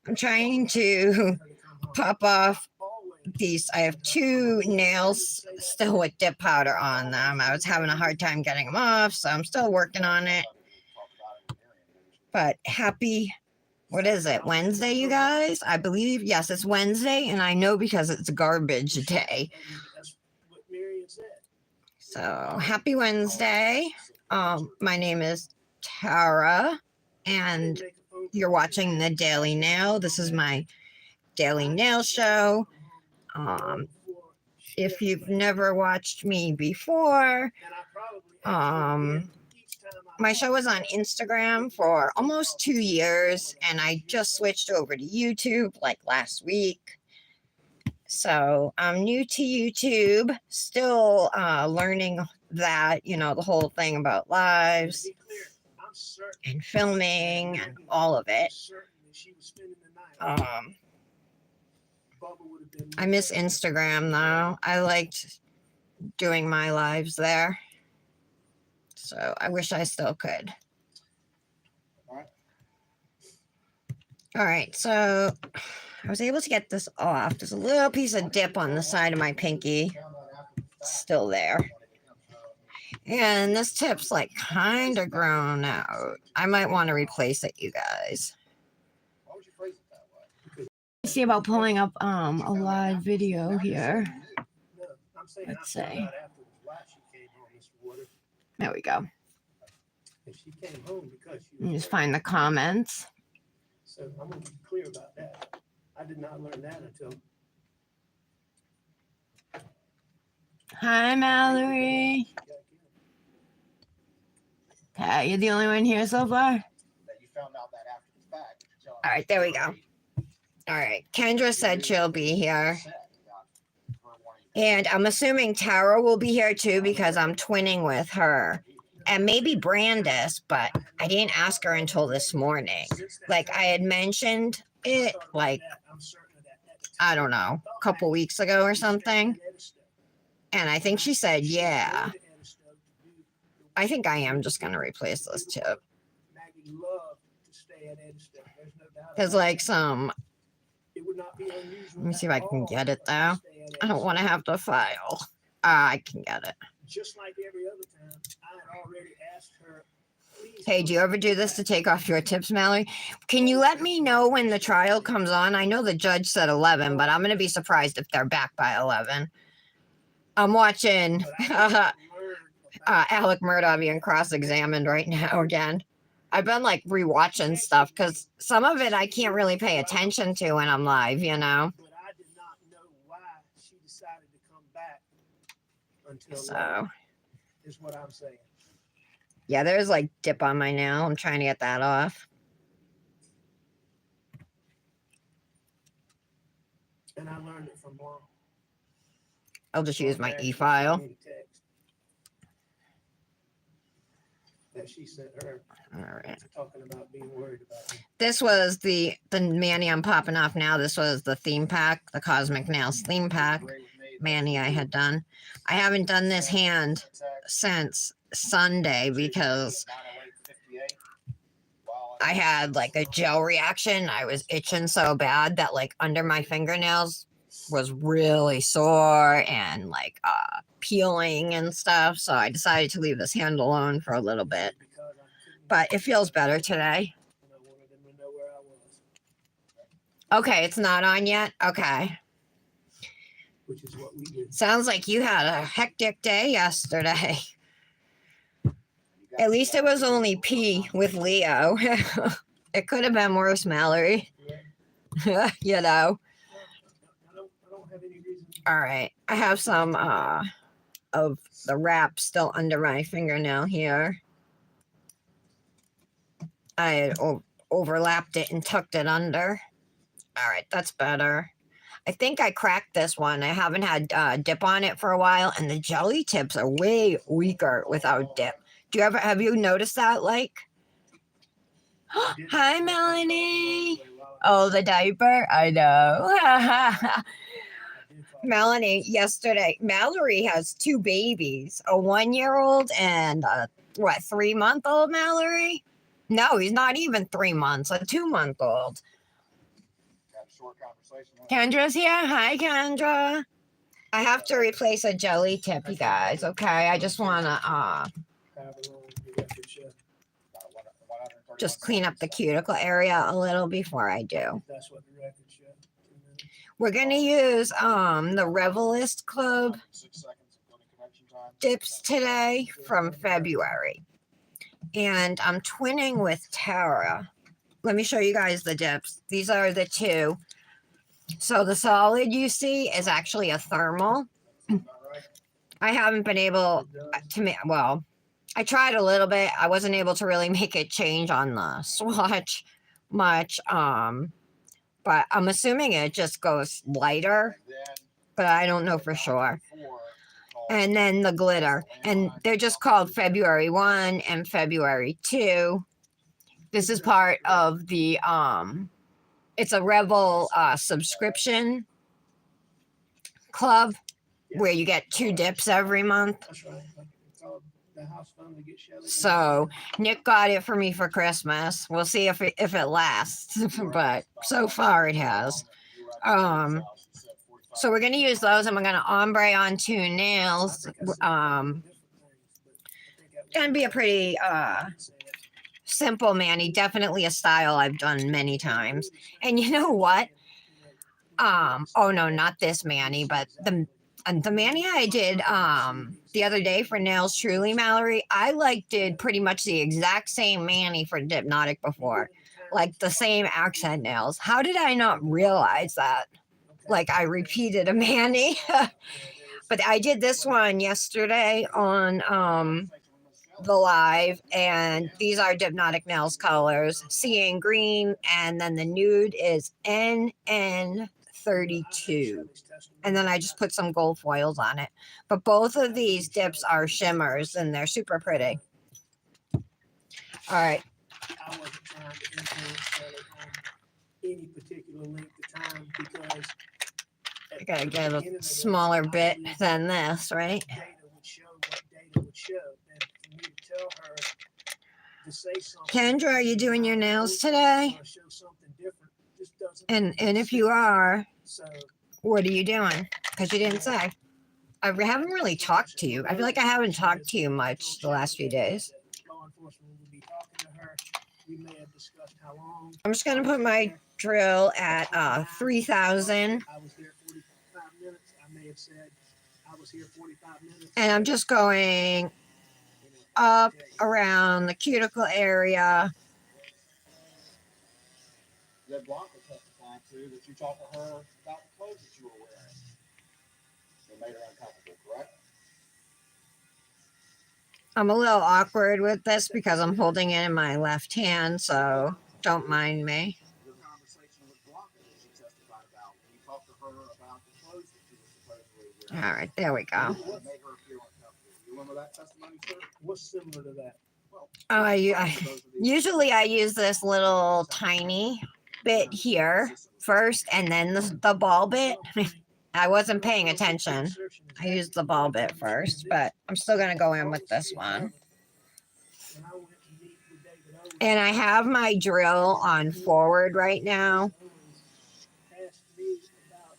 I'm trying to pop off these. I have two nails still with dip powder on them. I was having a hard time getting them off, so I'm still working on it. But happy, what is it, Wednesday, you guys? I believe, yes, it's Wednesday, and I know because it's garbage day. So happy Wednesday. My name is Tara, and you're watching the Daily Nail. This is my Daily Nail show. If you've never watched me before, my show was on Instagram for almost 2 years, and I just switched over to YouTube like last week. So I'm new to YouTube, still learning that, the whole thing about lives and filming and all of it. I miss Instagram though. I liked doing my lives there. So I wish I still could. All right, so I was able to get this off. There's a little piece of dip on the side of my pinky. It's still there. And this tip's like kind of grown out. I might want to replace it, you guys. Let's see about pulling up a live video here. Let's see. There we go. Let me just find the comments. So I'm going to be clear about that. I did not learn that until. Hi, Mallory. Okay, you're the only one here so far? All right, there we go. All right, Kendra said she'll be here. And I'm assuming Tara will be here too because I'm twinning with her. And maybe Brandis, but I didn't ask her until this morning. Like I had mentioned it, like, I don't know, a couple weeks ago or something. And I think she said, yeah. I think I am just going to replace this tip. There's like some, let me see if I can get it though. I don't want to have to file. I can get it. Just like every other time, I had already asked her. Hey, do you ever do this to take off your tips, Mallory? Can you let me know when the trial comes on? I know the judge said 11, but I'm going to be surprised if they're back by 11. I'm watching Alec Murdaugh being cross-examined right now again. I've been like rewatching stuff because some of it I can't really pay attention to when I'm live, But I did not know why she decided to come back. So is what I'm saying. Yeah, there's like dip on my nail. I'm trying to get that off. And I learned it from Mom. I'll just use my e-file. That she sent her. All right. Talking about being worried about me. This was the Manny I'm popping off now. This was the theme pack, the Cosmic Nails theme pack. Manny I had done. I haven't done this hand since Sunday because I had like a gel reaction. I was itching so bad that like under my fingernails was really sore and like peeling and stuff. So I decided to leave this hand alone for a little bit. But it feels better today. Okay, it's not on yet? Okay. Which is what we did. Sounds like you had a hectic day yesterday. At least it was only P with Leo. It could have been worse, Mallory. You know. All right. I have some of the wrap still under my fingernail here. I had overlapped it and tucked it under. All right, that's better. I think I cracked this one. I haven't had dip on it for a while, and the jelly tips are way weaker without dip. Have you noticed that, like? Hi, Melanie. Oh, the diaper? I know. Melanie, yesterday, Mallory has two babies, a 1-year-old and a, 3-month-old Mallory? No, he's not even 3 months, a 2-month-old. Kendra's here. Hi, Kendra. I have to replace a jelly tip, you guys. Okay, I just want to just clean up the cuticle area a little before I do. That's what the record showed. 2 minutes. We're gonna use the Revelist Club dips today from February, and I'm twinning with Tara. Let me show you guys the dips. These are the two. So the solid you see is actually a thermal. I haven't been able to make, well, I tried a little bit. I wasn't able to really make it change on the swatch much. But I'm assuming it just goes lighter, but I don't know for sure. And then the glitter, and they're just called February 1 and February 2. This is part of the it's a Revel subscription club where you get 2 dips every month. That's right. It's all the house fund to get Shelly. So Nick got it for me for Christmas. We'll see if it lasts, but so far it has. So we're gonna use those, and we're gonna ombre on 2 nails. Gonna be a pretty simple mani, definitely a style I've done many times. And you know what? Oh no, not this mani, but the mani I did the other day for Nails Truly, Mallory, I did pretty much the exact same mani for Hypnotic before. Like the same accent nails. How did I not realize that? Like I repeated a mani. But I did this one yesterday on the live, and these are Hypnotic Nails colors, cyan green, and then the nude is NN32. And then I just put some gold foils on it. But both of these dips are shimmers, and they're super pretty. All right. I wasn't trying to influence Shelly on any particular length of time because I gotta get a smaller bit than this, right? data would show what data would show. And for me to tell her to say something. Kendra, are you doing your nails today? or show something different just doesn't And make if you are, so what are you doing? Because you didn't say. I haven't really talked to you. I feel like I haven't talked to you much the last few days. law enforcement will be talking to her. We may have discussed how long. I'm just gonna put my drill at 3,000, I was there 45 minutes. I may have said I was here 45 minutes. and I'm just going up around the cuticle area. That Blanca testified to that you talked to her about the clothes that you were wearing. They made her uncomfortable, correct? I'm a little awkward with this because I'm holding it in my left hand, so don't mind me. Your conversation with Blanca that she testified about when you talked to her about the clothes that you were supposedly wearing. All right, there we go. What made her feel uncomfortable? You remember that testimony, sir? What's similar to that? Well, Usually I use this little tiny bit here first, and then the ball bit. I wasn't paying attention. I used the ball bit first, but I'm still gonna go in with this one. And I have my drill on forward right now. Asked me about,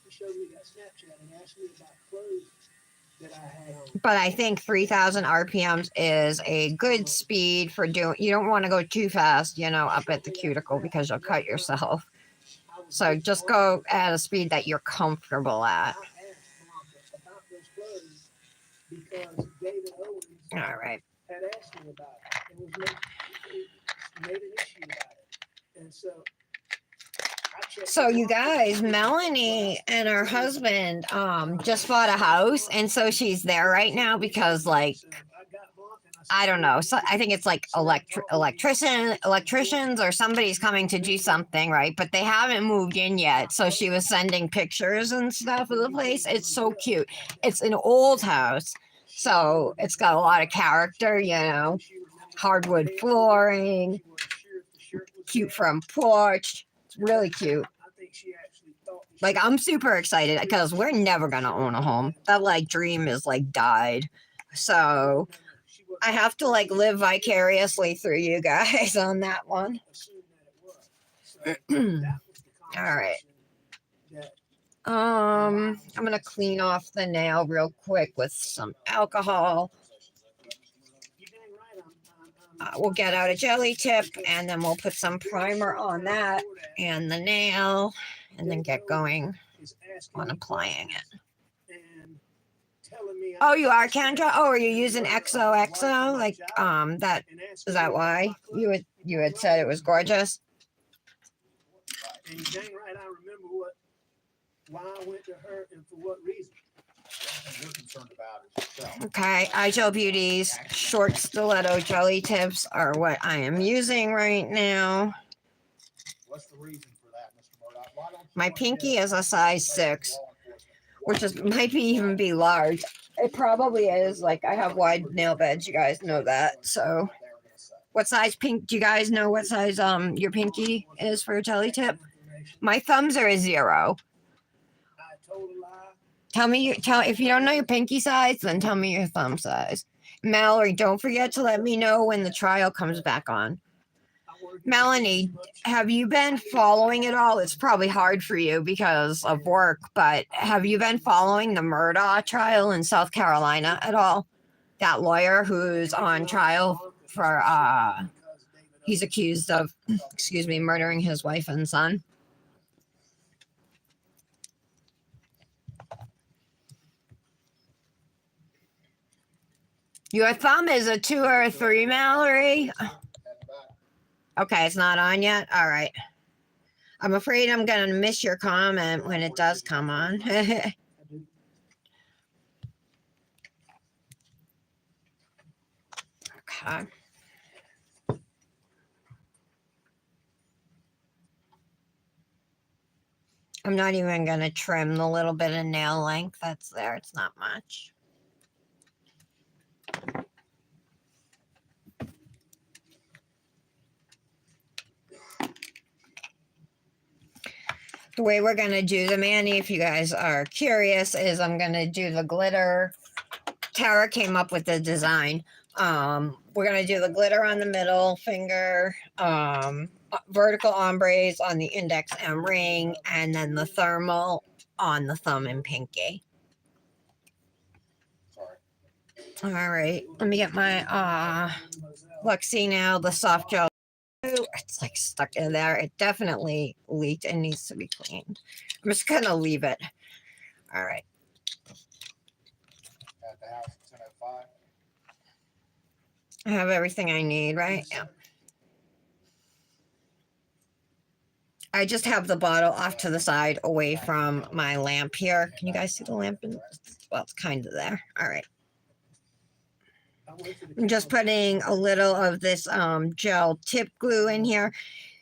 he showed me that Snapchat and asked me about clothes that I had on. But I think 3,000 RPMs is a good speed for doing. You don't want to go too fast, up at the cuticle because you'll cut yourself. So just go at a speed that you're comfortable at. I asked Blanca about those clothes because David Owens All right. had asked me about it and was made an issue about it. And so I checked. So you guys, Melanie and her husband just bought a house, and so she's there right now because I don't know. So I think it's like electricians or somebody's coming to do something, right? But they haven't moved in yet. So she was sending pictures and stuff of the place. It's so cute. It's an old house, so it's got a lot of character, hardwood flooring, cute front porch. It's really cute. Like, I'm super excited because we're never gonna own a home. That dream is died. So I have to live vicariously through you guys on that one. All right. That I'm gonna clean off the nail real quick with some alcohol. you dang right. We'll get out a jelly tip and then we'll put some primer on that and the nail and then get going on applying it. And telling me Oh, you are, Kendra? Oh, are you using XOXO? Like, that, is that why you had said it was gorgeous? And you dang right, I remember why I went to her and for what reason. And you're concerned about is yourself. Okay, iGel Beauty's short stiletto jelly tips are what I am using right now. What's the reason for that, Mr. Murdoch? Why don't you My want to pinky get is a size 6, law enforcement? which is might be even be large. It probably is. Like, I have wide nail beds, you guys know that. So, What they were gonna say. what size pink? Do you guys know what size your pinky is for a jelly tip? My thumbs are a 0. I told a lie. Tell me if you don't know your pinky size, then tell me your thumb size. Mallory, don't forget to let me know when the trial comes back on. Melanie, have you been following it all? It's probably hard for you because of work, but have you been following the Murdaugh trial in South Carolina at all? That lawyer who's on trial for he's accused of, excuse me, murdering his wife and son. Your thumb is a 2 or a 3, Mallory? Okay, it's not on yet? All right. I'm afraid I'm going to miss your comment when it does come on. Okay. I'm not even going to trim the little bit of nail length that's there. It's not much. The way we're going to do the mani, if you guys are curious, is I'm going to do the glitter. Tara came up with the design. We're going to do the glitter on the middle finger, vertical ombres on the index and ring, and then the thermal on the thumb and pinky. Sorry. All right, let me get my Luxie now, the soft gel. It's like stuck in there. It definitely leaked and needs to be cleaned. I'm just gonna leave it. All right. At the house at 10:05. I have everything I need, right? Yeah. I just have the bottle off to the side away from my lamp here. Can you guys see the lamp? Well, it's kind of there. All right. I'm just putting a little of this gel tip glue in here.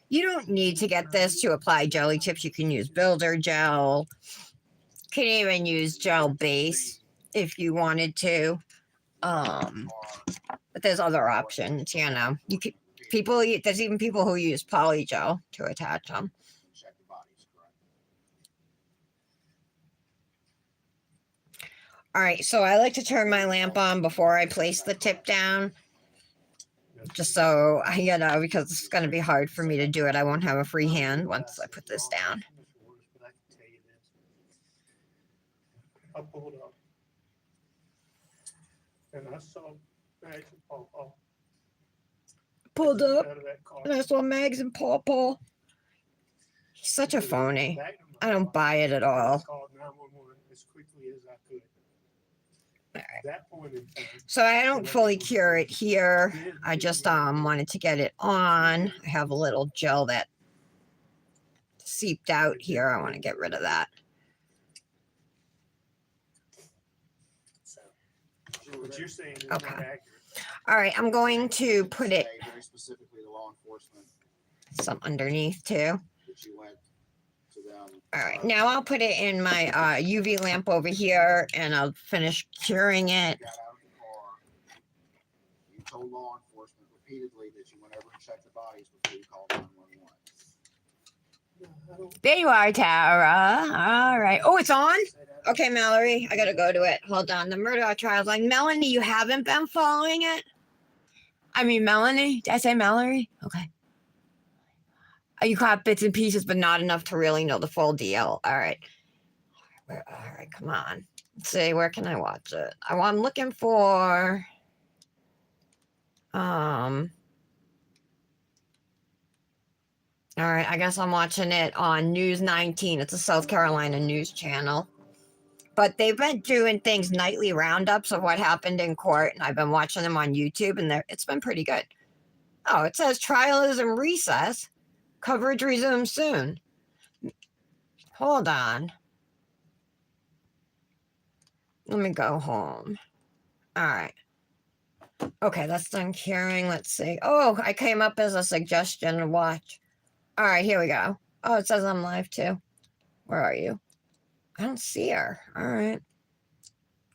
You don't need to get this to apply jelly tips. You can use builder gel. Can even use gel base if you wanted to. But there's other options, you know. You could there's even people who use poly gel to attach them. Check the bodies, correct? All right, so I like to turn my lamp on before I place the tip down. Just so, you know, because it's going to be hard for me to do it. I won't have a free hand once I put this down. I pulled up and I saw bags and Paw. Pulled up Out of that car. and I saw Mags and Paw Paw. He's such a phony. I don't buy it at all. I called 911 as quickly as I could. All right. That point in time, So I don't fully cure it here. I just wanted to get it on. I have a little gel that seeped out here. I want to get rid of that. what you're saying is Okay. not accurate. All right, I'm going to put it Say very specifically to law enforcement some underneath too. that you went to them. All right, now I'll put it in my UV lamp over here and I'll finish curing it. You got out of the car. You told law enforcement repeatedly that you went over and checked the bodies before you called 911. No, I don't There you are, Tara. All right. Oh, it's on? say that. Okay, Mallory, I gotta go to it. Hold on. The Murdaugh trials. Like, Melanie, you haven't been following it? I mean, Melanie? Did I say Mallory? Okay. You caught bits and pieces, but not enough to really know the full deal. All right. All right, come on. Let's see, where can I watch it? I'm looking for all right, I guess I'm watching it on News 19. It's a South Carolina news channel. But they've been doing things nightly roundups of what happened in court, and I've been watching them on YouTube, and it's been pretty good. Oh, it says trial is in recess. Coverage resumes soon. Hold on. Let me go home. All right. Okay, that's done curing. Let's see. Oh, I came up as a suggestion to watch. All right, here we go. Oh, it says I'm live too. Where are you? I don't see her. All right.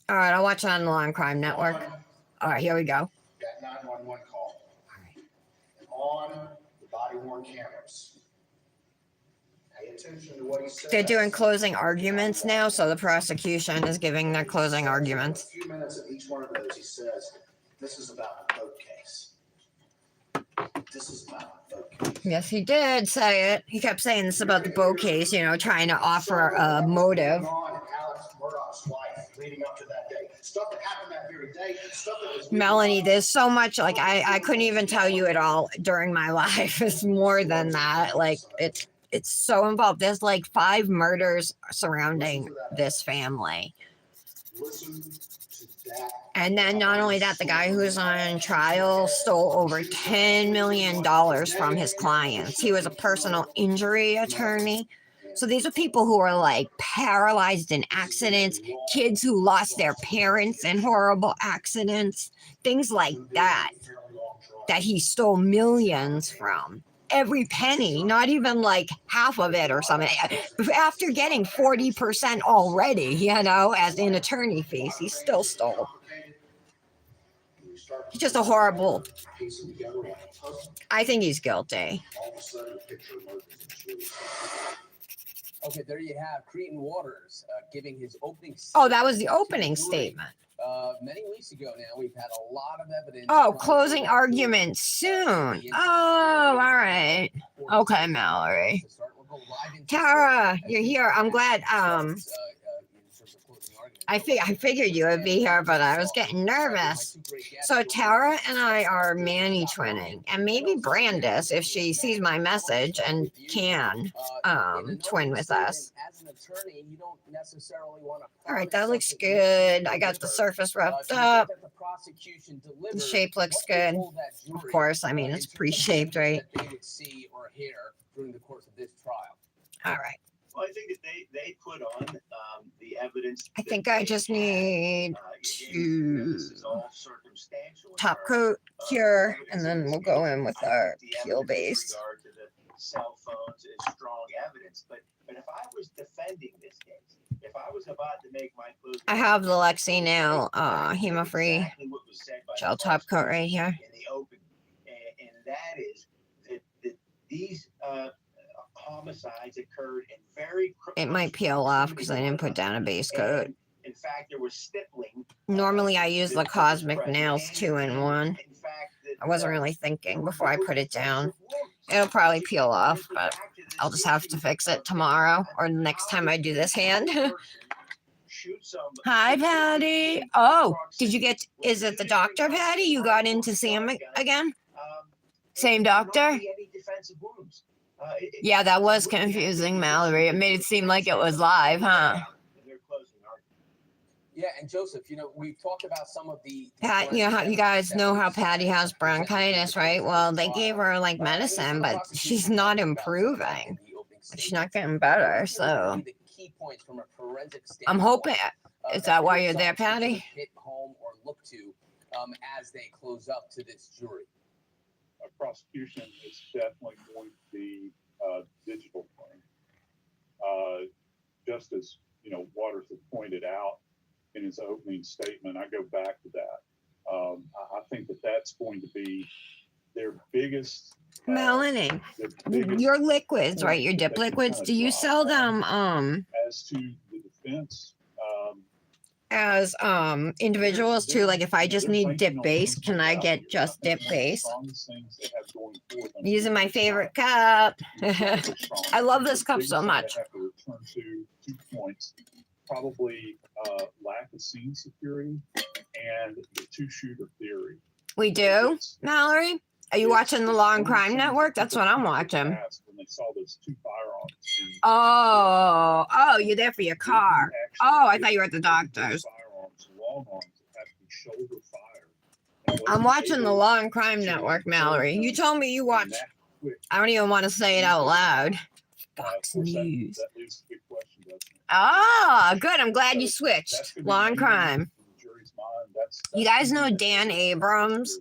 All right, I'll watch it on the Law and Crime Network. All right, here we go. Got 911 call. On the body-worn cameras. Pay attention to what he says. They're doing closing arguments now, so the prosecution is giving their closing arguments. A few minutes of each one of those, he says, this is about the vote case. This is about the vote case. Yes, he did say it. He kept saying this about the boat case, you know, trying to offer a motive. Alex Murdoch's life leading up to that day. Stuff that happened that very day. Stuff that was Melanie, there's so much, like, I couldn't even tell you it all during my life. It's more than that. Like, it's so involved. There's like 5 murders surrounding this family. Listen to that. And then not only that, the guy who's on trial stole over $10 million from his clients. He was a personal injury attorney. So these are people who are like paralyzed in accidents, kids who lost their parents in horrible accidents, things like that he stole millions from. Every penny, not even like half of it or something. After getting 40% already, you know, as in attorney fees, he still stole. He's just a horrible. I think he's guilty. Okay, there you have Cretan Waters giving his opening. Oh, that was the opening statement. Many weeks ago now, we've had a lot of evidence. Oh, closing argument soon. Oh, all right. Okay, Mallory. Tara, you're here. I'm glad. I figured you would be here, but I was getting nervous. So Tara and I are Manny twinning, and maybe Brandis, if she sees my message and can twin with us. All right, that looks good. I got the surface roughed up. The shape looks good. Of course, I mean, it's pre-shaped, right? All right. Well, I think that they put on the evidence. I think I just need to top coat, cure, and then we'll go in with our peel base. Cell phones is strong evidence, but if I was defending this case, if I was about to make my closing, I have the Lexi now, hemo-free gel top coat right here. In the open, and that is that these homicides occurred in very. It might peel off because I didn't put down a base coat. In fact, there was stippling. Normally, I use the Cosmic Nails 2-in-1. I wasn't really thinking before I put it down. It'll probably peel off, but I'll just have to fix it tomorrow or the next time I do this hand. Hi, Patty. Oh, did you get, is it the doctor, Patty? You got in to see him again? Same doctor? Yeah, that was confusing, Mallory. It made it seem like it was live, huh? Yeah, and Joseph, you know, we've talked about some of the. Pat, you know, you guys know how Patty has bronchitis, right? Well, they gave her like medicine, but she's not improving. She's not getting better, so I'm hoping. Is that why you're there, Patty? Hit home or look to as they close up to this jury. A prosecution is definitely going to be digital claim. Just as you know, Waters had pointed out in his opening statement, I go back to that. I think that that's going to be their biggest. Melanie, your liquids, right? Your dip liquids. Do you sell them? As to the defense, as individuals too. Like if I just need dip base, can I get just dip base? Using my favorite cup. I love this cup so much. Have to return to 2 points. Probably lack of scene security and the two-shooter theory. We do, Mallory? Are you watching the Law and Crime Network? That's what I'm watching. When they saw those 2 firearms. Oh, you're there for your car. Oh, I thought you were at the doctor's. Firearms, long arms that have to be shoulder fired. I'm watching the Law and Crime Network, Mallory. You told me you watch. I don't even want to say it out loud. Fox News. That leaves a big question, doesn't it? Ah, good. I'm glad you switched. Law and Crime. You guys know Dan Abrams?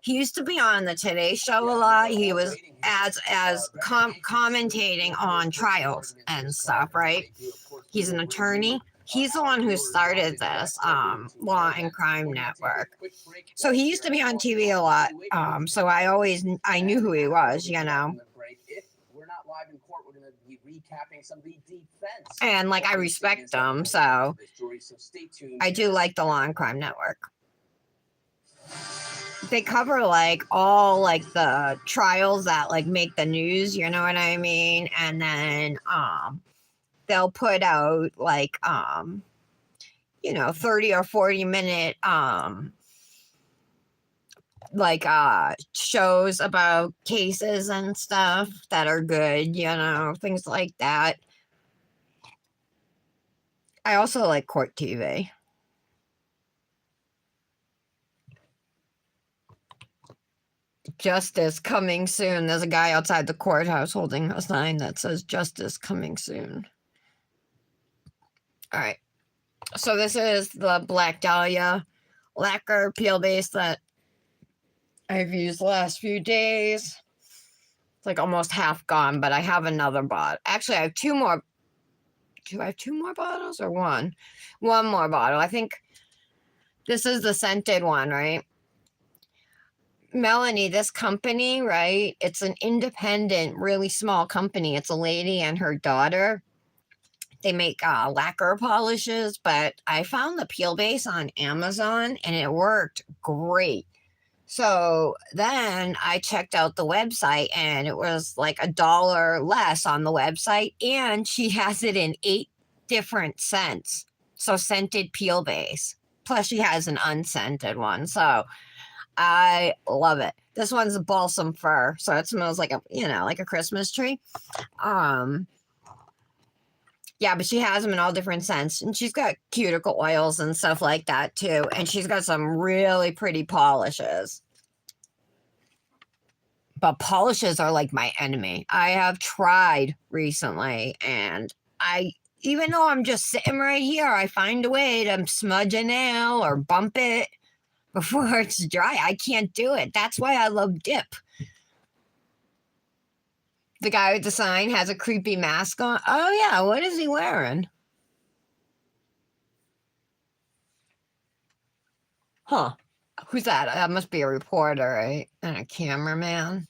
He used to be on the Today Show a lot. He was commentating on trials and stuff, right? He's an attorney. He's the one who started this Law and Crime Network. So he used to be on TV a lot. So I knew who he was, you know. And like I respect them, so I do like the Law and Crime Network. They cover like all like the trials that like make the news, you know what I mean? And then they'll put out like 30 or 40 minute shows about cases and stuff that are good, you know, things like that. I also like court TV. Justice coming soon. There's a guy outside the courthouse holding a sign that says justice coming soon. All right. So this is the Black Dahlia lacquer peel base that I've used the last few days. It's like almost half gone, but I have another bottle. Actually, I have 2 more. Do I have 2 more bottles or one? One more bottle. I think this is the scented one, right? Melanie, this company, right? It's an independent, really small company. It's a lady and her daughter. They make lacquer polishes, but I found the peel base on Amazon and it worked great. So then I checked out the website and it was like $1 less on the website, and she has it in 8 different scents. So scented peel base. Plus she has an unscented one. So I love it. This one's a balsam fir, so it smells like a Christmas tree. Yeah, but she has them in all different scents, and she's got cuticle oils and stuff like that too, and she's got some really pretty polishes. But polishes are like my enemy. I have tried recently, and even though I'm just sitting right here, I find a way to smudge a nail or bump it before it's dry. I can't do it. That's why I love dip. The guy with the sign has a creepy mask on. Oh, yeah. What is he wearing? Huh. Who's that? That must be a reporter, right? And a cameraman.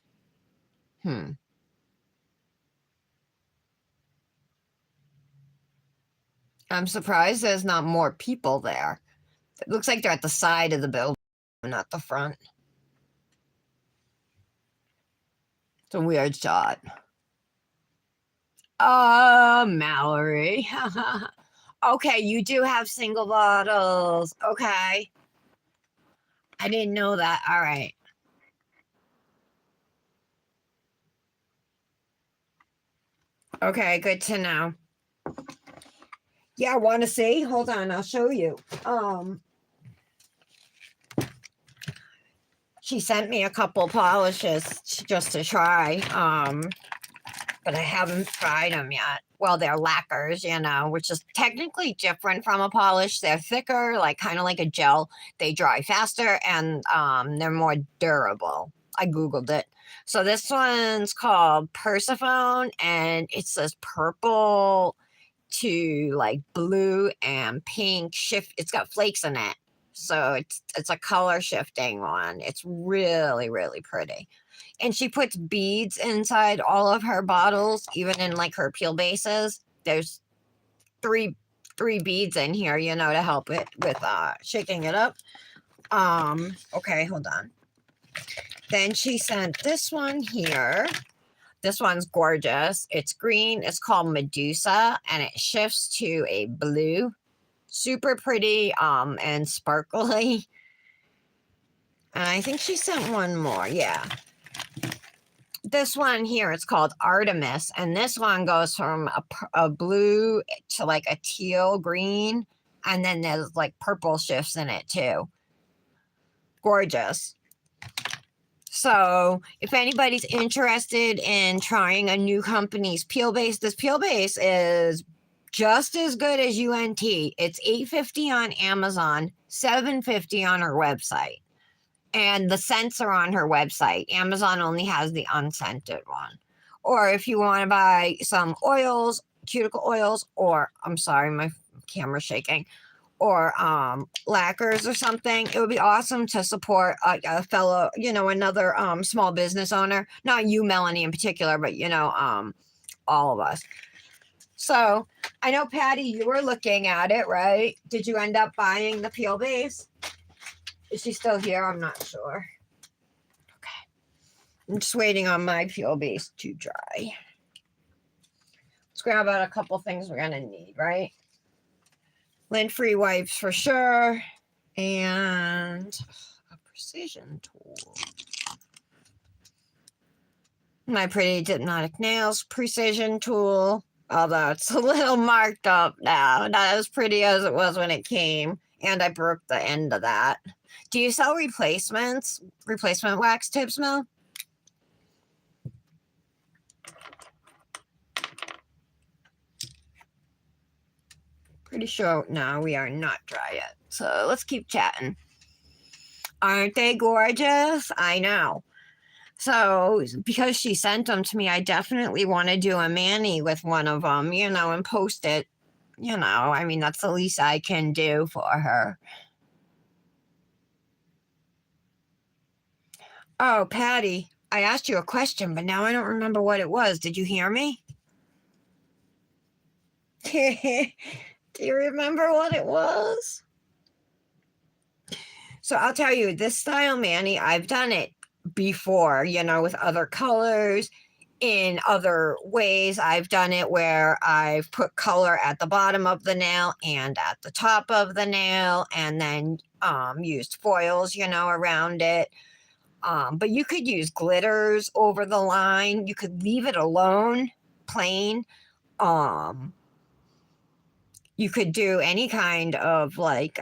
I'm surprised there's not more people there. It looks like they're at the side of the building, not the front. It's a weird shot. Mallory. Okay, you do have single bottles. Okay. I didn't know that. All right. Okay, good to know. Yeah, want to see? Hold on, I'll show you. She sent me a couple polishes just to try, but I haven't tried them yet. Well, they're lacquers, which is technically different from a polish. They're thicker, kind of like a gel. They dry faster, and they're more durable. I Googled it. So this one's called Persephone, and it's this purple to blue and pink shift. It's got flakes in it. So it's a color shifting one. It's really, really pretty. And she puts beads inside all of her bottles, even in her peel bases. There's 3 3 beads in here, you know, to help it with shaking it up. Okay, hold on. Then she sent this one here. This one's gorgeous. It's green. It's called Medusa, and it shifts to a blue. Super pretty and sparkly. And I think she sent one more. Yeah. This one here, it's called Artemis, and this one goes from a blue to like a teal green, and then there's like purple shifts in it too. Gorgeous. So if anybody's interested in trying a new company's peel base, this peel base is just as good as UNT. It's $8.50 on Amazon, $7.50 on her website. And the scents are on her website. Amazon only has the unscented one. Or if you want to buy some oils, cuticle oils, or I'm sorry, my camera's shaking, or lacquers or something, it would be awesome to support a fellow, you know, another small business owner. Not you, Melanie, in particular, but, you know, all of us. So I know, Patty, you were looking at it, right? Did you end up buying the peel base? Is she still here? I'm not sure. Okay. I'm just waiting on my peel base to dry. Let's grab out a couple things we're going to need, right? Lint-free wipes for sure. And a precision tool. My pretty Hypnotic Nails precision tool. Although it's a little marked up now. Not as pretty as it was when it came. And I broke the end of that. Do you sell replacements? Replacement wax tips, Mel? Pretty sure. No, we are not dry yet. So let's keep chatting. Aren't they gorgeous? I know. So because she sent them to me, I definitely want to do a mani with one of them, you know, and post it. You know, I mean, that's the least I can do for her. Oh, Patty, I asked you a question, but now I don't remember what it was. Did you hear me? Do you remember what it was? So I'll tell you, this style mani, I've done it before, you know, with other colors, in other ways. I've done it where I've put color at the bottom of the nail and at the top of the nail, and then used foils, you know, around it. But you could use glitters over the line. You could leave it alone, plain. You could do any kind of like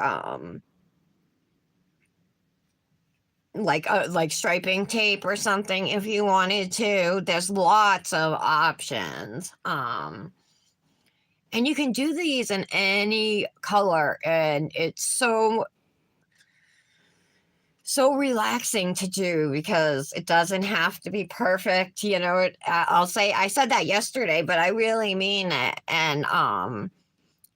striping tape or something if you wanted to. There's lots of options. And you can do these in any color, and it's so relaxing to do because it doesn't have to be perfect. You know, I'll say I said that yesterday, but I really mean it. And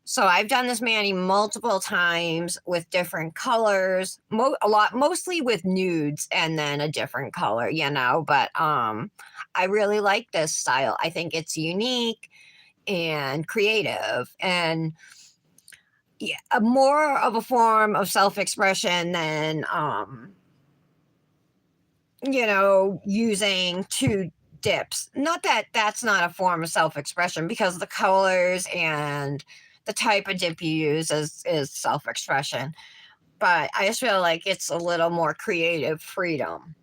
so I've done this mani multiple times with different colors, mostly with nudes and then a different color, you know, but I really like this style. I think it's unique and creative, and yeah, more of a form of self-expression than you know, using 2 dips. Not that that's not a form of self-expression, because the colors and the type of dip you use is self-expression. But I just feel like it's a little more creative freedom,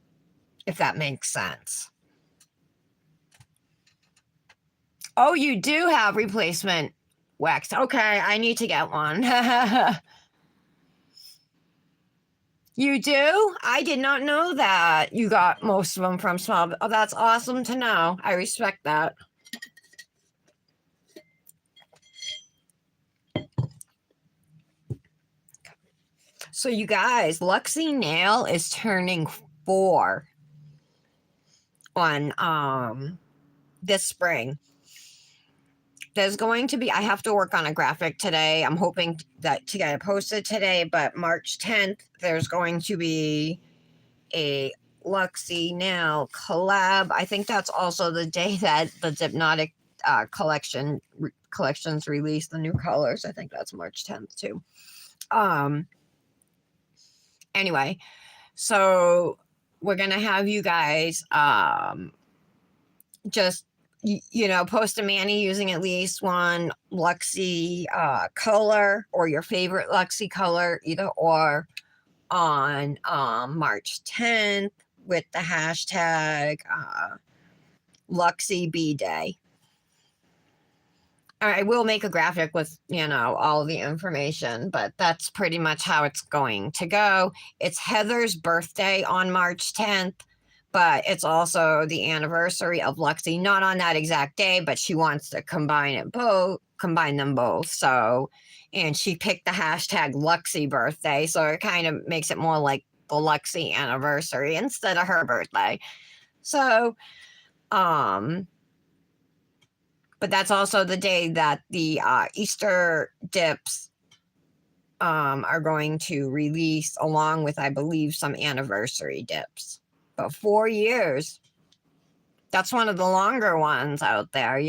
if that makes sense. Oh, you do have replacement wax. Okay, I need to get one. You do? I did not know that you got most of them from small. Oh, that's awesome to know. I respect that. So you guys, Luxie Nail is turning 4 on this spring. There's going to be, I have to work on a graphic today. I'm hoping that to get it posted today, but March 10th, there's going to be a Luxie Nail collab. I think that's also the day that the Hypnotic collection collections release the new colors. I think that's March 10th too. Anyway, so we're gonna have you guys just post a Manny using at least one Luxie color or your favorite Luxie color, either or, on March 10th with the hashtag Luxie B Day. I will make a graphic with, all the information, but that's pretty much how it's going to go. It's Heather's birthday on March 10th, but it's also the anniversary of Luxie, not on that exact day, but she wants to combine them both. So, and she picked the hashtag Luxie birthday, so it kind of makes it more like the Luxie anniversary instead of her birthday. So, but that's also the day that the Easter dips are going to release, along with, I believe, some anniversary dips. But 4 years, that's one of the longer ones out there,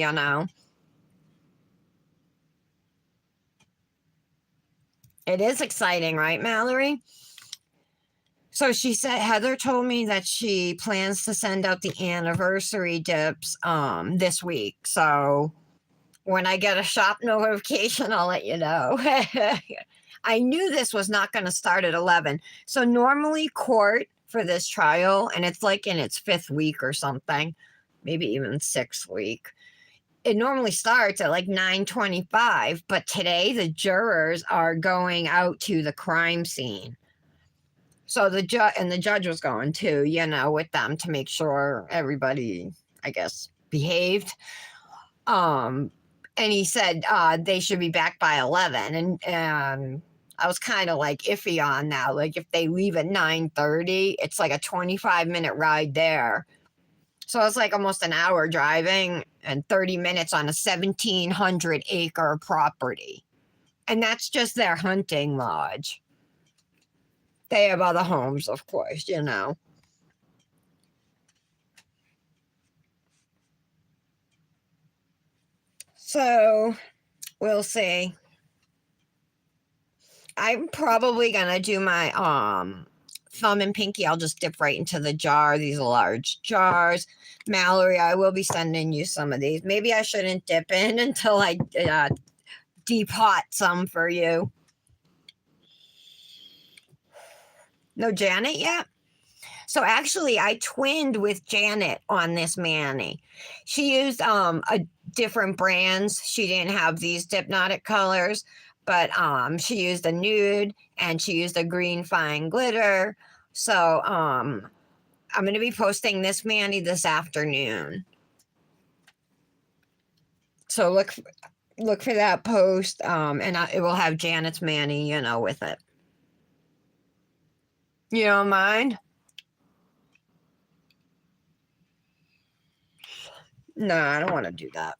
It is exciting, right, Mallory? So she said, Heather told me that she plans to send out the anniversary dips this week. So when I get a shop notification, I'll let you know. I knew this was not going to start at 11. So normally court for this trial, and it's like in its 5th week or something, maybe even 6th week. It normally starts at like 9:25, but today the jurors are going out to the crime scene. So the judge was going too, with them to make sure everybody, I guess, behaved. And he said they should be back by 11, and I was kind of like iffy on that. Like if they leave at 9:30, it's like a 25-minute ride there. So it's like almost an hour driving and 30 minutes on a 1,700-acre property. And that's just their hunting lodge. They have other homes, of course, So we'll see. I'm probably gonna do my thumb and pinky. I'll just dip right into the jar. These are large jars. Mallory, I will be sending you some of these. Maybe I shouldn't dip in until I deep hot some for you. No Janet yet? So actually, I twinned with Janet on this Manny. She used a different brands. She didn't have these Dipnotic colors, but she used a nude and she used a green fine glitter. So I'm going to be posting this Manny this afternoon. So look for that post, and it will have Janet's Manny, with it. You don't mind? No, I don't want to do that.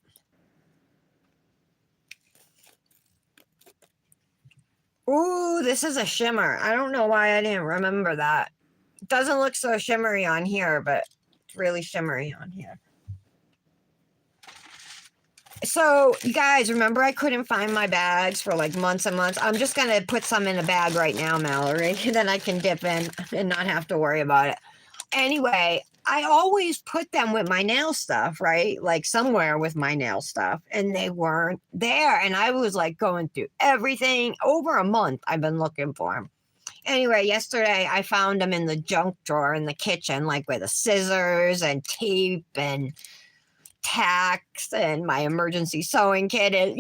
Ooh, this is a shimmer. I don't know why I didn't remember that. It doesn't look so shimmery on here, but it's really shimmery on here. So, you guys, remember I couldn't find my bags for like months and months? I'm just going to put some in a bag right now, Mallory. Then I can dip in and not have to worry about it. Anyway, I always put them with my nail stuff, right? Like somewhere with my nail stuff, and they weren't there. And I was like going through everything. Over a month, I've been looking for them. Anyway, yesterday I found them in the junk drawer in the kitchen, like with the scissors and tape and tacks and my emergency sewing kit, and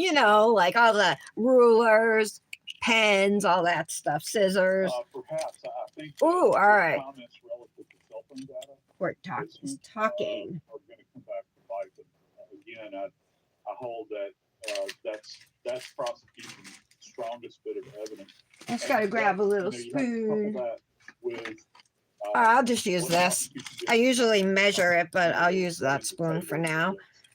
like all the rulers, pens, all that stuff, scissors. Perhaps I think. Ooh, all right. Comments relative to cell phone data. We're talking. Are going to come back to bite them. Again, I hold that that's prosecution's strongest bit of evidence. I just gotta grab a little spoon. That with, I'll just use this. I usually measure it, but I'll use that spoon for now.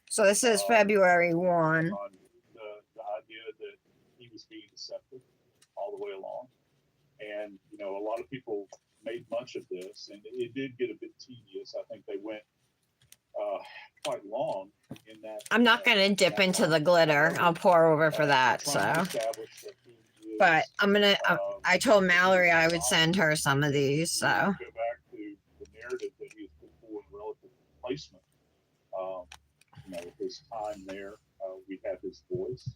So this is February 1. On the idea that he was being deceptive all the way along. And, a lot of people made much of this, and it did get a bit tedious. I think they went quite long in that. I'm not gonna dip into the glitter. I'll pour over for that. So, but I'm gonna. I told Mallory I would send her some of these. So. Go back to the narrative that he has put forward relative to placement. With his time there, we have his voice,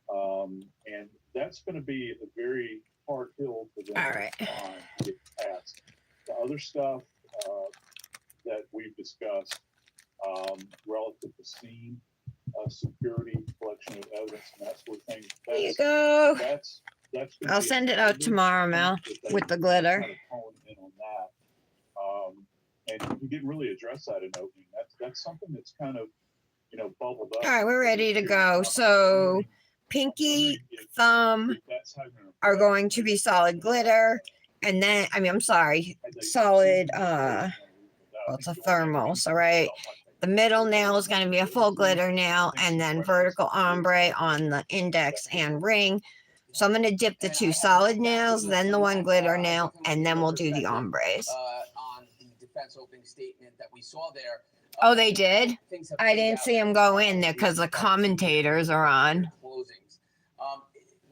and that's going to be a very hard hill for them to climb to get past. The other stuff that we've discussed relative to scene security, collection of evidence, and that sort of thing. There you go. That's I'll send it out tomorrow, Mel, with the glitter. Kind of hone in on that, and you didn't really address that in opening. That's something that's kind of bubbled up. All right, we're ready to go. So, pinky, thumb are going to be solid glitter, and then I'm sorry, solid. Well, it's a thermal. So right. The middle nail is going to be a full glitter nail, and then vertical ombre on the index and ring. So I'm going to dip the 2 solid nails, then the 1 glitter nail, and then we'll do the ombres. On the defense opening statement that we saw there. Oh, they did? I didn't see them go in there because the commentators are on. Closings.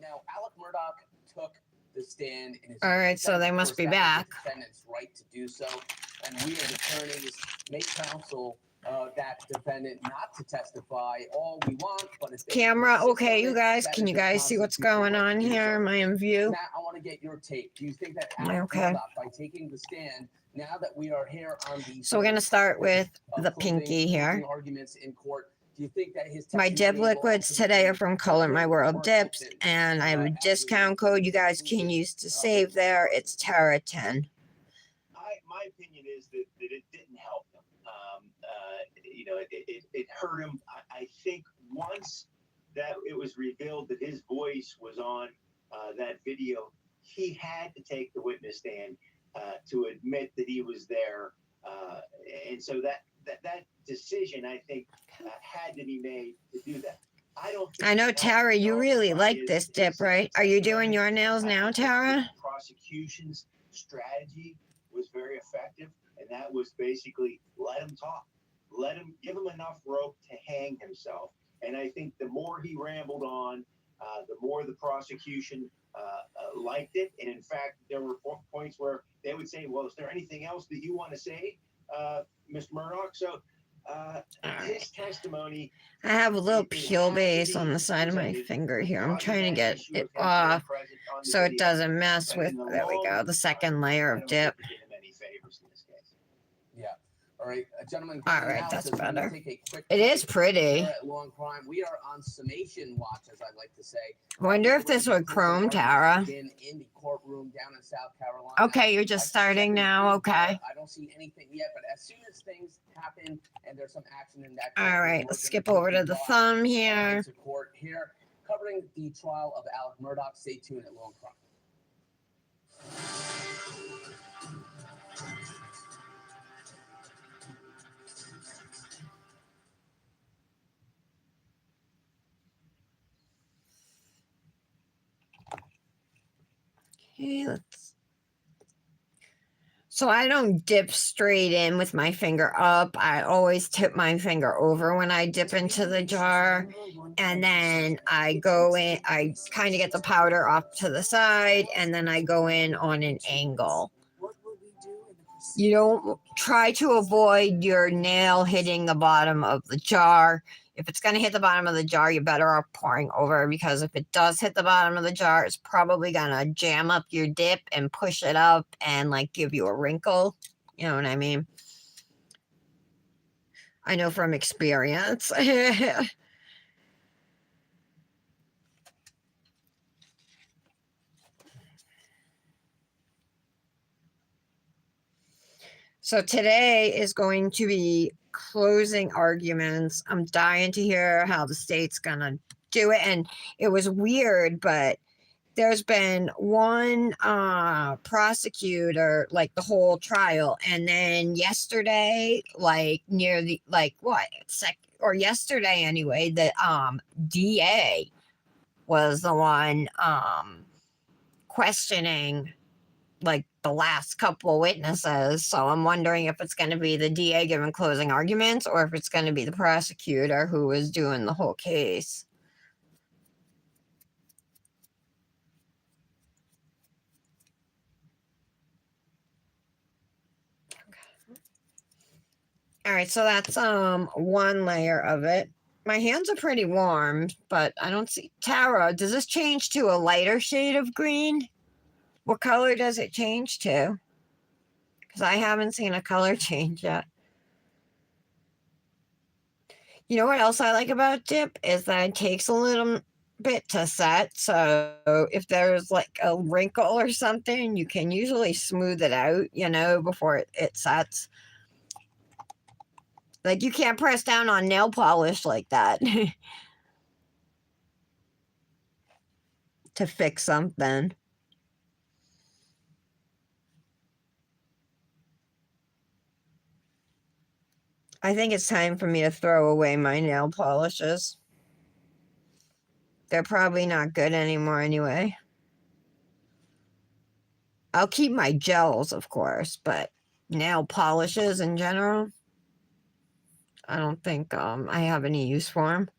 Now, Alec Murdoch took the stand in his. All right, so they must be back. Defendant's right to do so, and we as attorneys make counsel that defendant not to testify all we want, but if camera, okay, you guys, can you guys see what's going on here? Am I in view? Matt, I want to get your take. Do you think that Alec Murdoch, by taking the stand, now that we are here on the so we're gonna start with the pinky here. Arguments in court. Do you think that his my dip liquids today are from Color My World Dips, and I have a discount code you guys can use to save there. It's Tara 10. My opinion is that it didn't help him. It hurt him. I think once that it was revealed that his voice was on that video, he had to take the witness stand to admit that he was there, and so that decision, I think, had to be made to do that. I know, Tara, you really like this dip, right? Are you doing your nails now, Tara? Prosecution's strategy was very effective, and that was basically let him talk, give him enough rope to hang himself. And I think the more he rambled on, the more the prosecution liked it. And in fact, there were points where they would say, well, is there anything else that you want to say, Mr. Murdoch? So his testimony. I have a little peel base on the side of my finger here. I'm trying to get it off so it doesn't mess with, there we go, the second layer of dip. Yeah. All right, gentlemen. All right, that's better. It is pretty. Long crime. We are on summation watch, as I like to say. I wonder if this would chrome, Tara. In the courtroom down in South Carolina. Okay, you're just starting now. Okay. I don't see anything yet, but as soon as things happen and there's some action in that. All right, let's skip over to the thumb here. Court here, covering the trial of Alec Murdoch. Stay tuned at Long Crime. Okay, so I don't dip straight in with my finger up. I always tip my finger over when I dip into the jar. And then I go in, I kind of get the powder off to the side, and then I go in on an angle. You don't try to avoid your nail hitting the bottom of the jar. If it's going to hit the bottom of the jar, you're better off pouring over, because if it does hit the bottom of the jar, it's probably going to jam up your dip and push it up and like give you a wrinkle. You know what I mean? I know from experience. So today is going to be closing arguments. I'm dying to hear how the state's gonna do it. And it was weird, but there's been one prosecutor like the whole trial, and then yesterday, like near the yesterday anyway, the DA was the one questioning like the last couple witnesses. So I'm wondering if it's going to be the DA giving closing arguments or if it's going to be the prosecutor who is doing the whole case. All right, so that's one layer of it. My hands are pretty warm, but I don't see. Tara, does this change to a lighter shade of green? What color does it change to? Because I haven't seen a color change yet. You know what else I like about dip is that it takes a little bit to set. So if there's like a wrinkle or something, you can usually smooth it out, you know, before it sets. Like you can't press down on nail polish like that to fix something. I think it's time for me to throw away my nail polishes. They're probably not good anymore anyway. I'll keep my gels, of course, but nail polishes in general, I don't think I have any use for them.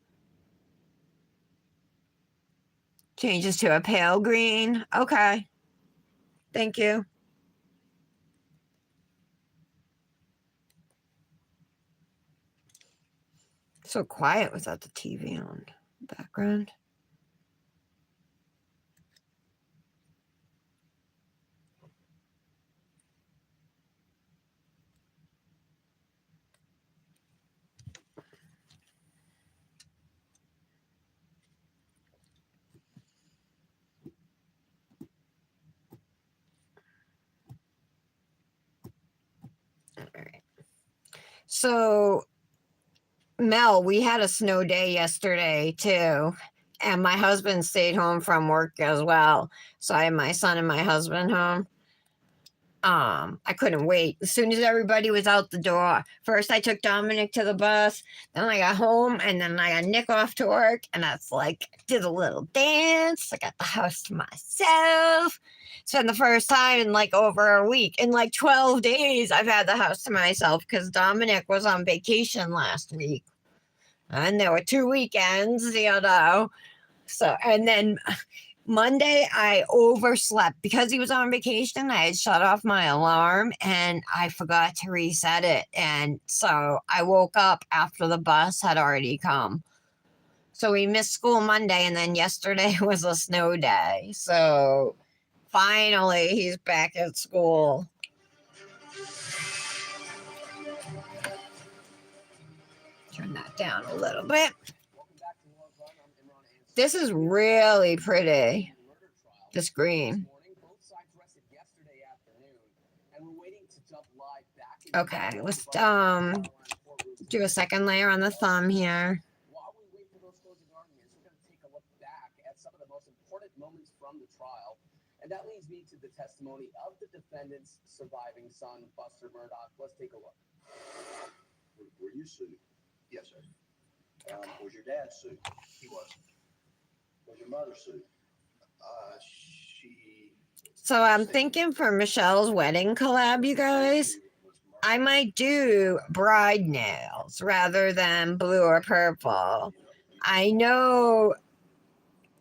Changes to a pale green. Okay. Thank you. So quiet without the TV on background. All right. So, Mel, we had a snow day yesterday too. And my husband stayed home from work as well. So I had my son and my husband home. I couldn't wait. As soon as everybody was out the door, first I took Dominic to the bus, then I got home, and then I got Nick off to work, and that's like did a little dance. I got the house to myself. It's been the first time in like over a week. In like 12 days, I've had the house to myself because Dominic was on vacation last week. And there were 2 weekends, you know. So, and then Monday, I overslept because he was on vacation. I had shut off my alarm and I forgot to reset it. And so I woke up after the bus had already come. So we missed school Monday, and then yesterday was a snow day. So finally, he's back at school. Turn that down a little bit. This is really pretty. This green. Okay, let's do a second layer on the thumb here. While we wait for those closing arguments, we're going to take a look back at some of the most important moments from the trial. And that leads me to the testimony of the defendant's surviving son, Buster Murdoch. Let's take a look. Were you sued? Yes, sir. Was your dad sued? He was. Was your mother sued? She. So I'm thinking for Michelle's wedding collab, you guys, I might do bride nails rather than blue or purple. I know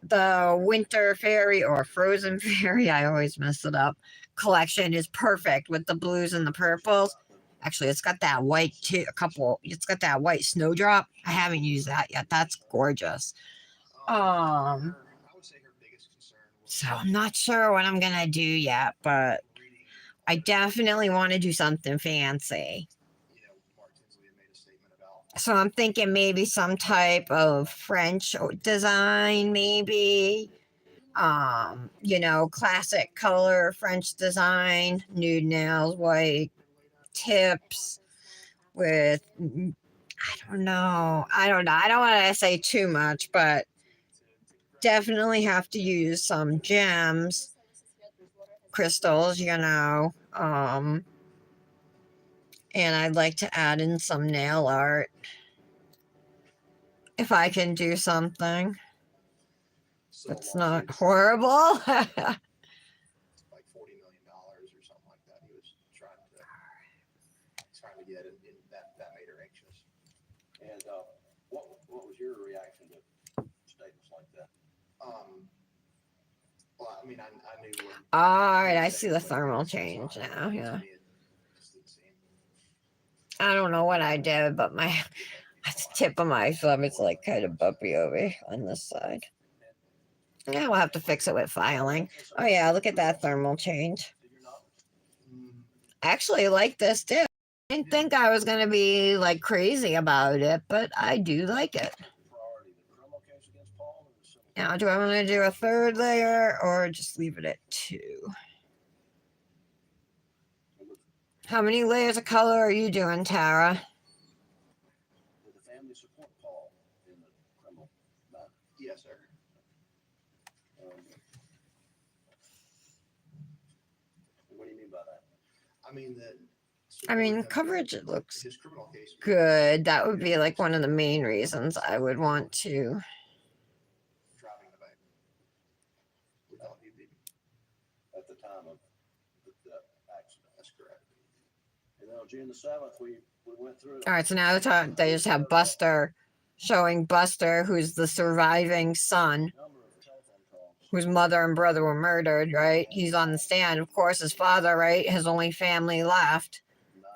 the Winter Fairy or Frozen Fairy, I always mess it up, collection is perfect with the blues and the purples. Actually, it's got that white too, it's got that white snowdrop. I haven't used that yet. That's gorgeous. So I'm not sure what I'm gonna do yet, but I definitely want to do something fancy. So I'm thinking maybe some type of French design, maybe. You know, classic color French design, nude nails, white tips with, I don't know. I don't want to say too much, but definitely have to use some gems, crystals, you know. And I'd like to add in some nail art if I can do something that's not horrible. Like $40 million. What was your reaction to statements like that? Well, I mean, I knew when. All right, I see the thermal change now. Yeah. I don't know what I did, but my the tip of my thumb is like kind of bumpy over on this side. Yeah, we'll have to fix it with filing. Oh yeah, look at that thermal change. I actually like this too. I didn't think I was gonna be like crazy about it, but I do like it. Priority, the criminal case against Paul or the civil? Now, do I want to do a third layer or just leave it at 2? How many layers of color are you doing, Tara? Did the family support Paul in the criminal matter? Yes, sir. What do you mean by that? I mean that. I mean, coverage, it looks His criminal case. good. That would be like one of the main reasons I would want to. Driving the back. We thought he'd be. At the time of the accident. That's correct. And then on June the 7th, we went through. All right, so now they just have Buster showing Buster, who's the surviving son, Number of telephone calls. whose mother and brother were murdered, right? He's on the stand. Of course, his father, right? His only family left.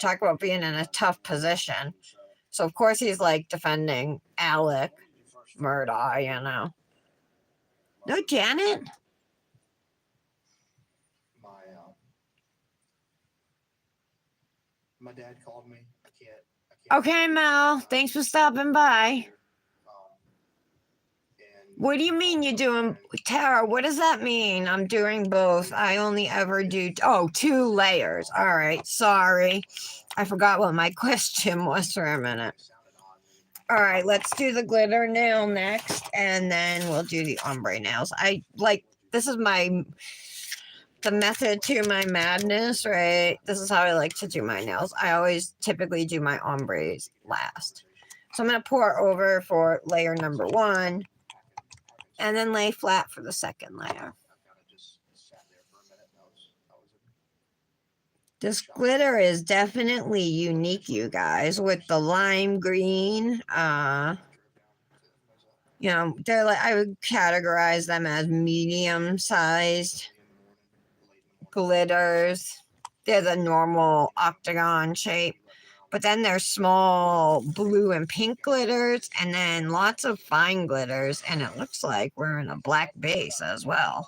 Talk about being in a tough position. So, of course, he's like defending Alec Murdaugh, you know. No, Janet? My dad called me. I can't. Okay, Mel. Thanks for stopping by. What do you mean you're doing, Tara? What does that mean? I'm doing both. I only ever do, 2 layers. All right, sorry. I forgot what my question was for a minute. All right, let's do the glitter nail next, and then we'll do the ombre nails. This is the method to my madness, right? This is how I like to do my nails. I always typically do my ombres last. So I'm going to pour over for layer number 1. And then lay flat for the second layer. This glitter is definitely unique, you guys, with the lime green. You know, they're like, I would categorize them as medium-sized glitters. They're the normal octagon shape. But then there's small blue and pink glitters, and then lots of fine glitters, and it looks like we're in a black base as well.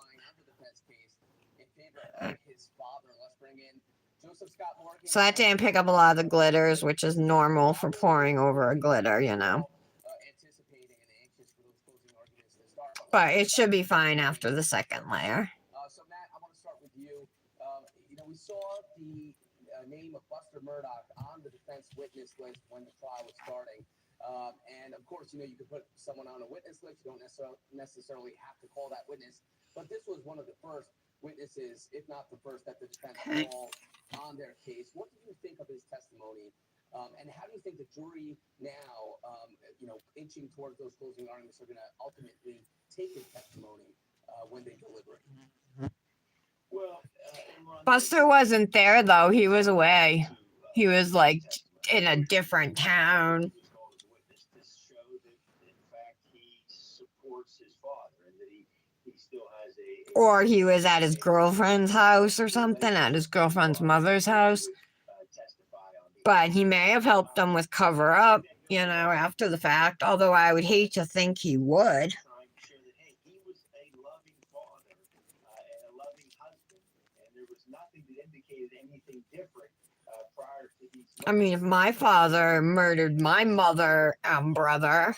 So that didn't pick up a lot of the glitters, which is normal for pouring over a glitter, you know. But it should be fine after the second layer. So Matt, I want to start with you. We saw the name of Buster Murdaugh on the defense witness list when the trial was starting. And of course, you could put someone on a witness list. You don't necessarily have to call that witness. But this was one of the first witnesses, if not the first, that the defense called on their case. What do you think of his testimony? And how do you think the jury now, inching towards those closing arguments, are going to ultimately take his testimony when they deliberate? Well, Buster wasn't there, though. He was away. He was, like, in a different town. Or he was at his girlfriend's house or something, at his girlfriend's mother's house. But he may have helped them with cover up, after the fact, although I would hate to think he would. I mean, if my father murdered my mother and brother,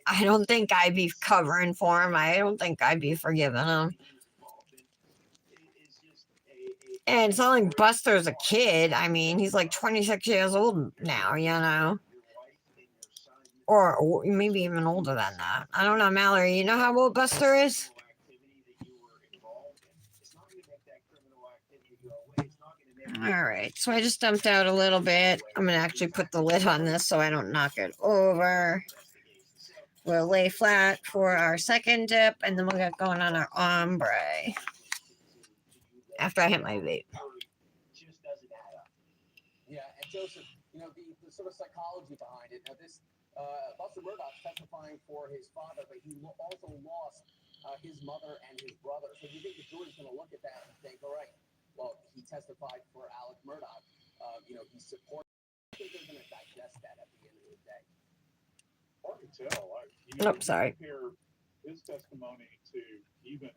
I don't think I'd be covering for him. I don't think I'd be forgiving him. And it's not like Buster's a kid. I mean, he's like 26 years old now, Or maybe even older than that. I don't know, Mallory, you know how old Buster is? All right, so I just dumped out a little bit. I'm going to actually put the lid on this so I don't knock it over. We'll lay flat for our second dip, and then we'll get going on our ombre. After I hit my vape. Yeah, and Joseph, the sort of psychology behind it. Now, this Buster Murdoch's testifying for his father, but he also lost his mother and his brother. So do you think the jury's going to look at that and think, all right, well, he testified for Alec Murdoch. He supports. I think they're going to digest that at the end of the day. Hard to tell. Sorry. Compare his testimony to even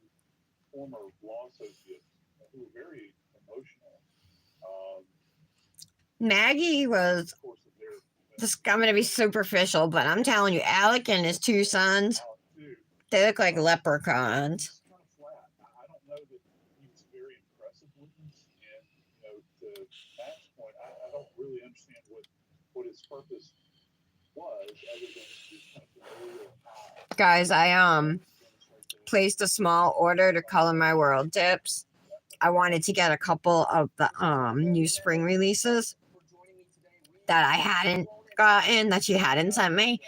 former law associates who were very emotional. Maggie was. Of course, This is going to be superficial, but I'm telling you, Alec and his two sons, they look like leprechauns. He's kind of flat. I don't know that he was a very impressive witness, and to Matt's point, I don't really understand what his purpose was, other than just kind of familial high. Guys, I placed a small order to Color My World dips. I wanted to get a couple of the new spring releases that I hadn't gotten, that she hadn't sent me,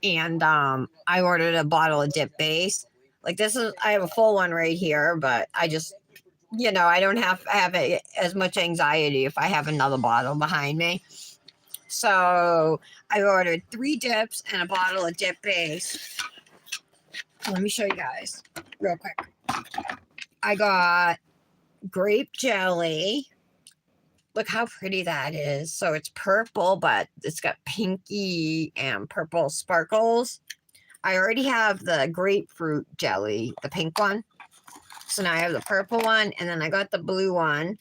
and I ordered a bottle of dip base. Like, this is, I have a full one right here, but I just, I don't have as much anxiety if I have another bottle behind me. So I ordered 3 dips and a bottle of dip base. Let me show you guys real quick. I got grape jelly. Look how pretty that is. So it's purple, but it's got pinky and purple sparkles. I already have the grapefruit jelly, the pink one. So now I have the purple one, and then I got the blue one.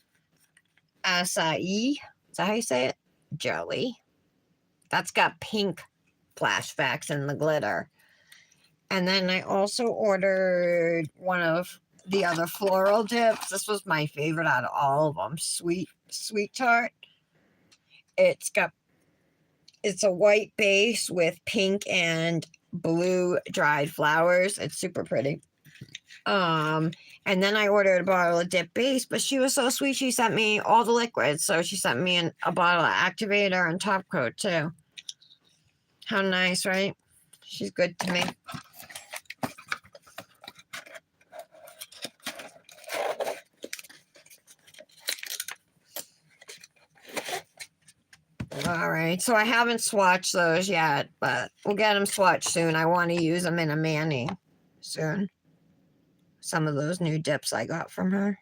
Acai. Is that how you say it? Jelly. That's got pink flashbacks in the glitter. And then I also ordered one of the other floral dips. This was my favorite out of all of them. Sweet tart. It's a white base with pink and blue dried flowers. It's super pretty. And then I ordered a bottle of dip base, but she was so sweet. She sent me all the liquids. So she sent me a bottle of activator and top coat too. How nice, right? She's good to me. All right, so I haven't swatched those yet, but we'll get them swatched soon. I want to use them in a mani soon. Some of those new dips I got from her.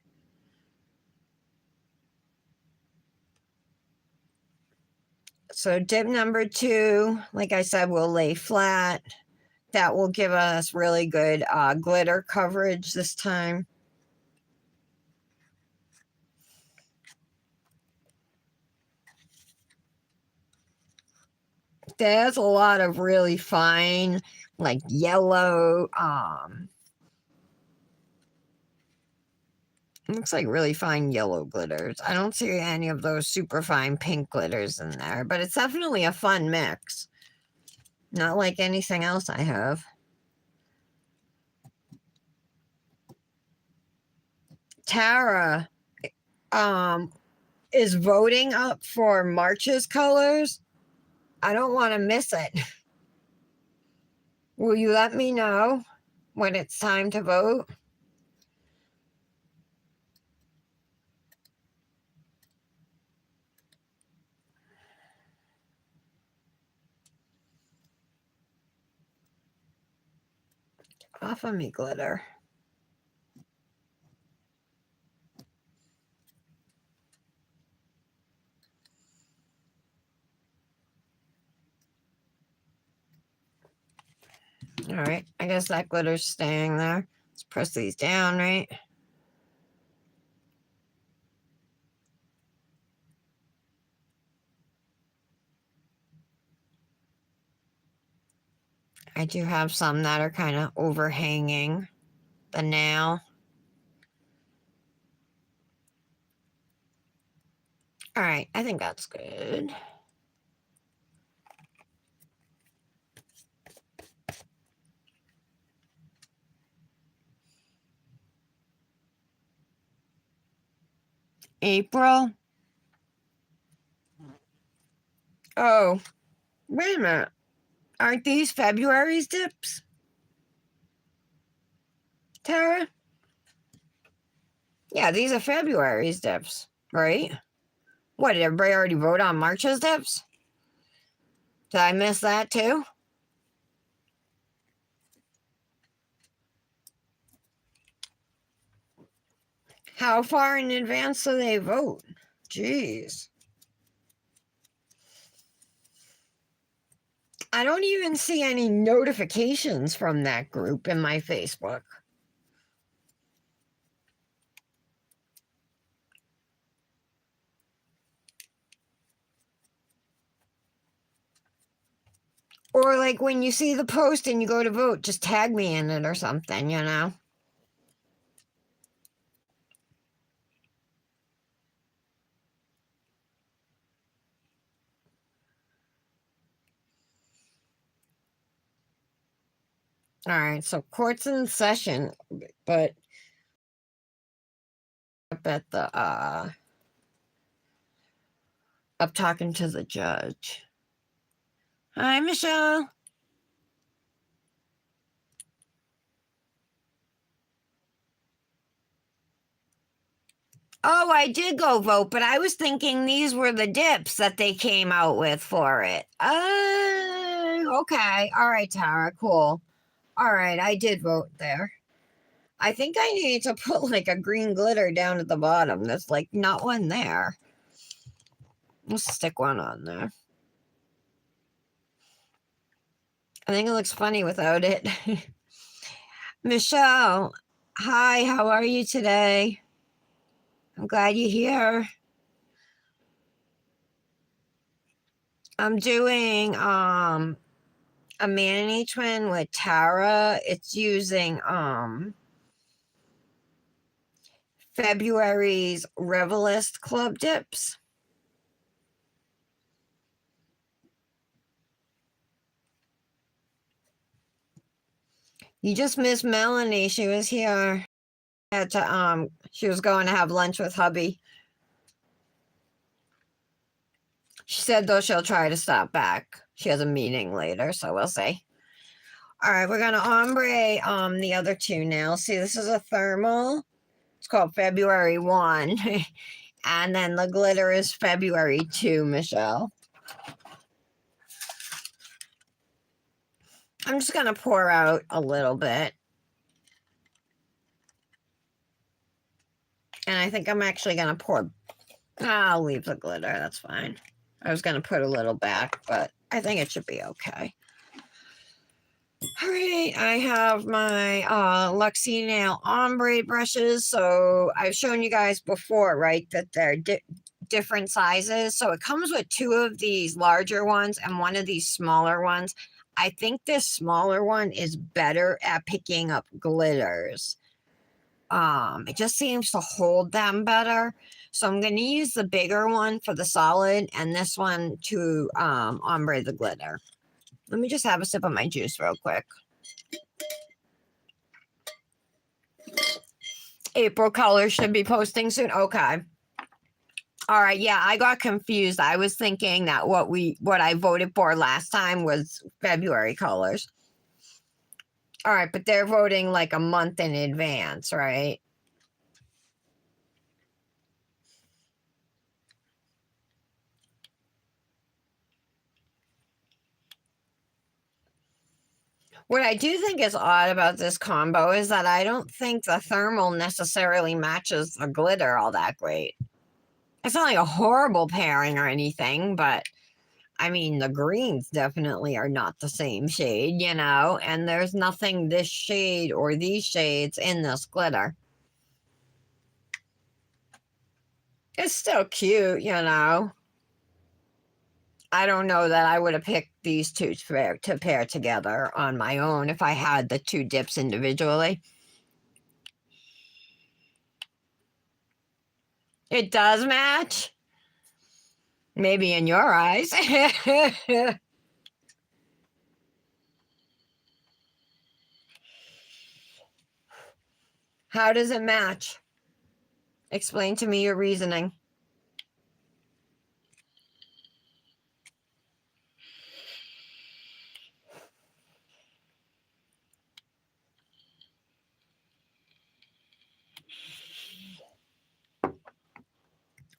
So dip number 2, like I said, will lay flat. That will give us really good glitter coverage this time. There's a lot of really fine, like yellow, looks like really fine yellow glitters. I don't see any of those super fine pink glitters in there, but it's definitely a fun mix. Not like anything else I have. Tara is voting up for March's colors. I don't want to miss it. Will you let me know when it's time to vote? Off of me, glitter. All right, I guess that glitter's staying there. Let's press these down, right? I do have some that are kind of overhanging the nail. All right, I think that's good. April. Oh, wait a minute. Aren't these February's dips? Tara? Yeah, these are February's dips, right? What, did everybody already vote on March's dips? Did I miss that too? How far in advance do they vote? Jeez. I don't even see any notifications from that group in my Facebook. Or like when you see the post and you go to vote, just tag me in it or something, you know? All right, so court's in session, but up at the up talking to the judge. Hi, Michelle. Oh, I did go vote, but I was thinking these were the dips that they came out with for it. Oh, okay. All right, Tara, cool. All right, I did vote there. I think I need to put like a green glitter down at the bottom. There's like not one there. Let's stick one on there. I think it looks funny without it. Michelle, hi, how are you today? I'm glad you're here. I'm doing a Manny twin with Tara. It's using February's Revelist Club dips. You just missed Melanie. She was here. Had to she was going to have lunch with hubby. She said though she'll try to stop back. She has a meeting later, so we'll see. All right, we're gonna ombre the other two now. See, this is a thermal. It's called February 1. And then the glitter is February 2, Michelle. I'm just gonna pour out a little bit. And I think I'm actually gonna pour. I'll leave the glitter, that's fine. I was gonna put a little back, but I think it should be okay. All right, I have my Luxie Nail ombre brushes. So I've shown you guys before, right, that they're different sizes. So it comes with two of these larger ones and one of these smaller ones. I think this smaller one is better at picking up glitters. It just seems to hold them better. So I'm going to use the bigger one for the solid and this one to ombre the glitter. Let me just have a sip of my juice real quick. April colors should be posting soon. Okay. All right. Yeah, I got confused. I was thinking that what I voted for last time was February colors. All right, but they're voting like a month in advance, right? What I do think is odd about this combo is that I don't think the thermal necessarily matches the glitter all that great. It's not like a horrible pairing or anything, but I mean, the greens definitely are not the same shade, you know, and there's nothing this shade or these shades in this glitter. It's still cute, you know. I don't know that I would have picked these two to pair together on my own if I had the two dips individually. It does match. Maybe in your eyes. How does it match? Explain to me your reasoning.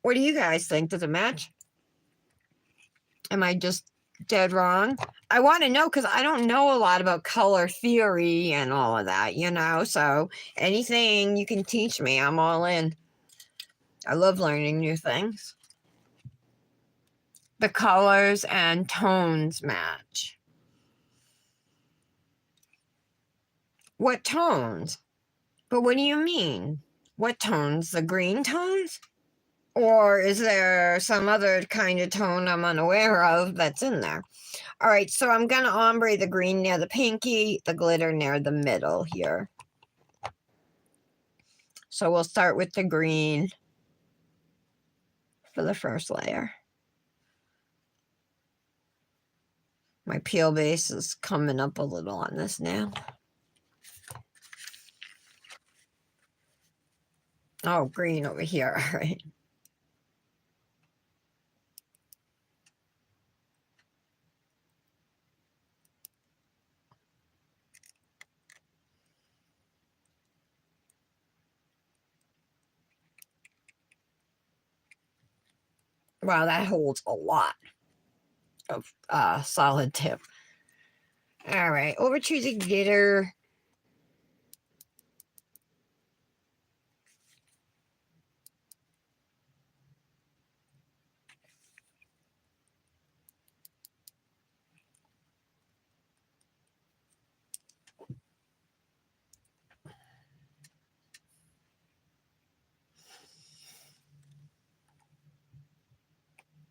What do you guys think? Does it match? Am I just dead wrong. I want to know because I don't know a lot about color theory and all of that, you know? So anything you can teach me, I'm all in. I love learning new things. The colors and tones match. What tones? But what do you mean? What tones? The green tones? Or is there some other kind of tone I'm unaware of that's in there? All right, so I'm going to ombre the green near the pinky, the glitter near the middle here. So we'll start with the green for the first layer. My peel base is coming up a little on this now. Oh, green over here, all right. Wow, that holds a lot of solid tip. All right, over to the glitter.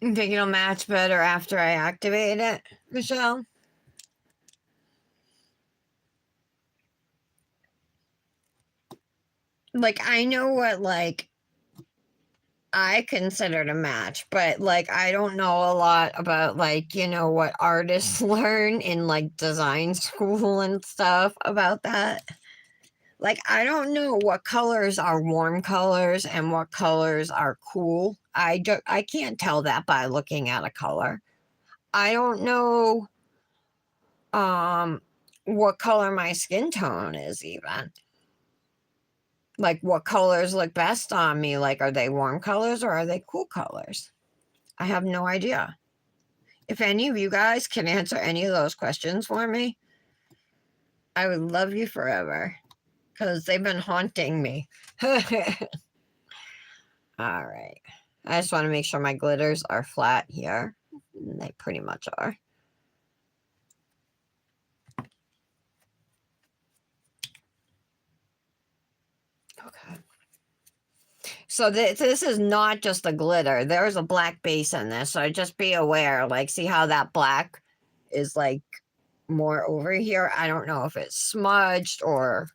You think it'll match better after I activate it, Michelle? Like, I know what, like, I consider to match, but, like, I don't know a lot about, like, you know, what artists learn in, like, design school and stuff about that. Like, I don't know what colors are warm colors and what colors are cool. I can't tell that by looking at a color. I don't know what color my skin tone is even. Like, what colors look best on me? Like, are they warm colors or are they cool colors? I have no idea. If any of you guys can answer any of those questions for me, I would love you forever because they've been haunting me. All right. I just want to make sure my glitters are flat here. And they pretty much are. Okay. So this is not just a glitter. There's a black base in this. So just be aware. Like, see how that black is like more over here? I don't know if it's smudged or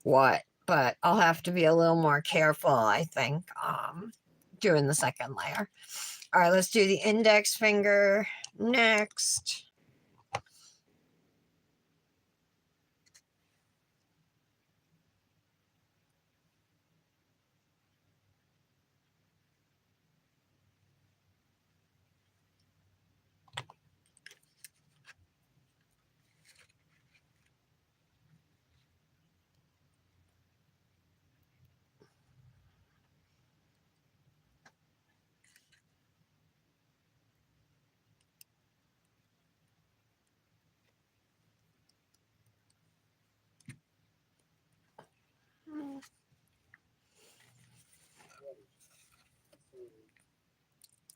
what, but I'll have to be a little more careful, I think, doing the second layer. All right, let's do the index finger next.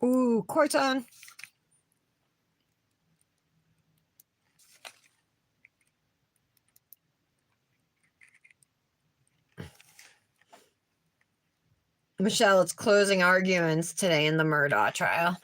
Ooh, quartz on. Michelle, it's closing arguments today in the Murdaugh trial.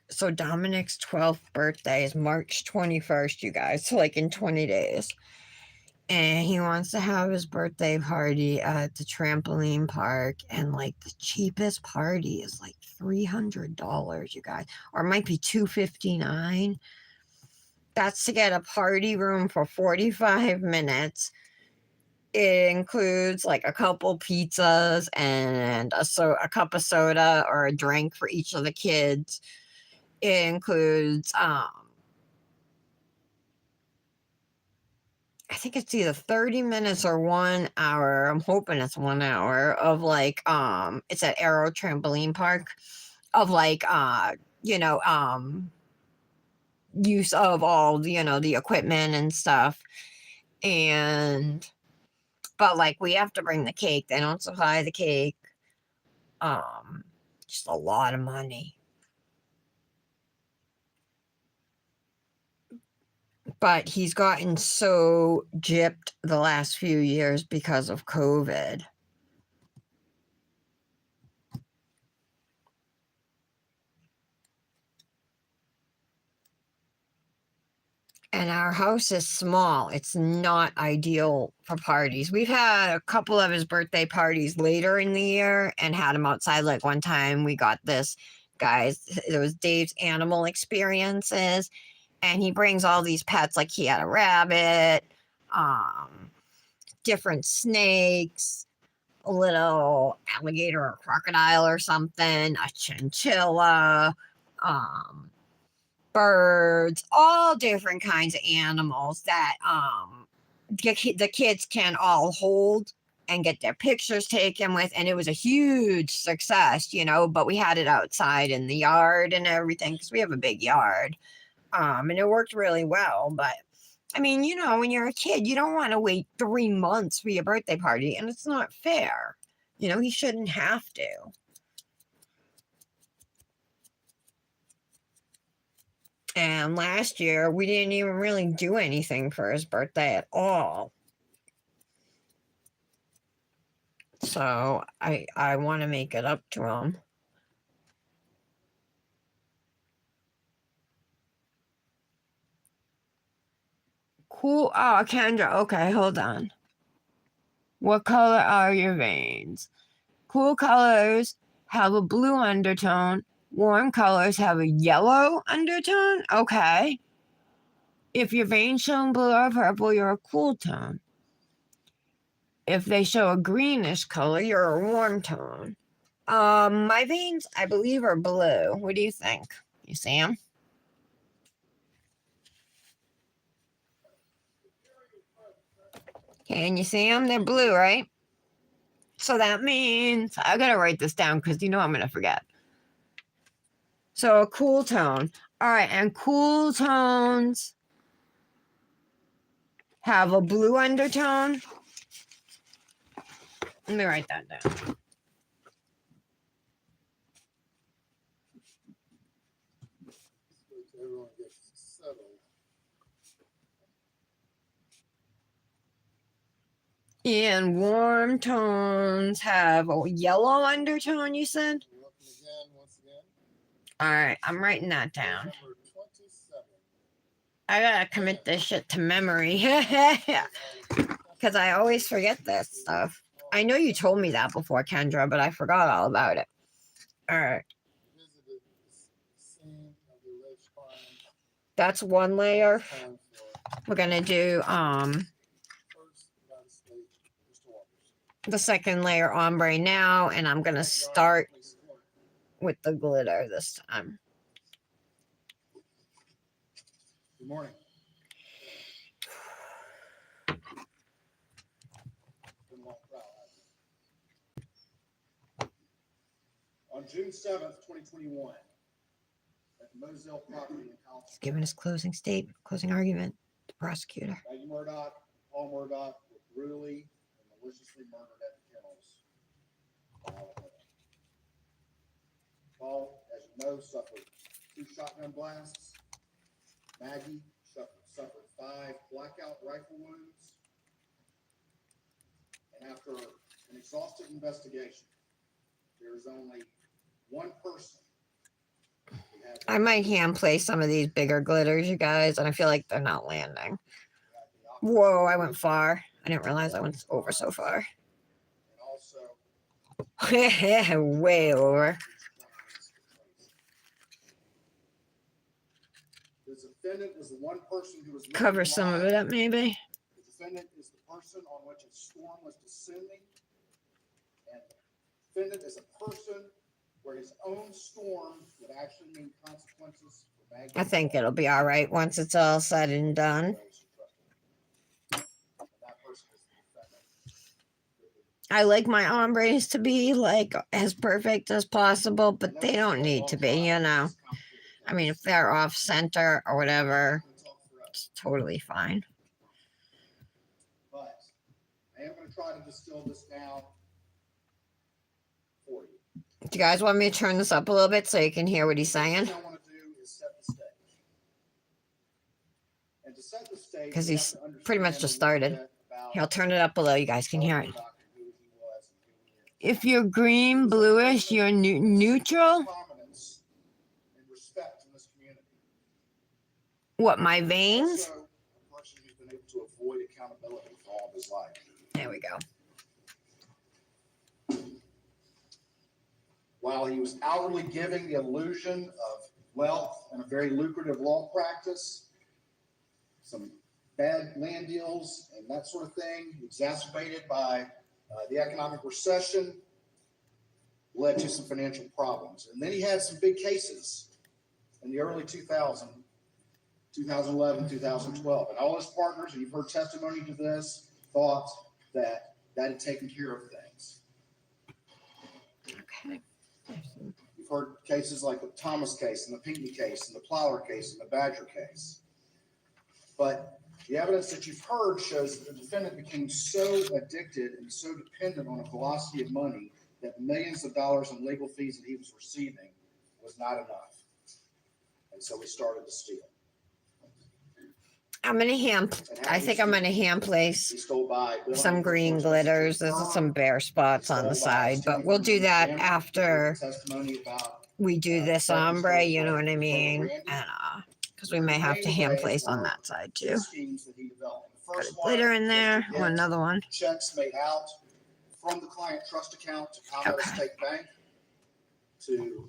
So Dominic's 12th birthday is March 21st, you guys. So like in 20 days. And he wants to have his birthday party at the trampoline park. And like the cheapest party is like $300, you guys. Or it might be $259. That's to get a party room for 45 minutes. It includes like a couple pizzas and a cup of soda or a drink for each of the kids. It includes I think it's either 30 minutes or 1 hour. I'm hoping it's 1 hour of like it's at Aero Trampoline Park of like you know use of all the equipment and stuff. And but like we have to bring the cake. They don't supply the cake. Just a lot of money. But he's gotten so gypped the last few years because of COVID. And our house is small. It's not ideal for parties. We've had a couple of his birthday parties later in the year and had him outside. Like one time we got this, guys, it was Dave's Animal Experiences. And he brings all these pets, like he had a rabbit, different snakes, a little alligator or crocodile or something, a chinchilla, birds, all different kinds of animals that the kids can all hold and get their pictures taken with. And it was a huge success, but we had it outside in the yard and everything because we have a big yard. And it worked really well. But I mean, when you're a kid, you don't want to wait 3 months for your birthday party, and it's not fair. He shouldn't have to. And last year, we didn't even really do anything for his birthday at all. So I want to make it up to him. Cool. Oh, Kendra. Okay, hold on. What color are your veins? Cool colors have a blue undertone. Warm colors have a yellow undertone. Okay. If your veins show blue or purple, you're a cool tone. If they show a greenish color, you're a warm tone. My veins, I believe, are blue. What do you think? You see them? Can you see them? They're blue, right? So that means I gotta write this down because I'm gonna forget. So a cool tone. All right, and cool tones have a blue undertone. Let me write that down. Everyone gets settled. And warm tones have a yellow undertone, you said? Welcome again, once again. All right, I'm writing that down. Number 27. I gotta commit this shit to memory. Because I always forget this stuff. I know you told me that before, Kendra, but I forgot all about it. All right. Visited the scene of the alleged crime. That's one layer. Time for We're gonna do first United States, Mr. Walters. the second layer ombre now, and I'm gonna start with the glitter this time. Good morning. Been a long trial, hasn't it? On June 7th, 2021, at the Moselle property in College. He's giving his closing argument, the prosecutor. Maggie Murdoch, Paul Murdoch were brutally and maliciously murdered at the kennels. Paul, as you know, suffered 2 shotgun blasts. Maggie suffered 5 blackout rifle wounds. And after an exhaustive investigation, there is only one person. I might hand play some of these bigger glitters, you guys, and I feel like they're not landing. Whoa, I went far. I didn't realize I went over so far. And also, way over. the defendant was the one person who was Cover some of it up, maybe. The defendant is the person on which a storm was descending, and the defendant is a person where his own storm would actually mean consequences for Maggie. I think it'll be all right once it's all said and done. And that person is the defendant. I like my ombres to be like as perfect as possible, but they don't need to be, you know. I mean, if they're off center or whatever, it's totally fine. But I am going to try to distill this down for you. Do you guys want me to turn this up a little bit so you can hear what he's The first saying? thing I want to do is set the stage. And to set the stage, 'Cause we he's have to understand pretty much just a little started. bit about Here, I'll turn it up below. You guys can hear it. Murdoch and who he was and who he is. If you're green, bluish, you're neutral. Prominence and respect in this community. What, my veins? Also, a person who's been able to avoid accountability for all of his life. There we go. While he was outwardly giving the illusion of wealth and a very lucrative law practice, some bad land deals and that sort of thing, exacerbated by the economic recession, led to some financial problems. And then he had some big cases in the early 2000s, 2011, 2012. And all his partners, and you've heard testimony to this, thought that that had taken care of things. Okay. You've heard cases like the Thomas case and the Pinckney case and the Plower case and the Badger case. But the evidence that you've heard shows that the defendant became so addicted and so dependent on a velocity of money that millions of dollars in legal fees that he was receiving was not enough. And so he started to steal. I'm gonna I think I'm gonna hand He place stole by some green glitters. There's some bare spots on the side, but we'll do that after testimony about we do this ombre, you know what I mean? And because we may have to hand place on that side two too. schemes that he developed. The Put a first one glitter in was there. to Oh, get another one. checks made out from the client trust account to Colorado Okay. State Bank to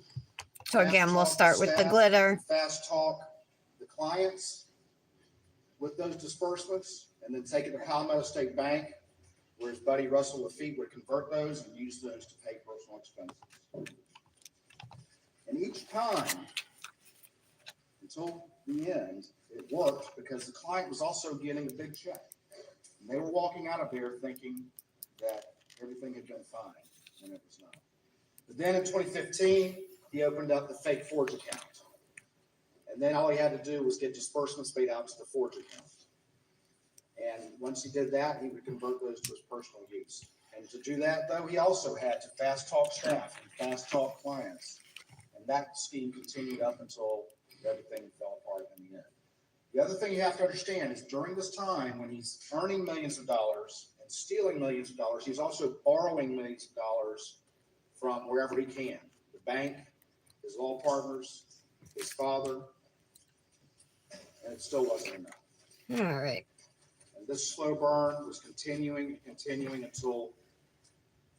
So again, we'll fast talk start with the staff, glitter. fast talk the clients with those disbursements, and then take it to Palmetto State Bank, where his buddy Russell Lafitte would convert those and use those to pay personal expenses. And each time, until the end, it worked because the client was also getting a big check. And they were walking out of there thinking that everything had been fine, and it was not. But then in 2015, he opened up the fake Forge account. And then all he had to do was get disbursements paid out to the Forge account. And once he did that, he would convert those to his personal use. And to do that, though, he also had to fast talk staff and fast talk clients. And that scheme continued up until everything fell apart in the end. The other thing you have to understand is during this time when he's earning millions of dollars and stealing millions of dollars, he's also borrowing millions of dollars from wherever he can. The bank, his law partners, his father, and it still wasn't enough. All right. And this slow burn was continuing until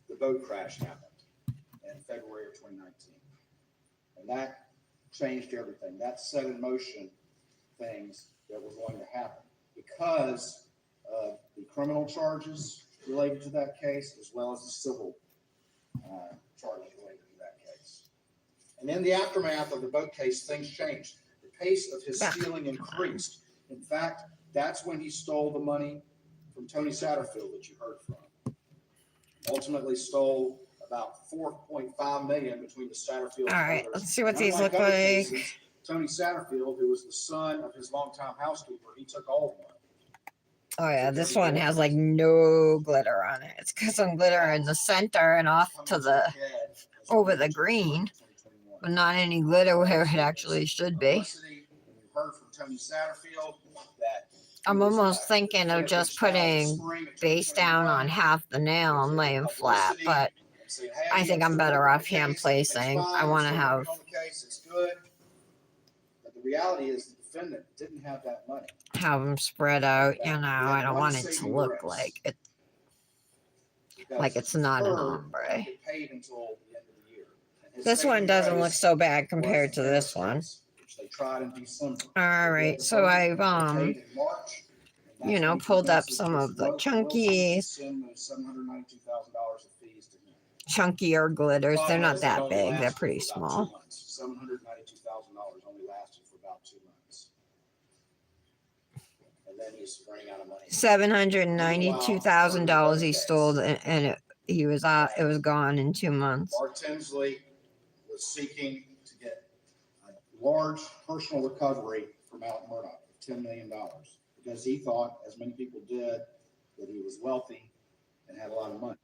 the boat crash happened in February of 2019. And that changed everything. That set in motion things that were going to happen because of the criminal charges related to that case, as well as the civil charges related to that case. And in the aftermath of the boat case, things changed. The pace of his stealing increased. In fact, that's when he stole the money from Tony Satterfield that you heard from. Ultimately stole about $4.5 million between the Satterfield. All right. brothers. Let's see what And these unlike look other like. cases, Tony Satterfield, who was the son of his longtime housekeeper, he took all of the money. Oh yeah, this one has like no glitter on it. It's got some glitter in the center and off to the over the green, but not any glitter where it actually should be. Publicity, and you heard from Tony Satterfield that I'm almost thinking of just putting base down on half the nail and laying flat, but I think I'm better off hand placing. I want to have. It's good, but the reality is the defendant didn't have that money. Have them spread out, you know. I don't want it to look like it, like it's not an ombre. This one doesn't look so bad compared to this one. All right, so I've And you that's know, when he pulled up convinces some of the Wilson to chunky, send those $792,000 of fees to him. chunkier glitters. They're not Problem is, that only big. They're lasted pretty for about small. 2 months. $792,000 only lasted for about 2 months. And then he's running out of money. $792,000 he stole, and it was gone in 2 months. Mark Tinsley was seeking to get a large personal recovery from Alec Murdoch of $10 million because he thought, as many people did, that he was wealthy and had a lot of money.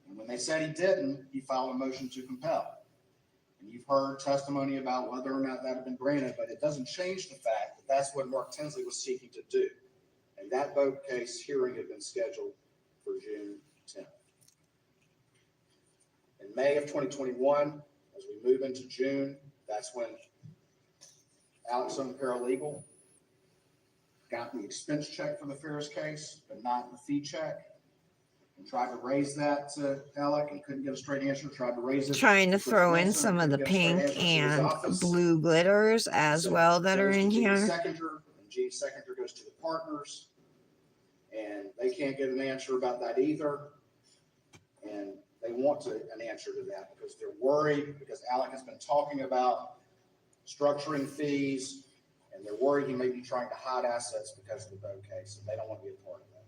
And when they said he didn't, he filed a motion to compel. And you've heard testimony about whether or not that had been granted, but it doesn't change the fact that that's what Mark Tinsley was seeking to do. And that vote case hearing had been scheduled for June 10th. In May of 2021, as we move into June, that's when Alec's own paralegal got the expense check for the Ferris case, but not the fee check, and tried to raise that to Alec and couldn't get a straight answer, tried to raise it. Trying to Chris throw in Wilson, some of the couldn't get a straight pink answer to his and office. blue glitters as So well that are goes to in Gene here. Seconder, and Gene Seconder goes to the partners, and they can't get an answer about that either. And they want an answer to that because they're worried, because Alec has been talking about structuring fees, and they're worried he may be trying to hide assets because of the boat case, and they don't want to be a part of that.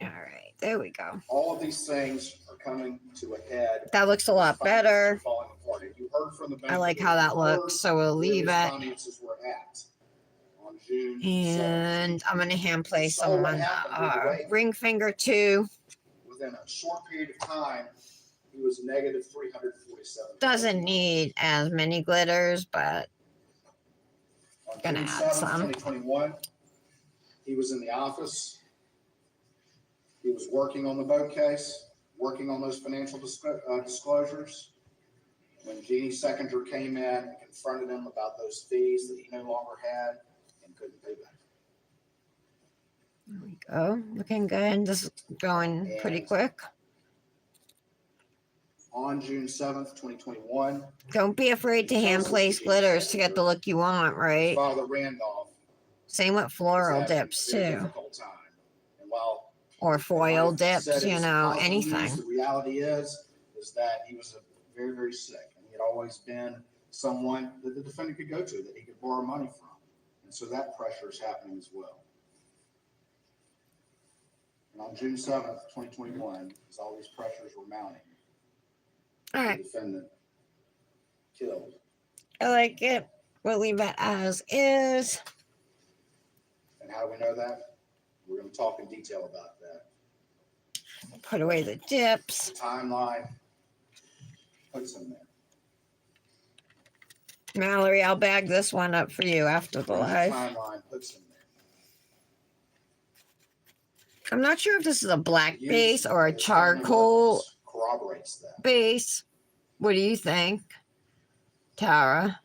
All right, there we go. All of these things are coming to a head. That looks a lot Finances are better. falling apart. And you heard from the bank I like that how they that looks, so we'll where leave his it. finances were at on June 7th. And I'm going to hand play So some what on happened, by the way? Ring Finger 2. Within a short period of time, he was negative 347. Doesn't need as many glitters, but On gonna June add 7th, some. 2021, he was in the office. He was working on the boat case, working on those financial disclosures. When Jeannie Seconder came in and confronted him about those fees that he no longer had and couldn't pay back. There we go. Looking good. This is going pretty quick. On June 7th, 2021, Don't be afraid to hand place glitters to get the look you want, right? Father Randolph Same with was floral having dips a very too. difficult time. And while Or foil they might have dips, said it you was know, positive news, anything. the reality is that he was very, very sick. And he had always been someone that the defendant could go to, that he could borrow money from. And so that pressure is happening as well. And on June 7th, 2021, as all these pressures were mounting, All the right. defendant killed. I like it. We'll leave it as is. And how do we know that? We're going to talk in detail about that. Put away the dips. The timeline puts him there. Mallory, I'll bag this one up for you after the live. Timeline puts him there. I'm not sure if this is a black The use base or a of his family charcoal weapons corroborates that. base. What do you think, Tara?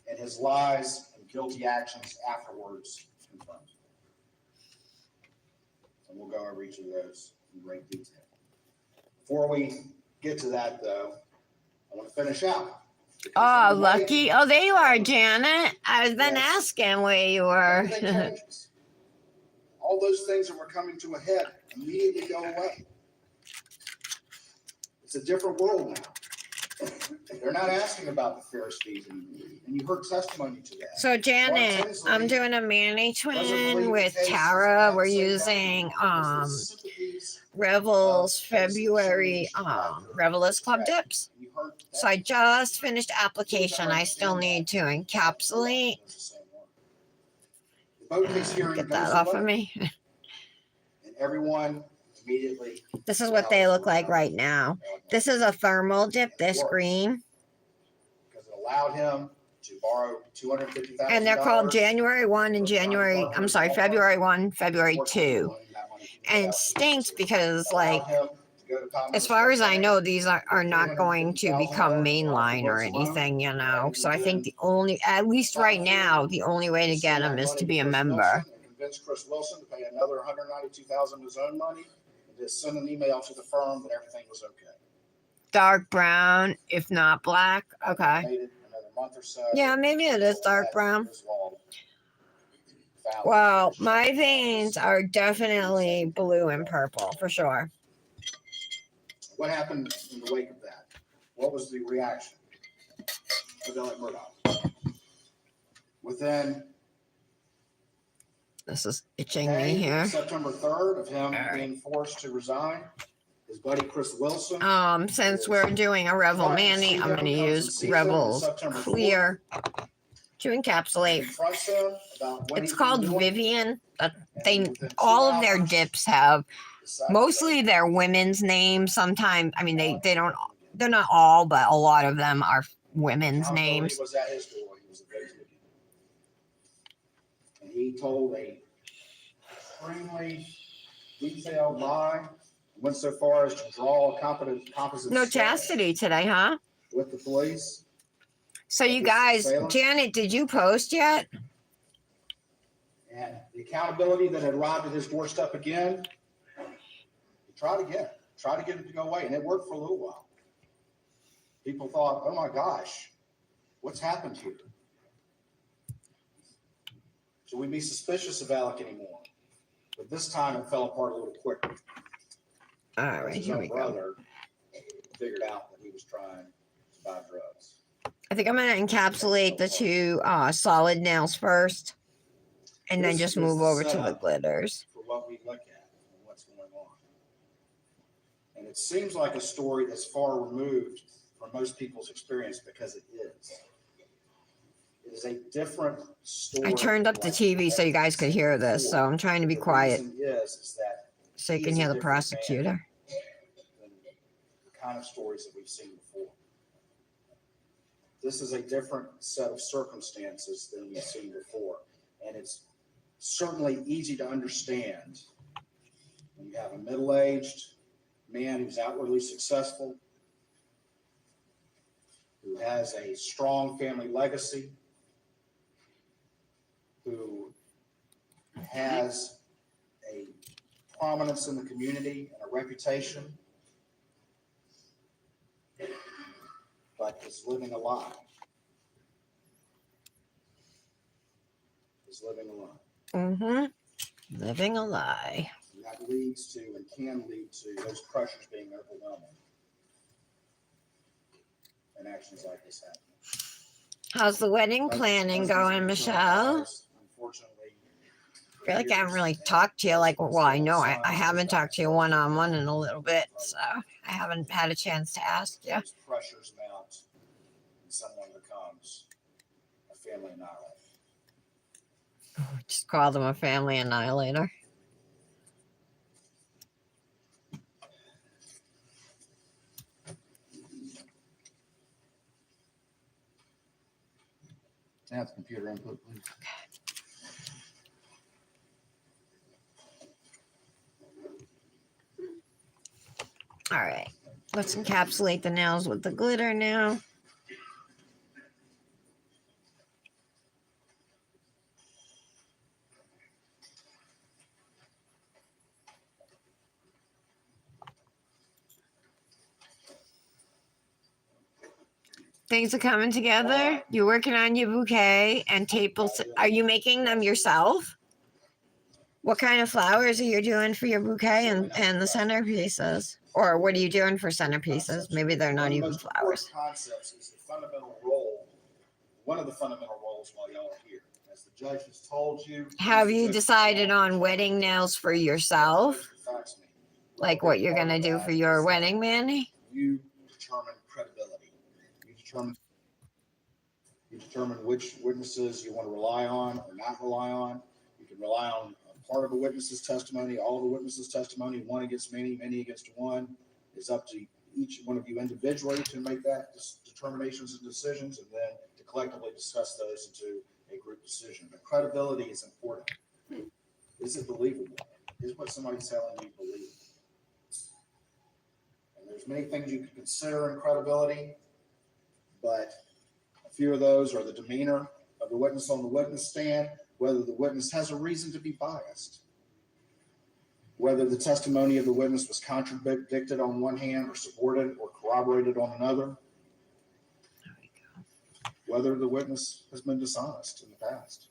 And his lies and guilty actions afterwards confirmed. And we'll go over each of those in great detail. Before we get to that, though, I want to finish out. Oh, lucky. Oh, there you are, Janet. I've been Yes. asking where you were. Everything changes. All those things that were coming to a head immediately go away. It's a different world now. They're not asking about the Ferris fees anymore. And you heard testimony to that. So, Janet, I'm doing a Manny twin with Tara. We're using Revel's February Revelist Club dips. So I just finished application. I still need to encapsulate. Get that off of me. And everyone immediately. This is what they look like right now. This is a thermal dip, this green. Because it allowed him to borrow $250,000. And they're called January 1 and February 1, February 2. And it stinks because, like, as far as I know, these are not going to become mainline or anything, you know. So I think at least right now, the only way to get them is to be a member. Convince Chris Wilson to pay another $192,000 of his own money and just send an email to the firm that everything was okay. Dark brown, if not black. Okay. Made it another month or so. Yeah, maybe it is dark brown. found. Well, my veins are definitely blue and purple for sure. What happened in the wake of that? What was the reaction of Elliot Murdoch? Within This is itching a me day, here. September 3rd, of him All right. being forced to resign, his buddy Chris Wilson. Since we're doing a Revel Manny, I'm going to use Revel's Clear to encapsulate. Confronts him about what It's he's been called doing, Vivian. and They within 2 all of their hours, dips have decides mostly that their women's names. Sometimes, I mean, they don't. They're not all, but a lot of them are women's accountability names. was at his door. He was a victim again. And he told a extremely detailed lie, went so far as to draw a composite No sketch chastity today, huh? with the police. So you guys, Janet, did you post yet? And the accountability that had arrived at his doorstep again, he tried again, tried to get it to go away, and it worked for a little while. People thought, oh my gosh, what's happened here? Should we be suspicious of Alec anymore? But this time it fell apart a little quicker. All right, His here own we go. brother figured out that he was trying to buy drugs. I think I'm going to encapsulate the two solid nails first, and then This just is move the over to the setup glitters. for what we look at and what's going on. And it seems like a story that's far removed from most people's experience because it is. It is a different story. I turned up the TV so you guys could hear this, so I'm trying to be quiet The reason is that so you he can is a hear the different man prosecutor. than the kind of stories that we've seen before. This is a different set of circumstances than we've seen before. And it's certainly easy to understand when you have a middle-aged man who's outwardly successful, who has a strong family legacy, who has a prominence in the community and a reputation, but is living a lie. Is living a lie. Mm-hmm. Living a lie. And that leads to and can lead to those pressures being overwhelming and actions like this happening. How's the wedding planning going, Michelle? Unfortunately, I feel like I haven't really talked to you. Like, well, I know I haven't talked to you one-on-one in a little bit, so I haven't had a chance to ask you. those pressures mount and someone becomes a family annihilator. Just call them a family annihilator. Can I have the computer input, please? All right, let's encapsulate the nails with the glitter now. Things are coming together. You're working on your bouquet and tape. Are you making them yourself? What kind of flowers are you doing for your bouquet and the centerpieces? Or what are you doing for centerpieces? Maybe they're not even flowers. Concepts is the fundamental role, one of the fundamental roles while y'all are here. As the judge has told you. Have you decided on wedding nails for yourself? Like what you're going to do for your wedding, Manny? You determine credibility. You determine which witnesses you want to rely on or not rely on. You can rely on a part of a witness's testimony, all of a witness's testimony, one against many, many against one. It's up to each one of you individually to make that determinations and decisions, and then to collectively discuss those into a group decision. But credibility is important. Is it believable? Is what somebody's telling you believable? And there's many things you can consider in credibility, but a few of those are the demeanor of the witness on the witness stand, whether the witness has a reason to be biased, whether the testimony of the witness was contradicted on one hand or supported or corroborated on another, whether the witness has been dishonest in the past.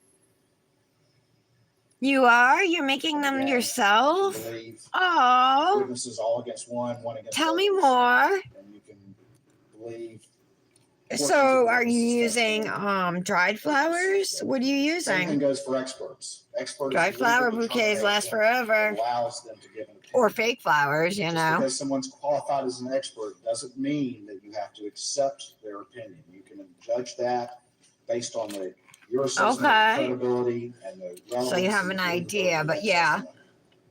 You are? You're making them Again, yourself? you believe Oh, witnesses all against one against tell me others, more. and you can believe. So are you using dried flowers? What are you Same thing using? goes for experts. Experts Dried flower legal bouquets last determination forever. allows them to give an opinion. Or fake flowers, you Just know. because someone's qualified as an expert doesn't mean that you have to accept their opinion. You can judge that based on your assessment of credibility and the relevance. So you have an idea, but yeah.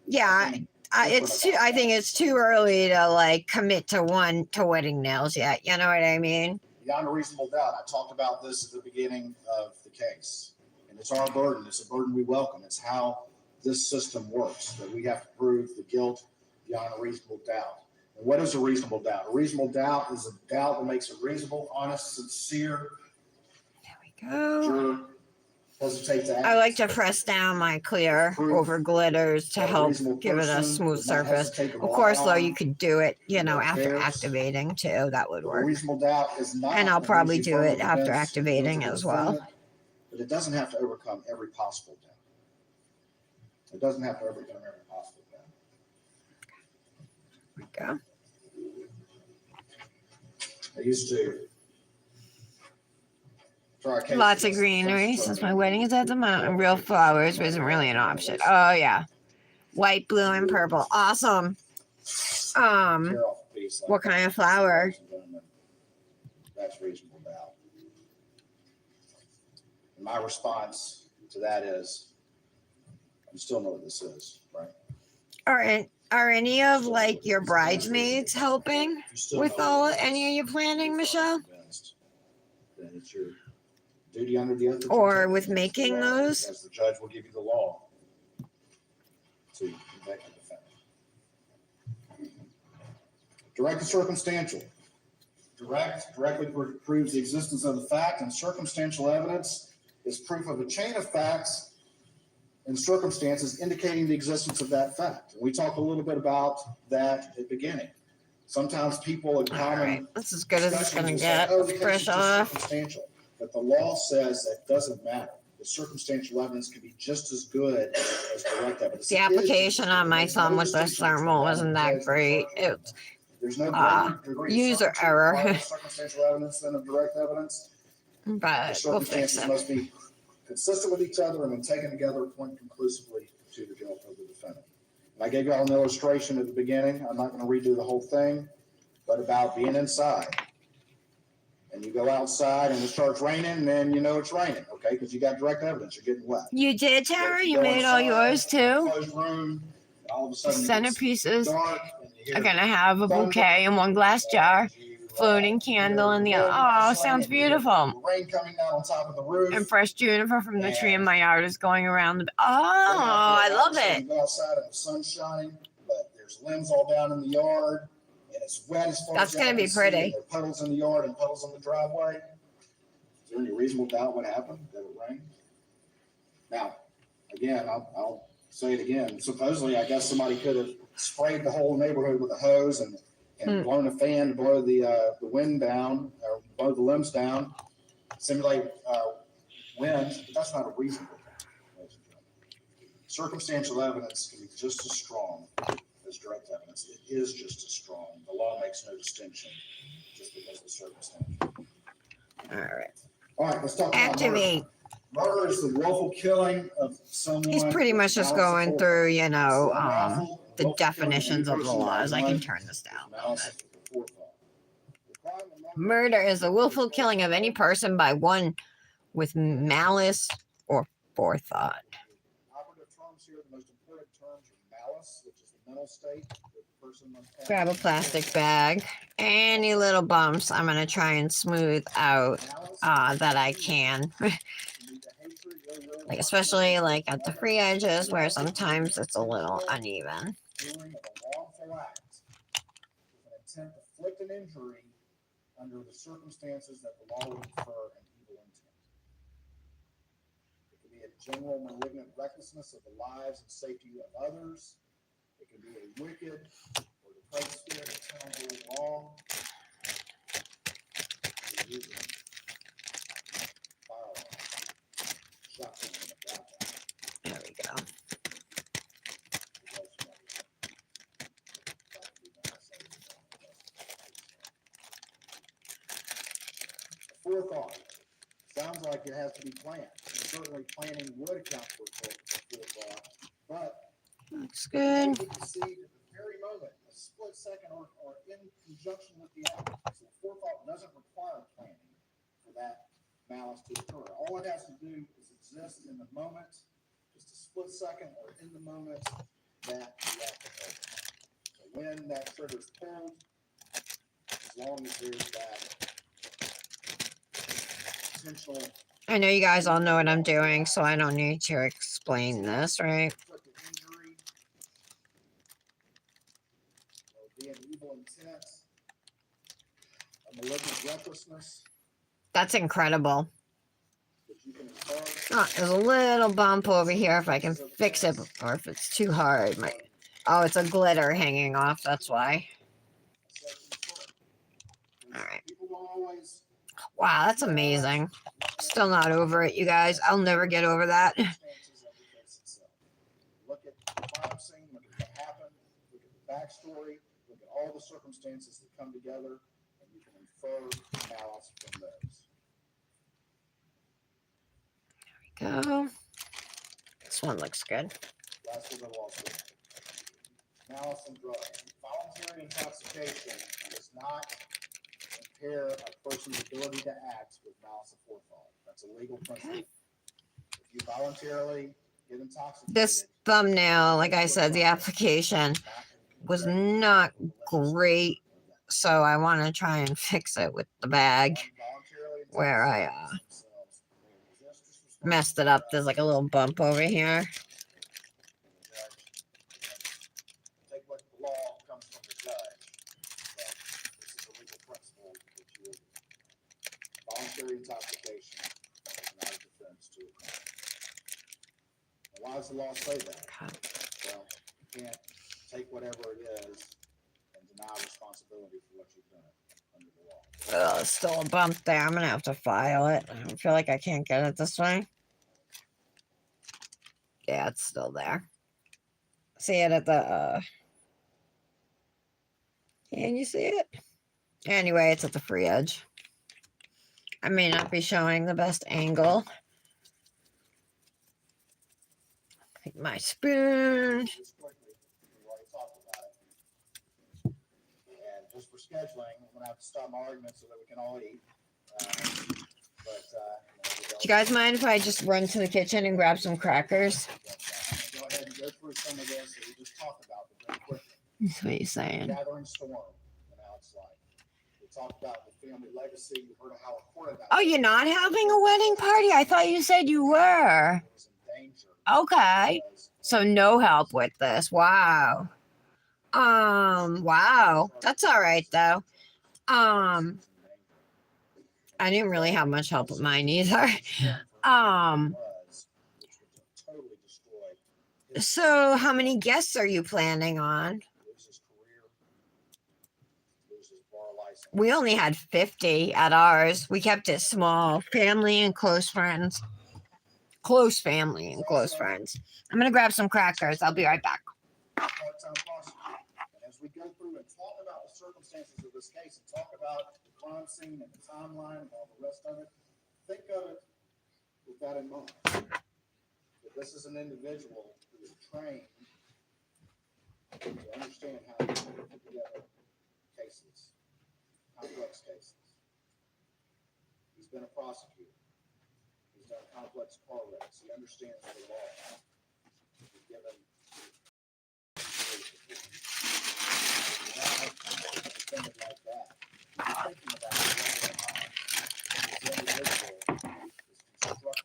Yeah, Different about I think that. it's too early to like commit to wedding nails yet. You know what I mean? Beyond a reasonable doubt. I talked about this at the beginning of the case. And it's our burden. It's a burden we welcome. It's how this system works, that we have to prove the guilt beyond a reasonable doubt. And what is a reasonable doubt? A reasonable doubt is a doubt that makes it reasonable, honest, sincere. There we go. Juror hesitate to act. I like to press down my clear over glitters to help give it a smooth surface. Of course, though, you could do it, you know, after activating too. That would A work. reasonable doubt is not. And I'll probably against the do it affirmative after defense activating of the as well. defendant, but it doesn't have to overcome every possible doubt. It doesn't have to overcome every possible doubt. Go. I used to try a case. Lots of greenery since my wedding is at the mountain. Real flowers isn't really an option. Oh yeah, white, blue, and purple. Awesome. What kind of flower? That's reasonable doubt. And my response to that is, you still know what this is, right? Are any of like your bridesmaids helping with any of your planning, Michelle? Then it's your duty under the oath. Or with making those? As the judge will give you the law to convict the defendant. Direct and circumstantial. Directly proves the existence of the fact, and circumstantial evidence is proof of a chain of facts and circumstances indicating the existence of that fact. And we talked a little bit about that at the beginning. Sometimes people in common. All right, that's as good as it's going to get. The case Fresh is just off. circumstantial. But the law says that doesn't matter. The circumstantial evidence can be just as good as direct evidence. The application on my thumb with this thermal wasn't that great. There's no user error. Circumstantial evidence than of direct evidence. But we'll fix Circumstances it. must be consistent with each other and when taken together point conclusively to the guilt of the defendant. And I gave you all an illustration at the beginning. I'm not going to redo the whole thing, but about being inside. And you go outside and it starts raining, and then you know it's raining, okay? Because you got direct evidence. You're getting wet. You did, Tara? You made all yours too? The centerpieces are going to have a bouquet in one glass jar, floating candle in the other. Oh, sounds beautiful. Rain coming down on top of the roof. And fresh juniper from the tree in my yard is going around. Oh, I love it. You go outside and the sun's shining, but there's limbs all down in the yard, and it's wet as far That's as going to be pretty. There are puddles in the yard and puddles on the driveway. Is there any reasonable doubt what happened? Did it rain? Now, again, I'll say it again. Supposedly, I guess somebody could have sprayed the whole neighborhood with a hose and blown a fan to blow the wind down or blow the limbs down, simulate wind, but that's not a reasonable doubt. Circumstantial evidence can be just as strong as direct evidence. It is just as strong. The law makes no distinction just because of circumstance. All right. All right, let's talk about Activate. Murder is the willful killing of someone. He's pretty much just going through, you know, the definitions of the laws. I can turn this down a little bit. Murder is the willful killing of any person by one with malice or forethought. Operative terms here, the most important terms are malice, which is the mental state that the person must have. Grab a plastic bag. Any little bumps, I'm going to try and smooth out that I can. Like especially like at the free edges where sometimes it's a little uneven. Doing a wrongful act with an intent to inflict an injury under the circumstances that the law would infer an evil intent. It could be a general malignant recklessness of the lives and safety of others. It could be a wicked or depraved spirit of town doing wrong. Firearm. Shotgun in the background. There we go. Forethought. Sounds like it has to be planned. Certainly planning would account for forethought, but Looks you good. may get deceived at the very moment, a split second, or in conjunction with the act. So forethought doesn't require planning for that malice to occur. All it has to do is exist in the moment, just a split second or in the moment that the act occurs. So when that trigger is pulled, as long as there's that potential I know you guys all know what I'm doing, so I don't need to explain this, right? inflicted injury, or be an evil intent, a malignant recklessness That's incredible. that you can infer. Oh, there's a little bump over here if I can fix it, or if it's too hard. Oh, it's a glitter hanging off, that's why. Alright. People don't always Wow, that's amazing. Still not over it, you guys. I'll never get over that. circumstances of the case itself. Look at the crime scene, look at what happened, look at the backstory, look at all the circumstances that come together, and you can infer malice from those. Go. This one looks good. That's what the law says. Malice and drugs. Voluntary intoxication does not impair a person's ability to act with malice and forethought. That's a legal principle. If you voluntarily get intoxicated, This thumbnail, like I said, the application was not great, so I want to try and fix it with the bag where I messed it up. There's like a little bump over here. Take what the law comes from the judge. But this is a legal principle that you voluntary intoxication is not a defense to a crime. And why does the law say that? Well, you can't take whatever it is and deny responsibility for what you've done under the law. There's still a bump there. I'm gonna have to file it. I feel like I can't get it this way. Yeah, it's still there. See it at the can you see it? Anyway, it's at the free edge. I may not be showing the best angle. Take my spoon. Just quickly, we already talked about it. And just for scheduling, I'm gonna have to stop my argument so that we can all eat. Do you guys mind if I just run to the kitchen and grab some crackers? Go ahead and go through some of this that we just talked about, but very quickly. That's what you're saying. Gathering storm, and how it's like. We talked about the family legacy. You heard of how important that Oh, you're not having a wedding party? I thought you said you were. was in danger. Okay. Because, So no help with this. Wow. Wow. That's all right though. I didn't really have much help with mine either. So how many guests are you planning on? We only had 50 at ours. We kept it small. Family and close friends. Close family and close friends. I'm gonna grab some crackers. I'll be right back. Part-time prosecutor. And as we go through and talk about the circumstances of this case and talk about the crime scene and the timeline and all the rest of it, think of it with that in mind. That this is an individual who is trained to understand how to put together cases, complex cases. He's been a prosecutor. He's done complex car wrecks. He understands the law. He's given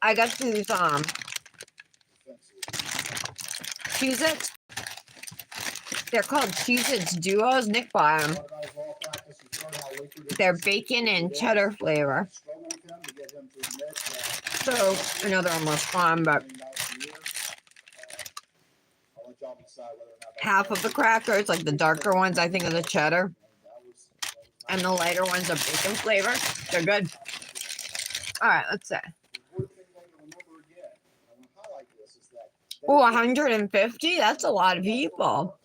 I got these Cheez-Its. They're called Cheez-Its Duos. Nick bought them. They're bacon and cheddar flavor. So I know they're almost gone, but half of the crackers, like the darker ones, I think are the cheddar, and the lighter ones are bacon flavor. They're good. All right, let's see. Oh, 150? That's a lot of people.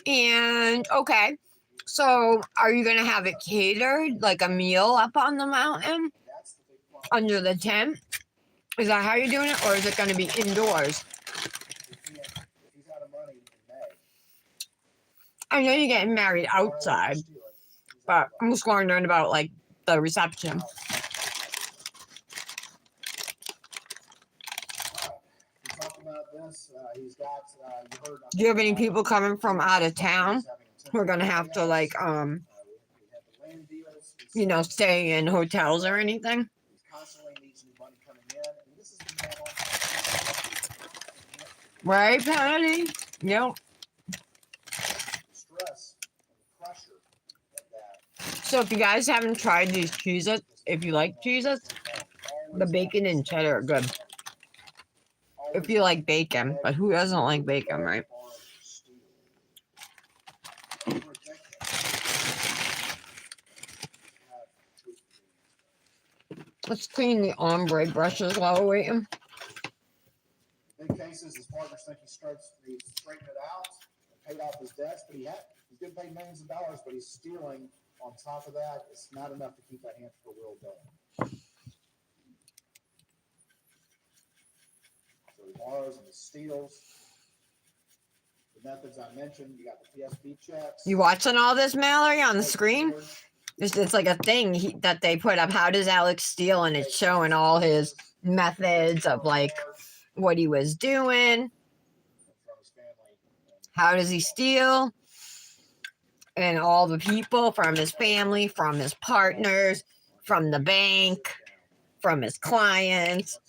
And okay, so are you gonna have it catered, like a meal up on the mountain under the tent? Is that how you're doing it, or is it gonna be indoors? I know you're getting married outside, but I'm just wondering about like the reception. Do you have any people coming from out of town who are gonna have to like you know, stay in hotels or anything? Right, Patty? Yep. So if you guys haven't tried these Cheez-Its, if you like Cheez-Its, the bacon and cheddar are good. If you like bacon, but who doesn't like bacon, right? Let's clean the ombre brushes while we're waiting. Big cases, his partners think he straightened it out, paid off his debts, but he's getting paid millions of dollars, but he's stealing on top of that. It's not enough to keep that hamster wheel going. So he borrows and he steals. The methods I mentioned, you got the PSB checks. You watching all this, Mallory, on the screen? It's like a thing that they put up. How does Alex steal? And it's showing all his methods of like what he was doing. How does he steal? And all the people from his family, from his partners, from the bank, from his clients.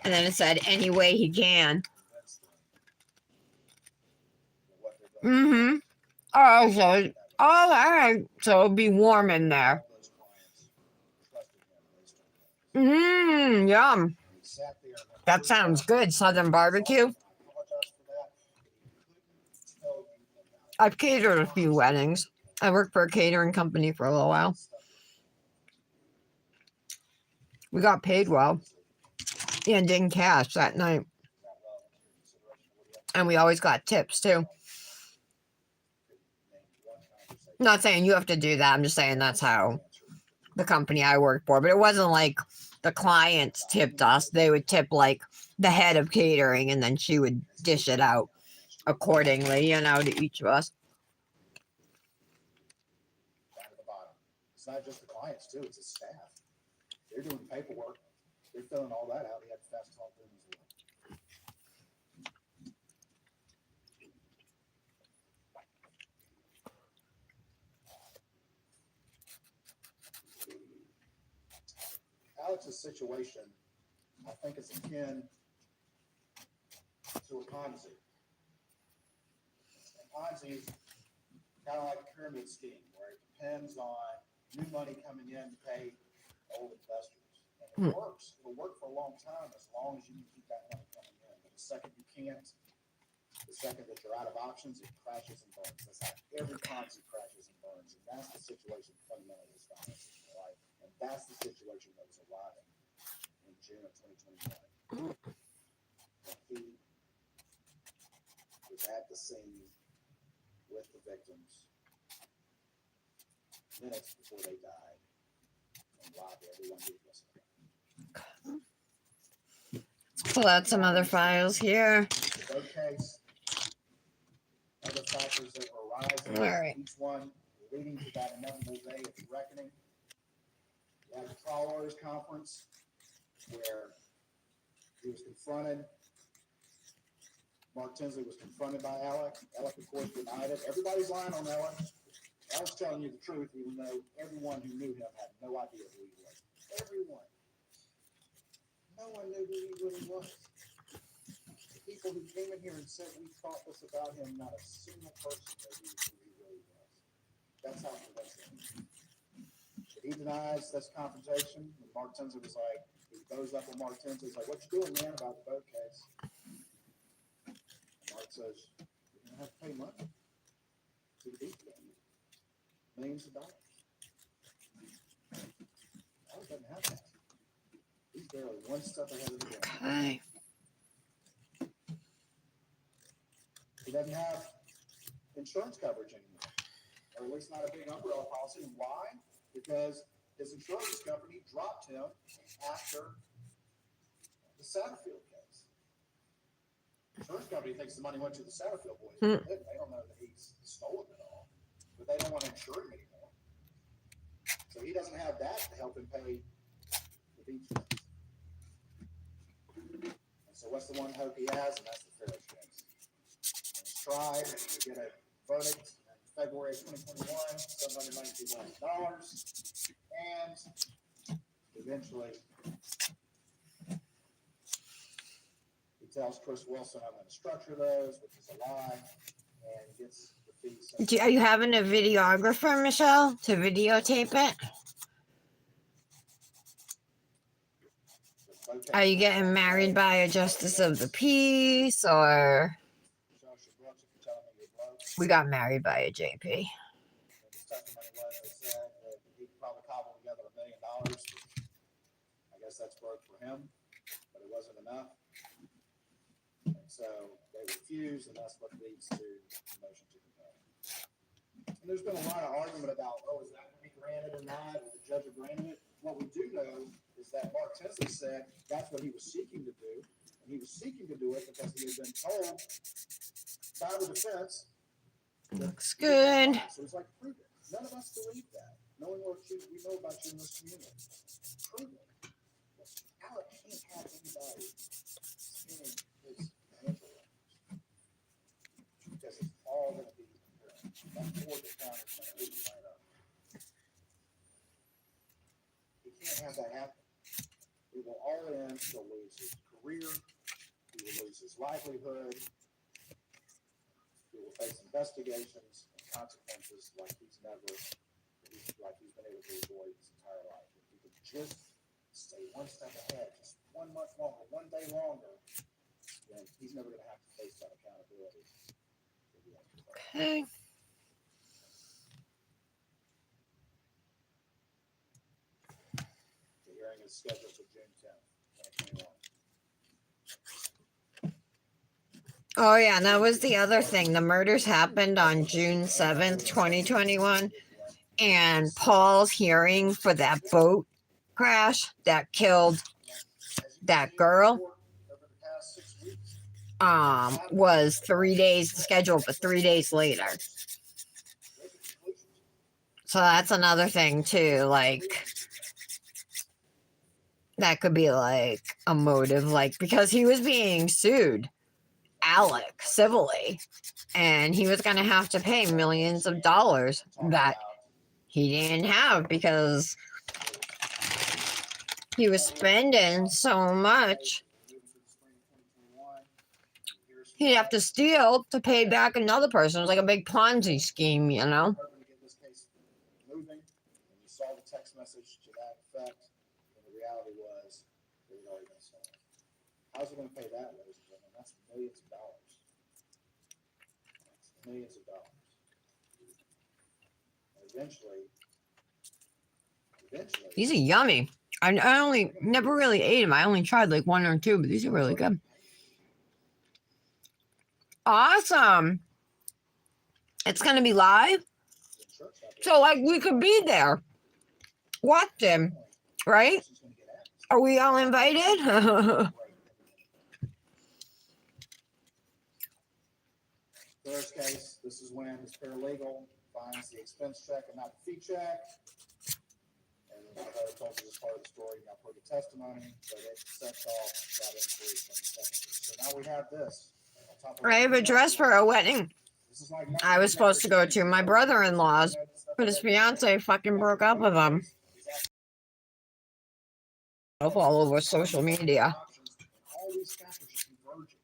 And then it said any way he can. Mm-hmm. Oh, so, all right. So it'll be warm in there. Mmm, yum. That sounds good. Southern barbecue. I've catered a few weddings. I worked for a catering company for a little while. We got paid well. And in cash that night. And we always got tips too. Not saying you have to do that. I'm just saying that's how the company I worked for. But it wasn't like the clients tipped us. They would tip like the head of catering, and then she would dish it out accordingly, you know, to each of us. It's not just the clients too, it's the staff. They're doing paperwork. They're filling all that out. He had to fast talk to them as well. Alex's situation, I think, is akin to a Ponzi. And Ponzi is kind of like a pyramid scheme where it depends on new money coming in to pay old investors. And it works. It'll work for a long time as long as you can keep that money coming in. But the second you can't, the second that you're out of options, it crashes and burns. That's how every Ponzi crashes and burns. And that's the situation fundamentally his finances in life. And that's the situation that was arriving in June of 2021. He was at the scene with the victims minutes before they died and robbed everyone needlessly. Let's pull out some other files here. The boat case, other factors that were arising, All right. each one leading to that inevitable day of reckoning. We had the trial lawyers conference where he was confronted. Mark Tinsley was confronted by Alec. Alec, of course, denied it. Everybody's lying on Alec. I was telling you the truth, even though everyone who knew him had no idea who he was. Everyone. No one knew who he really was. The people who came in here and said we thought this about him, not a single person knew who he really was. That's how convincing. He denies this confrontation. And Mark Tinsley was like, he goes up with Mark Tinsley. He's like, "What you doing, man, about the boat case?" And Mark says, "You're going to have to pay money to the people. Millions of dollars." Alex doesn't have that. He's barely one step ahead of the game. Okay. doesn't have insurance coverage anymore, or at least not a big umbrella policy. And why? Because his insurance company dropped him after the Satterfield case. Insurance company thinks the money went to the Satterfield boys. But they don't know that he's stolen it all, but they don't want to insure him anymore. So he doesn't have that to help him pay the beach fees. And so what's the one hope he has? And that's the Ferris case. And he's tried to get a verdict in February of 2021, $792,000, and eventually he tells Chris Wilson, I'm going to structure those, which is a lie, and he gets the fees. Are you having a videographer, Michelle, to videotape it? Are you getting married by a justice of the peace, or we got married by a JP? His testimony was, they said that he could probably cobble together $1 million. I guess that's broke for him, but it wasn't enough. And so they refused, and that's what leads to the motion to compel. And there's been a lot of argument about, is that going to be granted or not, or the judge will grant it. What we do know is that Mark Tinsley said that's what he was seeking to do, and he was seeking to do it because he had been told by the defense. Looks good. So he's like, prove it. None of us believe that. Knowing what we know about you in this community. Prove it. Alec can't have anybody spinning his financial records. Because it's all going to be apparent. That board account is going to be right up. He can't have that happen. It will all end. He'll lose his career. He will lose his livelihood. He will face investigations and consequences like he's been able to avoid his entire life. If he could just stay one step ahead, just 1 month longer, 1 day longer, then he's never going to have to face that accountability. Okay. The hearing is scheduled for June 10th, 2021. Oh, yeah, and that was the other thing. The murders happened on June 7th, 2021. And Paul's hearing for that boat crash that killed that girl was 3 days scheduled, but 3 days later. So that's another thing, too. Like, that could be like a motive, like, because he was being sued. Alec civilly, and he was going to have to pay millions of dollars that he didn't have because he was spending so much. He'd have to steal to pay back another person. It was like a big Ponzi scheme, you know? Moving, and you saw the text message to that effect, and the reality was it had already been sold. How's it going to pay that, ladies and gentlemen? That's millions of dollars. That's millions of dollars. And eventually, These are yummy. I only never really ate them. I only tried like 1 or 2, but these are really good. Awesome. It's going to be live. So, like, we could be there. Watch them. Right? Are we all invited? First case, this is when his paralegal finds the expense check and not the fee check. And I told you this part of the story, I'll put the testimony, but it sets off that inquiry from the second. So now we have this. I have a dress for a wedding I was supposed to go to. My brother-in-law's, but his fiance fucking broke up with him. All over social media. All these factors are converging.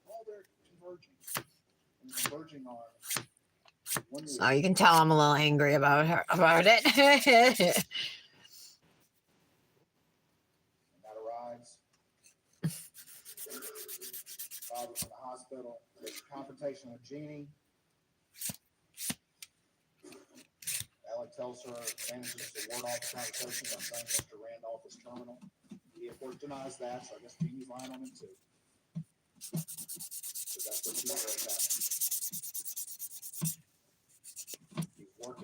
All they're converging on. So you can tell I'm a little angry about it. And that arrives. Father's in the hospital. There's a confrontation with Jeannie. Alec tells her, manages to ward off the conversation by saying Mr. Randolph is terminal. He, of course, denies that, so I guess Jeannie's lying on him, too. So that's what she says happened.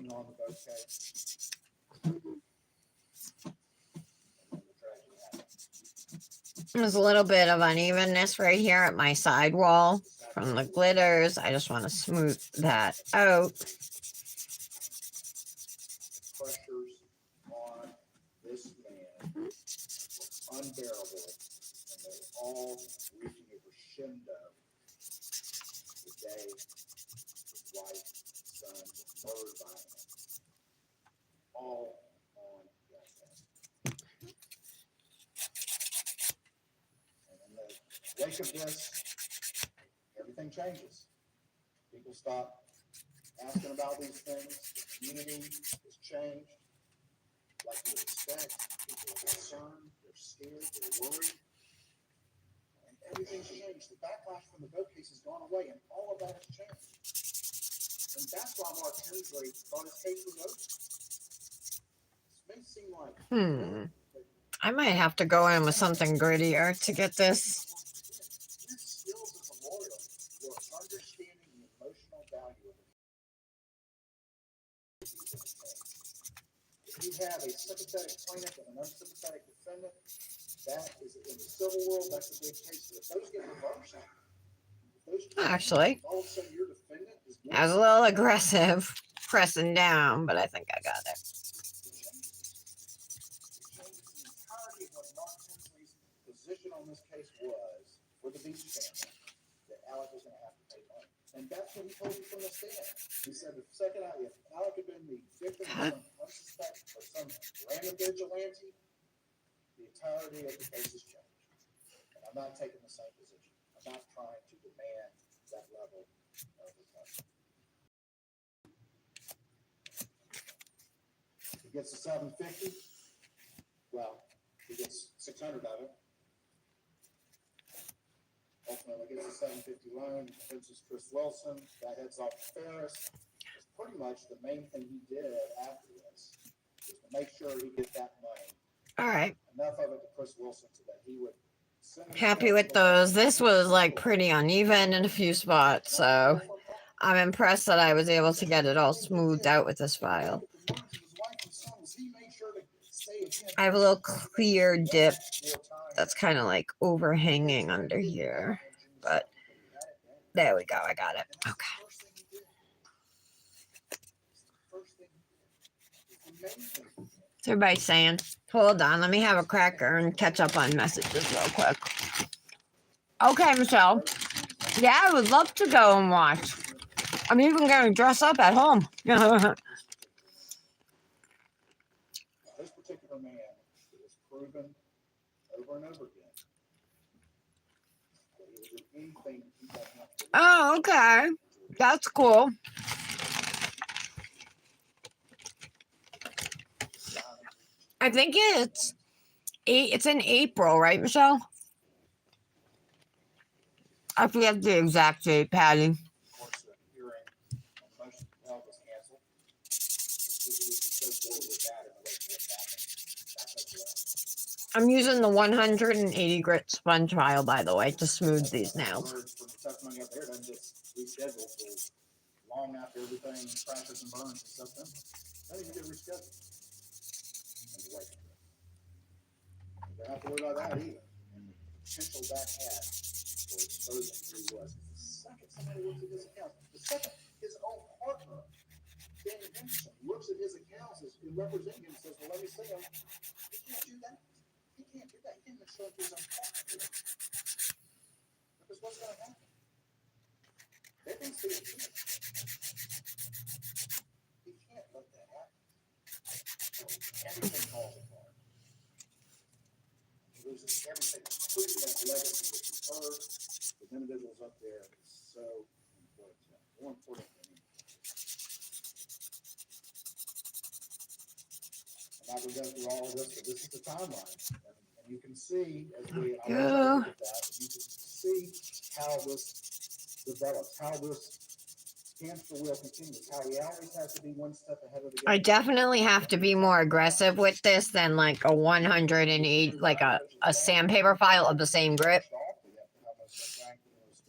continue on the boat case. And then the tragedy happened. There's a little bit of unevenness right here at my sidewall from the glitters. I just want to smooth that out. Pressures on this man were unbearable, and they were all reaching a crescendo the day his wife, son, was murdered by him. All on that day. And in the wake of this, everything changes. People stop asking about these things. The community has changed. Like you would expect, people are concerned, they're scared, they're worried. And everything's changed. The backlash from the boat case has gone away, and all of that has changed. And that's why Mark Hensley thought his case was over. This may seem like I might have to go in with something grittier to get this. your skills as a lawyer were understanding the emotional value of the case. If you have a sympathetic plaintiff and an unsympathetic defendant, that is in the civil world, that's a big case. But if those get reversed, if those Actually, all of a sudden your defendant is I was a little aggressive pressing down, but I think I got it. It changes the entirety of what Mark Hensley's position on this case was for the Beach family, that Alec was going to have to pay money. And that's what he told you from the stand. He said the second out, if Alec had been the victim of some unsuspected or some random vigilante, the entirety of the case has changed. And I'm not taking the same position. I'm not trying to demand that level of attention. He gets the 750. Well, he gets 600 of it. Ultimately gets a 750 loan, convinces Chris Wilson, that heads off to Ferris. It's pretty much the main thing he did after this, was to make sure he get that money. All right. Enough of it to Chris Wilson so that he would send it Happy to with those. This was like pretty uneven in a few spots, so I'm impressed that I was able to get it all smoothed out with this file. I have a little clear dip that's kind of like overhanging under here, but there we go. I got it. Okay. So everybody's saying, hold on, let me have a cracker and catch up on messages real quick. Okay, Michelle. Yeah, I would love to go and watch. I'm even going to dress up at home. This particular man is proven over and over again that he will do anything he doesn't have to do. Oh, okay. That's cool. I think it's in April, right, Michelle? I forget the exact date, Patty. Of course, the hearing on the motion to held was canceled. Go forward with that in the wake of what's happened. That's up to us. I'm using the 180 grit sponge file, by the way, to smooth these nails. From the testimony up there, doesn't just reschedule for long after everything crashes and burns in September. Doesn't even get rescheduled. And you wait. You don't have to worry about that either. And the potential that had for exposing who he was. The second somebody looks at his accounts, the second his own partner, Danny Henderson, looks at his accounts as representing him and says, well, let me see him. He can't do that. He can't do that. He can't even show up to his own partner. Because what's going to happen? They can see it too. He can't let that happen. So everything falls apart. He loses everything, including that legacy that you heard with individuals up there. It's so important. More important than anything. I'm not going to go through all of this, but this is the timeline. And you can see, as we look at that, you can see how this develops, how this hamster wheel continues, how he always has to be one step ahead of the game. I definitely have to be more aggressive with this than like a 108, like a sandpaper file of the same grip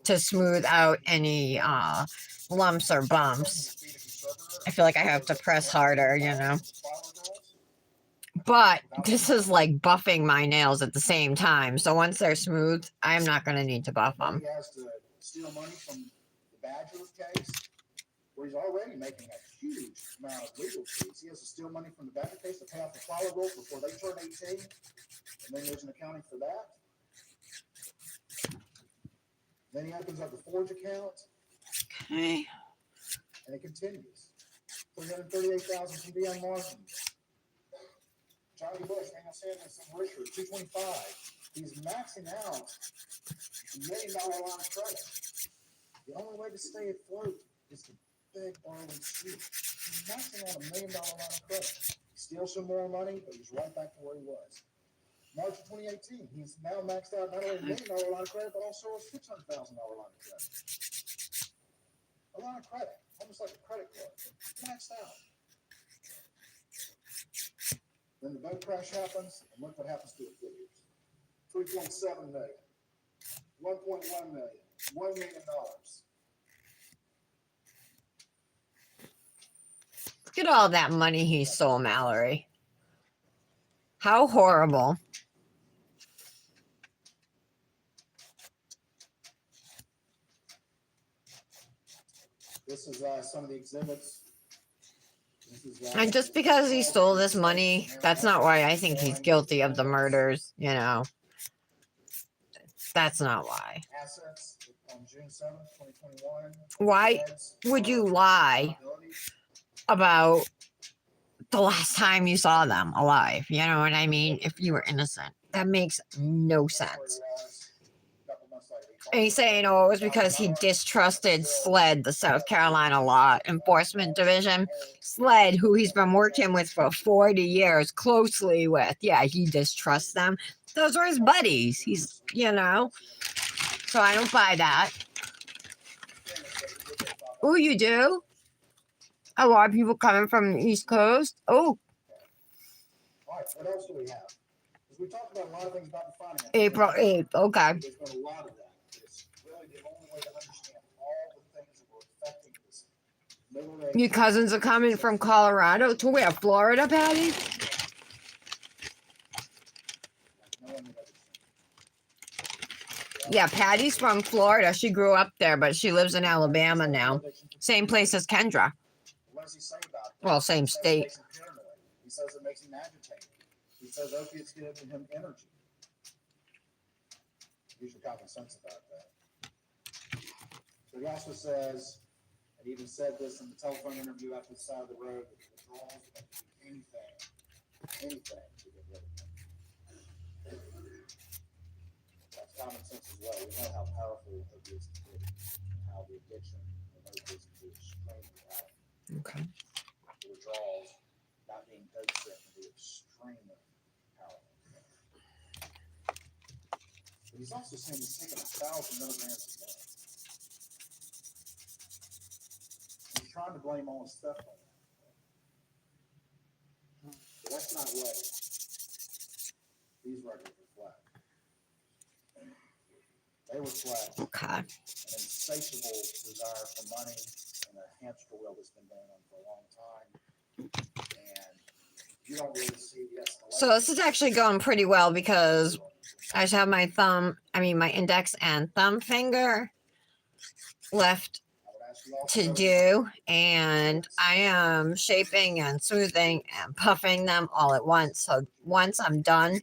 to smooth out any lumps or bumps. I feel like I have to press harder, you know. But this is like buffing my nails at the same time. So once they're smooth, I'm not going to need to buff them. He has to steal money from the Badger case, where he's already making a huge amount of legal fees. He has to steal money from the Badger case to pay off the flower girls before they turn 18. And then there's an accounting for that. Then he opens up the Forge account. Okay. And it continues. 338,000 from Dion Martin. Johnny Bush, Daniel Sanders, and Richard, 225. He's maxing out $1 million line of credit. The only way to stay afloat is to beg, borrow, and steal. He's maxing out $1 million line of credit. Steals some more money, but he's right back to where he was. March of 2018, he's now maxed out not only $1 million line of credit, but also a $600,000 line of credit. A line of credit, almost like a credit card, maxed out. Then the boat crash happens, and look what happens to the figures. 3.7 million, 1.1 million, $1 million. Look at all that money he stole, Mallory. How horrible. This is some of the exhibits. And just because he stole this money, that's not why I think he's guilty of the murders, you know. That's not why. Assets on June 7th, 2021. Why would you lie about the last time you saw them alive? You know what I mean? If you were innocent. That makes no sense. And he's saying, oh, it was because he distrusted SLED, the South Carolina Law Enforcement Division. SLED, who he's been working with for 40 years, closely with. Yeah, he distrusts them. Those are his buddies. He's, you know. So I don't buy that. Oh, you do? A lot of people coming from the East Coast? Oh. All right, what else do we have? Because we talked about a lot of things about the finance. April 8th, okay. There's been a lot of that. It's really the only way to understand all the things that were affecting this middle age. Your cousins are coming from Colorado to where? Florida, Patty? Yeah, Patty's from Florida. She grew up there, but she lives in Alabama now. Same place as Kendra. What does he say about it? Well, same He says it state. makes him paranoid. He says it makes him agitated. He says opiates give him energy. Use your common sense about that. But he also says, and he even said this in the telephone interview after the side of the road, that the withdrawals would have to do anything to get rid of him. That's common sense as well. We know how powerful opiates can be, and how the addiction of opiates can be extremely powerful. Okay. The withdrawals, not being dose set, can be extremely powerful. But he's also saying he's taking 1,000 milligrams a day. He's trying to blame all his stuff on that. But that's not what these records reflect. They reflect Okay. an insatiable desire for money and a hamster wheel that's been going on for a long time. And you don't really see the escalation. So this is actually going pretty well because I just have my my index and thumb finger left to do, and I am shaping and smoothing and puffing them all at once. So once I'm done,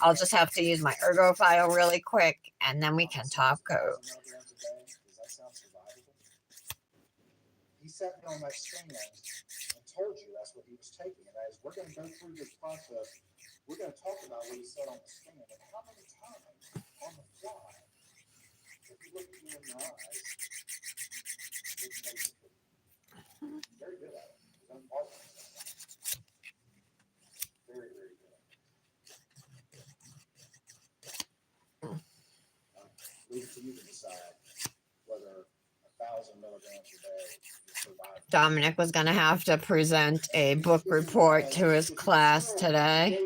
I'll just have to use my ergo file really quick, and then we can top coat. Does that sound survivable? He sat me on that stand and told you that's what he was taking. And as we're going to go through this process, we're going to talk about what he said on the stand and how many times on the fly, if you look at you in your eyes, it's basically very good at it. He's unpartnered. Very, very good. Leave it to you to decide whether 1,000 milligrams a day is survivable. Dominic was going to have to present a book report to his class today.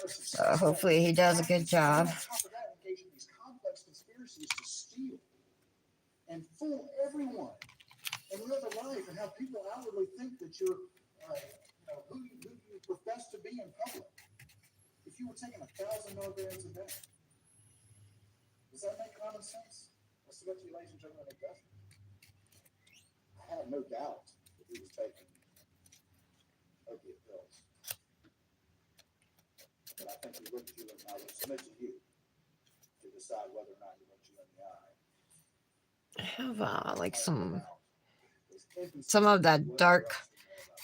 So hopefully he does a good job. On top of that, engage in these complex conspiracies to steal and fool everyone and live a life and have people outwardly think that you're, who you profess to be in public. If you were taking 1,000 milligrams a day, does that make common sense? I submit to you, ladies and gentlemen, it doesn't. I have no doubt that he was taking opiate pills. But I think he looked you, and I would submit to you to decide whether or not he looked you in the eye. I have like some of that dark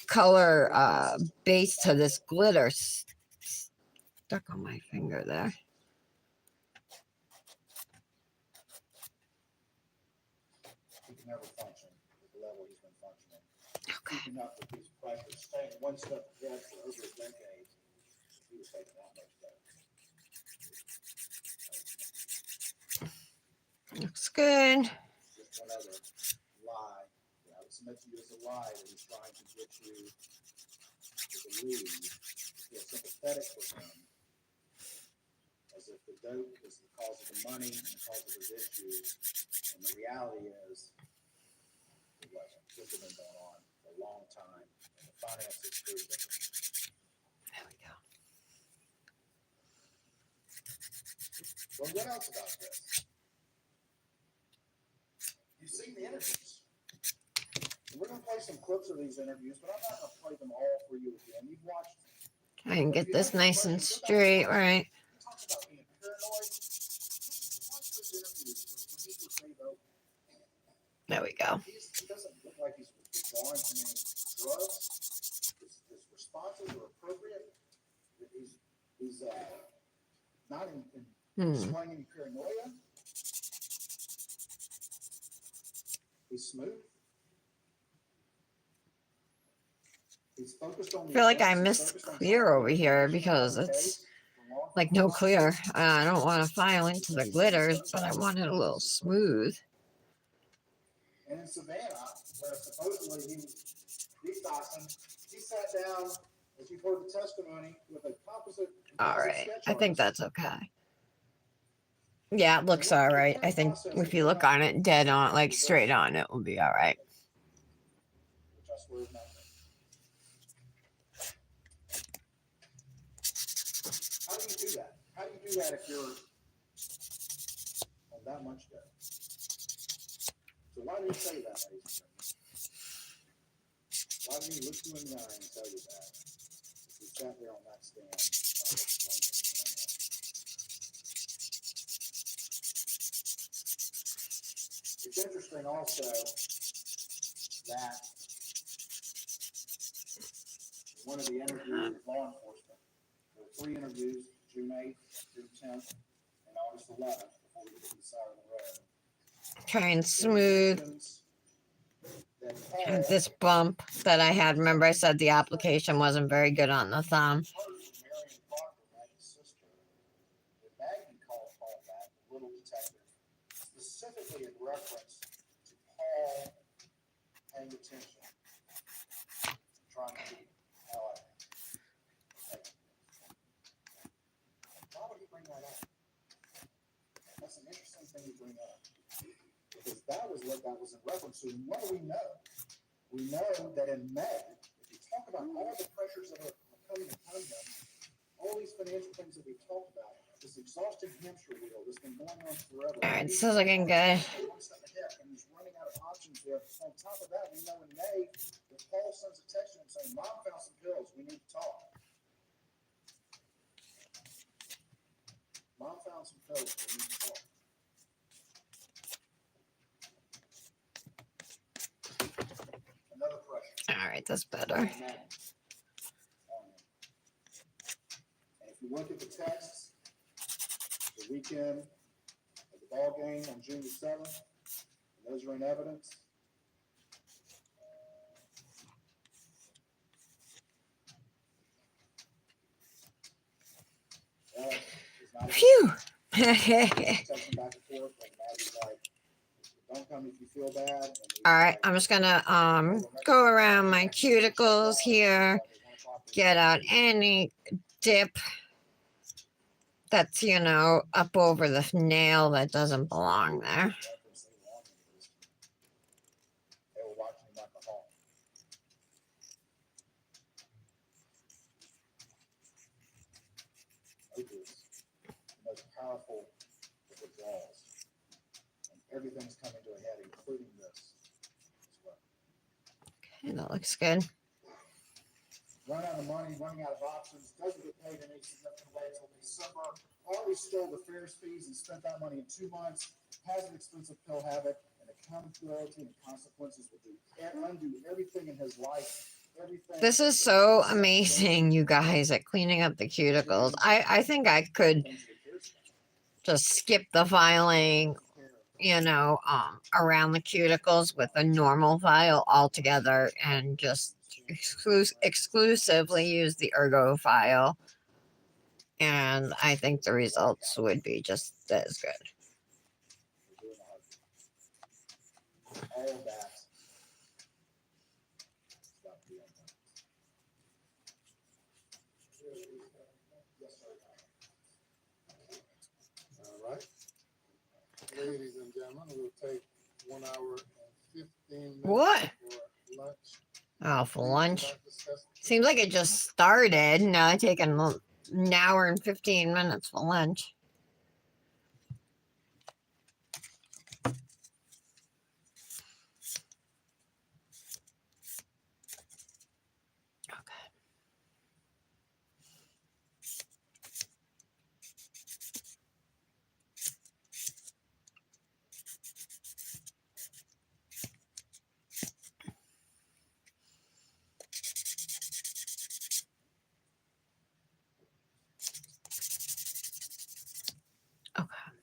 color base to this glitter stuck on my finger there. He can never function at the level he's been functioning. Okay. Keeping up with these pressures, staying one step ahead for over a decade, he was taking that much better. Looks good. Just one other lie that I would submit to you as a lie that he's trying to get you to believe, to feel sympathetic for him, as if the dope is the cause of the money and the cause of his issues. And the reality is, it wasn't. This has been going on for a long time, and the finances proved it. There we go. Well, what else about this? You've seen the interviews. And we're going to play some clips of these interviews, but I'm not going to play them all for you again. You've watched them. I can get this nice and straight, right? He talks about being paranoid. Watch those interviews when he was made over. There we go. He doesn't look like he's withdrawing from any drugs. His responses are appropriate. He's not displaying any paranoia. He's smooth. He's focused on. I feel like I missed clear over here because it's like no clear. I don't want to file into the glitters, but I want it a little smooth. And in Savannah, where supposedly he detoxing, he sat down, as you've heard the testimony, with a composite. All right, I think that's okay. Yeah, it looks all right. I think if you look on it dead on, like straight on, it will be all right. Which I swear is not true. How do you do that? How do you do that if you're on that much debt? So why do you say that, ladies and gentlemen? Why do you look you in the eye and tell you that? If you sat there on that stand, trying to explain it to someone else. It's interesting also that in one of the interviews with law enforcement, there were 3 interviews, June 8th, June 10th, and August 11th, before we get to the side of the road. Try and smooth this bump that I had. Remember I said the application wasn't very good on the thumb. Maggie called Paul back, the little detective, specifically in reference to Paul paying attention, trying to keep Ella. Why would he bring that up? That's an interesting thing to bring up. Because that was what that was in reference to. And what do we know? We know that in May, if you talk about all the pressures that are coming upon him, all these financial things that we talked about, this exhausting hamster wheel that's been going on forever. All right, still looking good. One step ahead, and he's running out of options there. On top of that, we know in May that Paul sends a text to him saying, "Mom found some pills. We need to talk." Mom found some pills. We need to talk. Another pressure. All right, that's better. And if you look at the texts, the weekend of the ball game on June the 7th, and those are in evidence. Phew. Texting back and forth, and Maggie's like, "Don't come if you feel bad." All right, I'm just gonna go around my cuticles here, get out any dip that's, you know, up over the nail that doesn't belong there. They were watching powerful withdrawals. And everything's coming to a head, including this as well. Okay, that looks good. Run out of money, running out of options, doesn't get paid in any significant way until December. Already stole the Ferris fees and spent that money in 2 months. Has an expensive pill habit, and accountability and consequences will undo everything in his life. Everything. This is so amazing, you guys, at cleaning up the cuticles. I think I could just skip the filing, you know, around the cuticles with a normal file altogether and just exclusively use the ergo file. And I think the results would be just as good. All of that. All right. Ladies and gentlemen, we'll take 1 hour and 15 minutes What? for lunch. Oh, for lunch. Seems like it just started. Now I'm taking an hour and 15 minutes for lunch.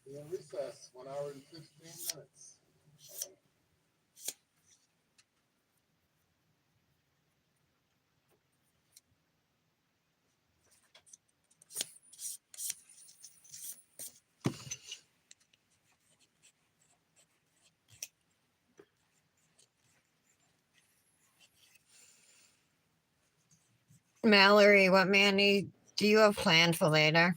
Be in recess, 1 hour and 15 minutes. Mallory, what Manny do you have planned for later?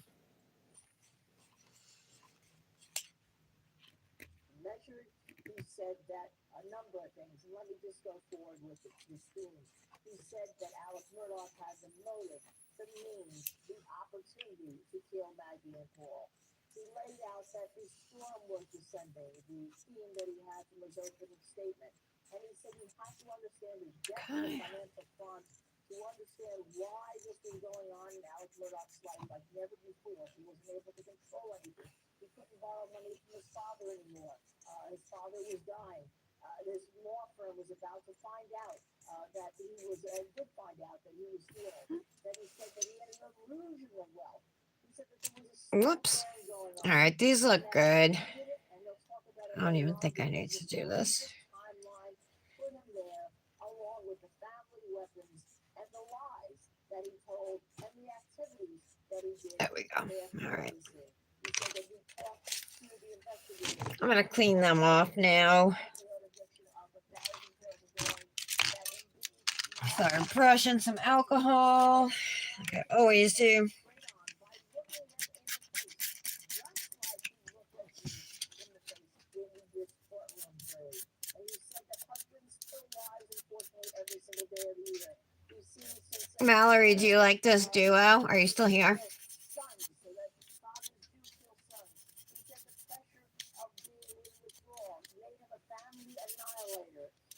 Measured, he said that a number of things, and let me just go forward with the theme. He said that Alex Murdaugh had the motive, the means, the opportunity to kill Maggie and Paul. He laid out that the storm was descending, the theme that he had from his opening statement. And he said you have to understand the depth of the financial front to understand why this was going on in Alex Murdaugh's life like never before. He wasn't able to control anything. He couldn't borrow money from his father anymore. His father was dying. This law firm was about to find out that he was, did find out that he was stealing. Then he said that he had an illusion of wealth. He said that there was a Whoops. All right, these look good. I don't even think I need to do this. Timeline put him there, along with the family weapons and the lies that he told and the activities that he did. There we go. All right. He said that he talked to the investigators. I'm gonna clean them off now. Start brushing some alcohol, like I always do. Mallory, do you like this duo? Are you still here?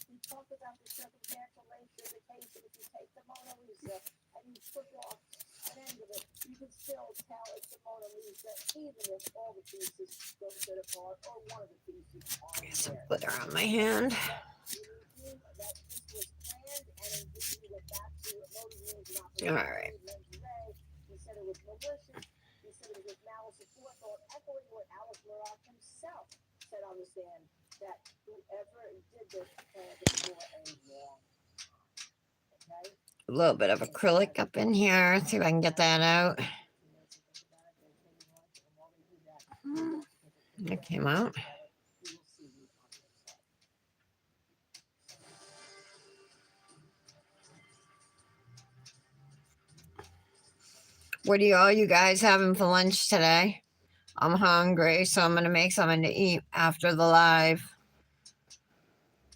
He talked about the circumstantial nature of the case, and if you take the Mona Lisa and you put off an end of it, you can still tell it's the Mona Lisa, even if all the pieces don't fit apart or one of the pieces aren't Some there. glitter on my hand. That this was planned, and indeed he went back to motor rooms and All right. He said it was malicious. He said it was with malice of forethought, echoing what Alex Murdaugh himself said on the stand, that whoever did this planned it for a long time. Okay? A little bit of acrylic up in here. See if I can get that out. That came out. What are all you guys having for lunch today? I'm hungry, so I'm gonna make something to eat after the live.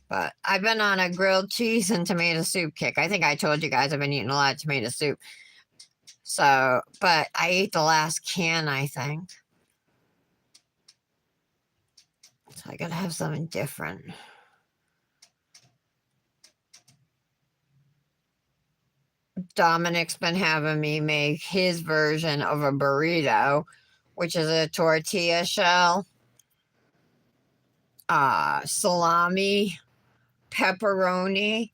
But I've been on a grilled cheese and tomato soup kick. I think I told you guys I've been eating a lot of tomato soup. So, but I ate the last can, I think. So I gotta have something different. Dominic's been having me make his version of a burrito, which is a tortilla shell, salami, pepperoni,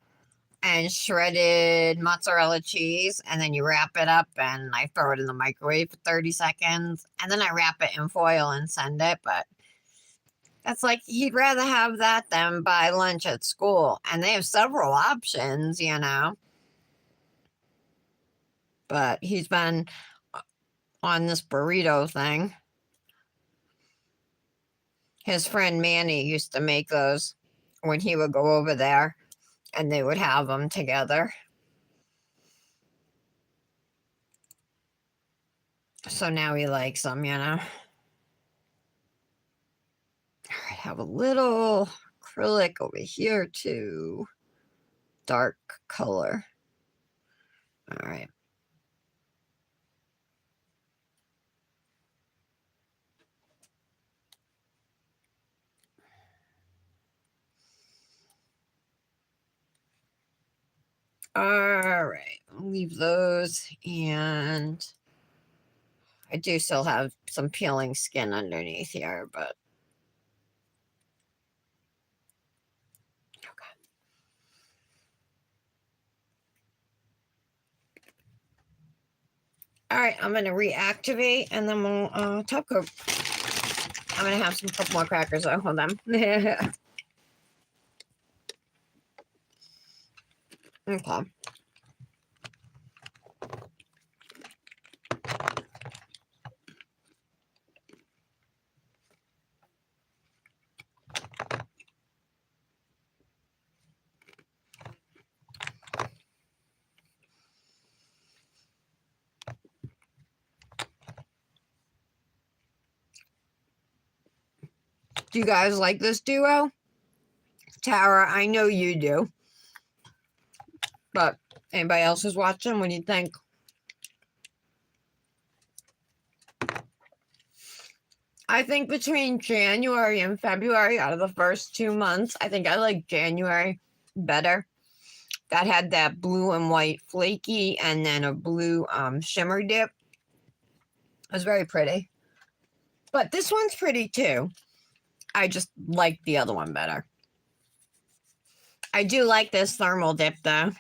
and shredded mozzarella cheese, and then you wrap it up and I throw it in the microwave for 30 seconds, and then I wrap it in foil and send it. But that's like, he'd rather have that than buy lunch at school, and they have several options, you know. But he's been on this burrito thing. His friend Manny used to make those when he would go over there, and they would have them together. So now he likes them, you know. All right, have a little acrylic over here too. Dark color. All right. All right, I'll leave those, and I do still have some peeling skin underneath here, but okay. All right, I'm gonna reactivate, and then we'll top coat. I'm gonna have some couple more crackers though. Hold on. Okay. Do you guys like this duo? Tara, I know you do. But anybody else who's watching, what do you think? I think between January and February, out of the first 2 months, I think I like January better. That had that blue and white flaky and then a blue shimmer dip. It was very pretty. But this one's pretty too. I just like the other one better. I do like this thermal dip though.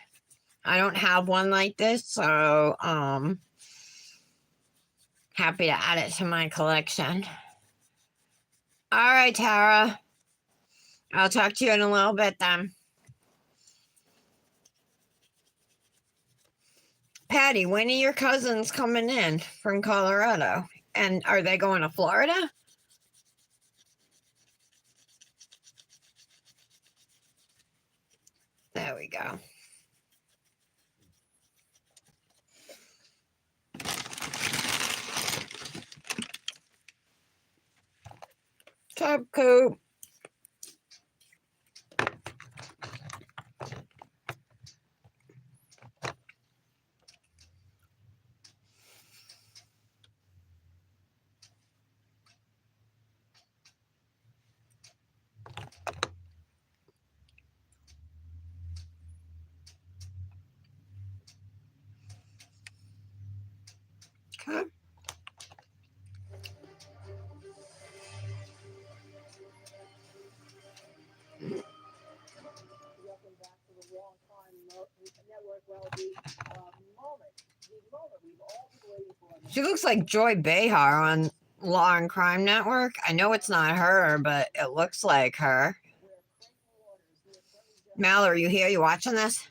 I don't have one like this, so happy to add it to my collection. All right, Tara. I'll talk to you in a little bit then. Patty, when are your cousins coming in from Colorado? And are they going to Florida? There we go. Top coat. Okay. Welcome back to the Wrong Time Network. Well, the moment we've all been waiting for. She looks like Joy Behar on Law and Crime Network. I know it's not her, but it looks like her. Mallory, you here? You watching this?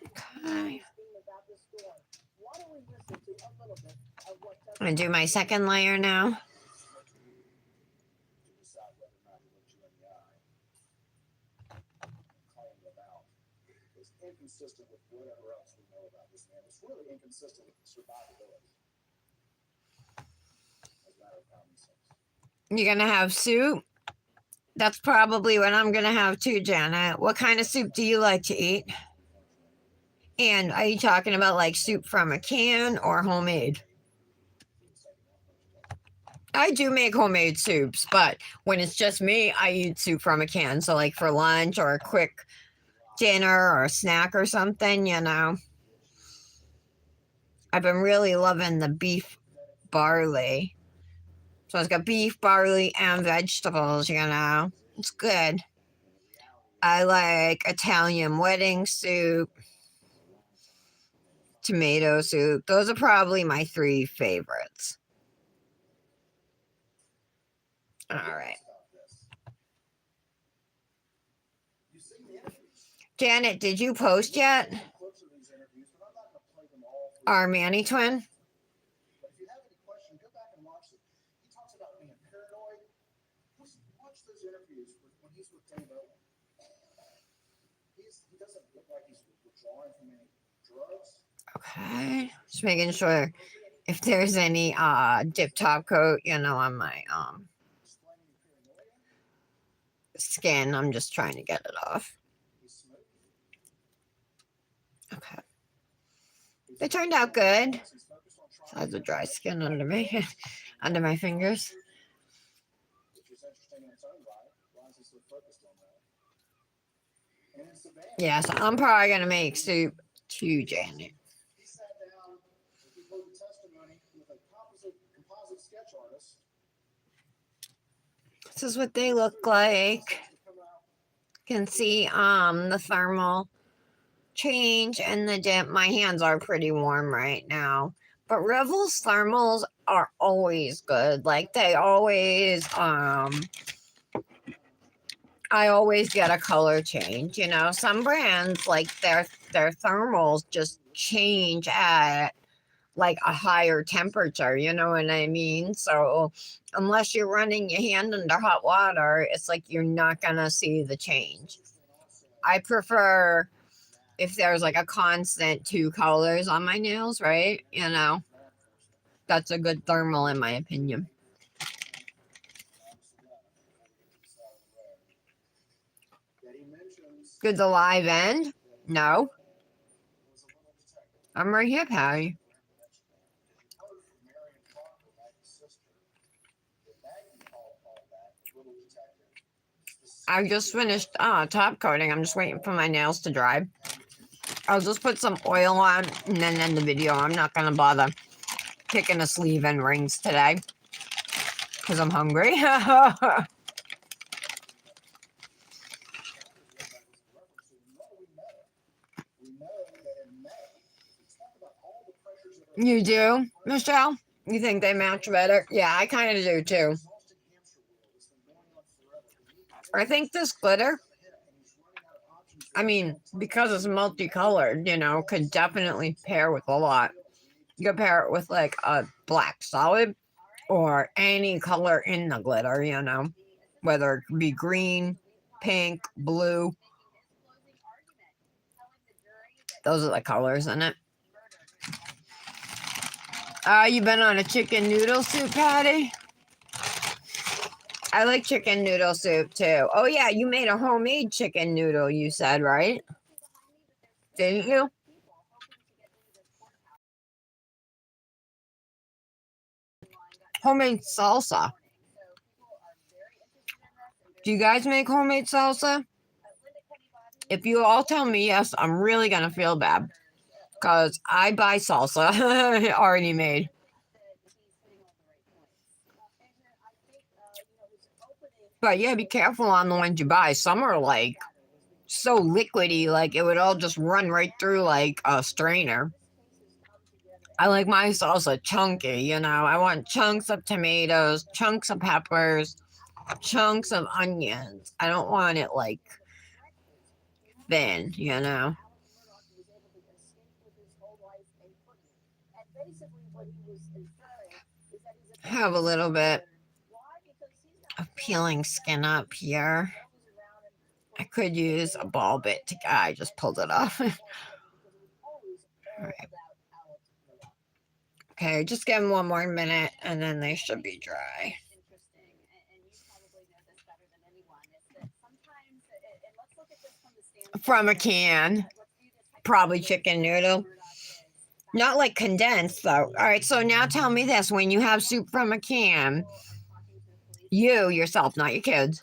Okay. I'm gonna do my second layer now. Inconsistent with whatever else we know about this man. It's really inconsistent with survivability. As a matter of common sense. You're gonna have soup? That's probably what I'm gonna have too, Janet. What kind of soup do you like to eat? And are you talking about like soup from a can or homemade? I do make homemade soups, but when it's just me, I eat soup from a can. So, like for lunch or a quick dinner or a snack or something, you know. I've been really loving the beef barley. So, it's got beef, barley, and vegetables, you know. It's good. I like Italian wedding soup, tomato soup. Those are probably my 3 favorites. All right. Janet, did you post yet? Our Manny twin? But if you have any question, go back and watch it. He talks about being paranoid. Watch those interviews when he's with Dave Owen. He doesn't look like he's withdrawing from any drugs. Okay. Just making sure if there's any dip top coat, you know, on my skin. I'm just trying to get it off. Okay. They turned out good. Besides the dry skin under me, under my fingers. Yeah, so I'm probably gonna make soup too, Janet. He sat down before the testimony with a composite sketch artist. This is what they look like. You can see the thermal change and the dip. My hands are pretty warm right now. But Revel's thermals are always good. Like they always I always get a color change, you know. Some brands like their thermals just change at like a higher temperature, you know what I mean? So unless you're running your hand under hot water, it's like you're not gonna see the change. I prefer if there's like a constant 2 colors on my nails, right? You know, that's a good thermal in my opinion. Did the live end? No. I'm right here, Patty. I just finished top coating. I'm just waiting for my nails to dry. I'll just put some oil on and then end the video. I'm not going to bother picking a sleeve and rings today because I'm hungry. You do, Michelle? You think they match better? Yeah, I kind of do too. I think this glitter, I mean, because it's multicolored, you know, could definitely pair with a lot. You could pair it with like a black solid or any color in the glitter, you know, whether it be green, pink, blue. Those are the colors in it. You been on a chicken noodle soup, Patty? I like chicken noodle soup too. Oh yeah, you made a homemade chicken noodle, you said, right? Didn't you? Homemade salsa. Do you guys make homemade salsa? If you all tell me yes, I'm really gonna feel bad. Because I buy salsa already made. But yeah, be careful on the ones you buy. Some are like so liquidy, like it would all just run right through like a strainer. I like my salsa chunky, you know. I want chunks of tomatoes, chunks of peppers, chunks of onions. I don't want it like thin, you know. Have a little bit of peeling skin up here. I could use a ball bit to I just pulled it off. All right. Okay, just give them 1 more minute and then they should be dry. From a can. probably chicken noodle. Not like condensed though. All right, so now tell me this: when you have soup from a can, you yourself, not your kids,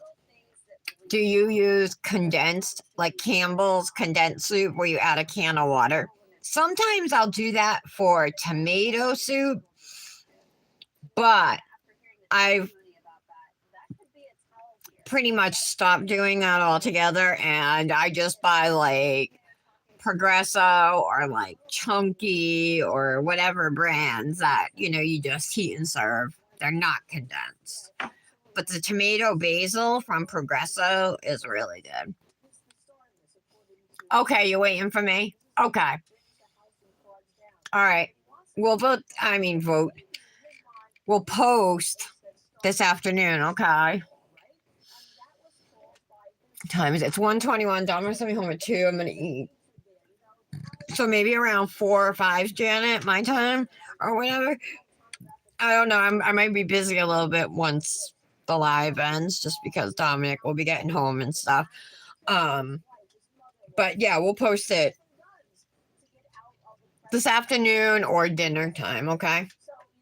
do you use condensed, like Campbell's condensed soup, where you add a can of water? Sometimes I'll do that for tomato soup, but I've pretty much stopped doing that altogether, and I just buy like Progresso or like Chunky or whatever brands that you just heat and serve. They're not condensed. But the tomato basil from Progresso is really good. Okay, you waiting for me? Okay. All right. We'll vote. Vote. We'll post this afternoon. Okay. Time is it's 1:21. Dahmer's coming home at 2. I'm gonna eat. So maybe around 4 or 5, Janet, my time or whatever. I don't know. I might be busy a little bit once the live ends, just because Dominic will be getting home and stuff. But yeah, we'll post it this afternoon or dinner time, okay?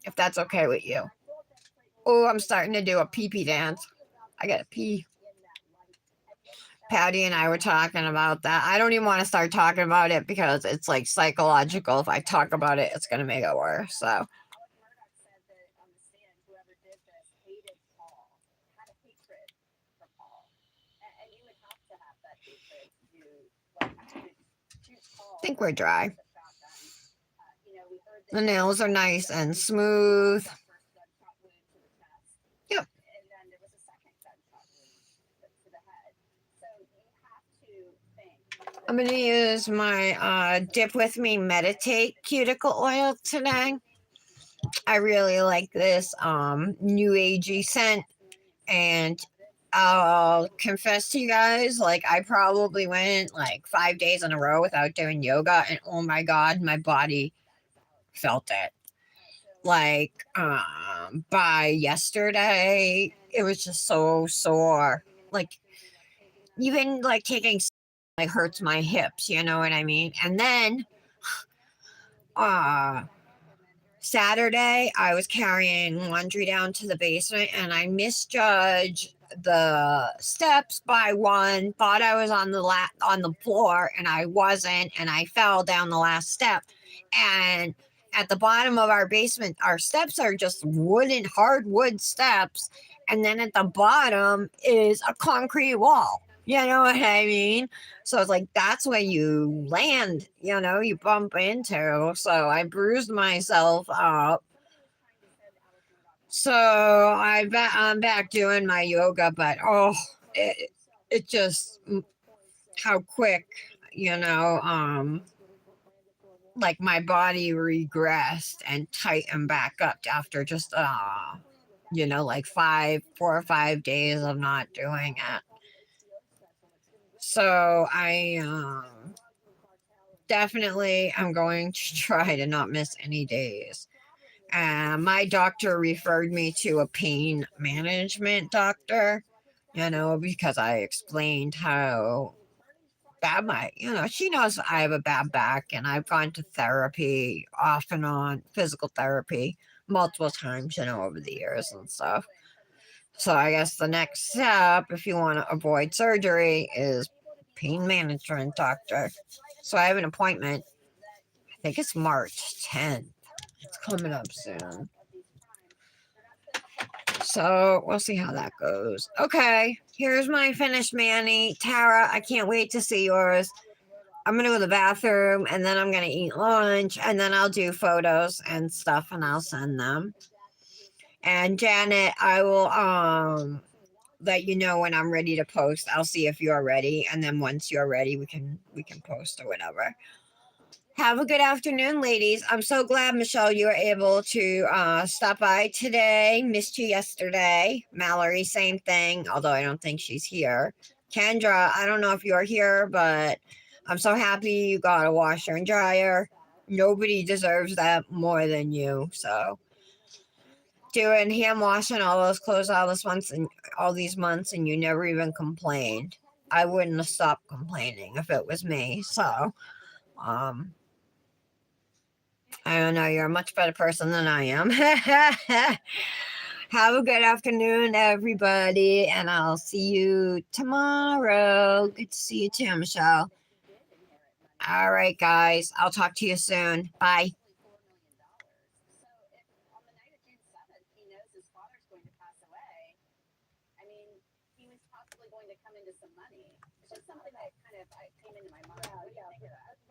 If that's okay with you. Oh, I'm starting to do a pee-pee dance. I gotta pee. Patty and I were talking about that. I don't even want to start talking about it because it's like psychological. If I talk about it, it's gonna make it worse. So I think we're dry. The nails are nice and smooth. Yep. I'm going to use my Dip With Me Meditate cuticle oil today. I really like this new agey scent, and I'll confess to you guys, like I probably went like 5 days in a row without doing yoga, and oh my god, my body felt it. Like by yesterday, it was just so sore. Like even like taking like hurts my hips, you know what I mean? And then Saturday, I was carrying laundry down to the basement and I misjudged the steps by one, thought I was on the floor and I wasn't, and I fell down the last step. And at the bottom of our basement, our steps are just wooden, hardwood steps, and then at the bottom is a concrete wall. You know what I mean? So it's like that's where you land, you bump into. So I bruised myself up. So I'm back doing my yoga, but it just how quick, like my body regressed and tightened back up after just like 4 or 5 days of not doing it. So I definitely am going to try to not miss any days. My doctor referred me to a pain management doctor, because I explained how bad she knows I have a bad back, and I've gone to therapy off and on, physical therapy multiple times, over the years and stuff. So I guess the next step, if you want to avoid surgery, is pain management doctor. So I have an appointment. I think it's March 10th. It's coming up soon. So we'll see how that goes. Okay, here's my finished mani. Tara, I can't wait to see yours. I'm going to go to the bathroom, and then I'm going to eat lunch, and then I'll do photos and stuff, and I'll send them. And Janet, I will let you know when I'm ready to post. I'll see if you're ready, and then once you're ready, we can post or whatever. Have a good afternoon, ladies. I'm so glad, Michelle, you were able to stop by today. Missed you yesterday. Mallory, same thing, although I don't think she's here. Kendra, I don't know if you're here, but I'm so happy you got a washer and dryer. Nobody deserves that more than you. So doing hand washing all those clothes all these months, and you never even complained. I wouldn't have stopped complaining if it was me. So I don't know. You're a much better person than I am. Have a good afternoon, everybody, and I'll see you tomorrow. Good to see you too, Michelle. All right, guys. I'll talk to you soon. Bye. Something that kind of came into my mind.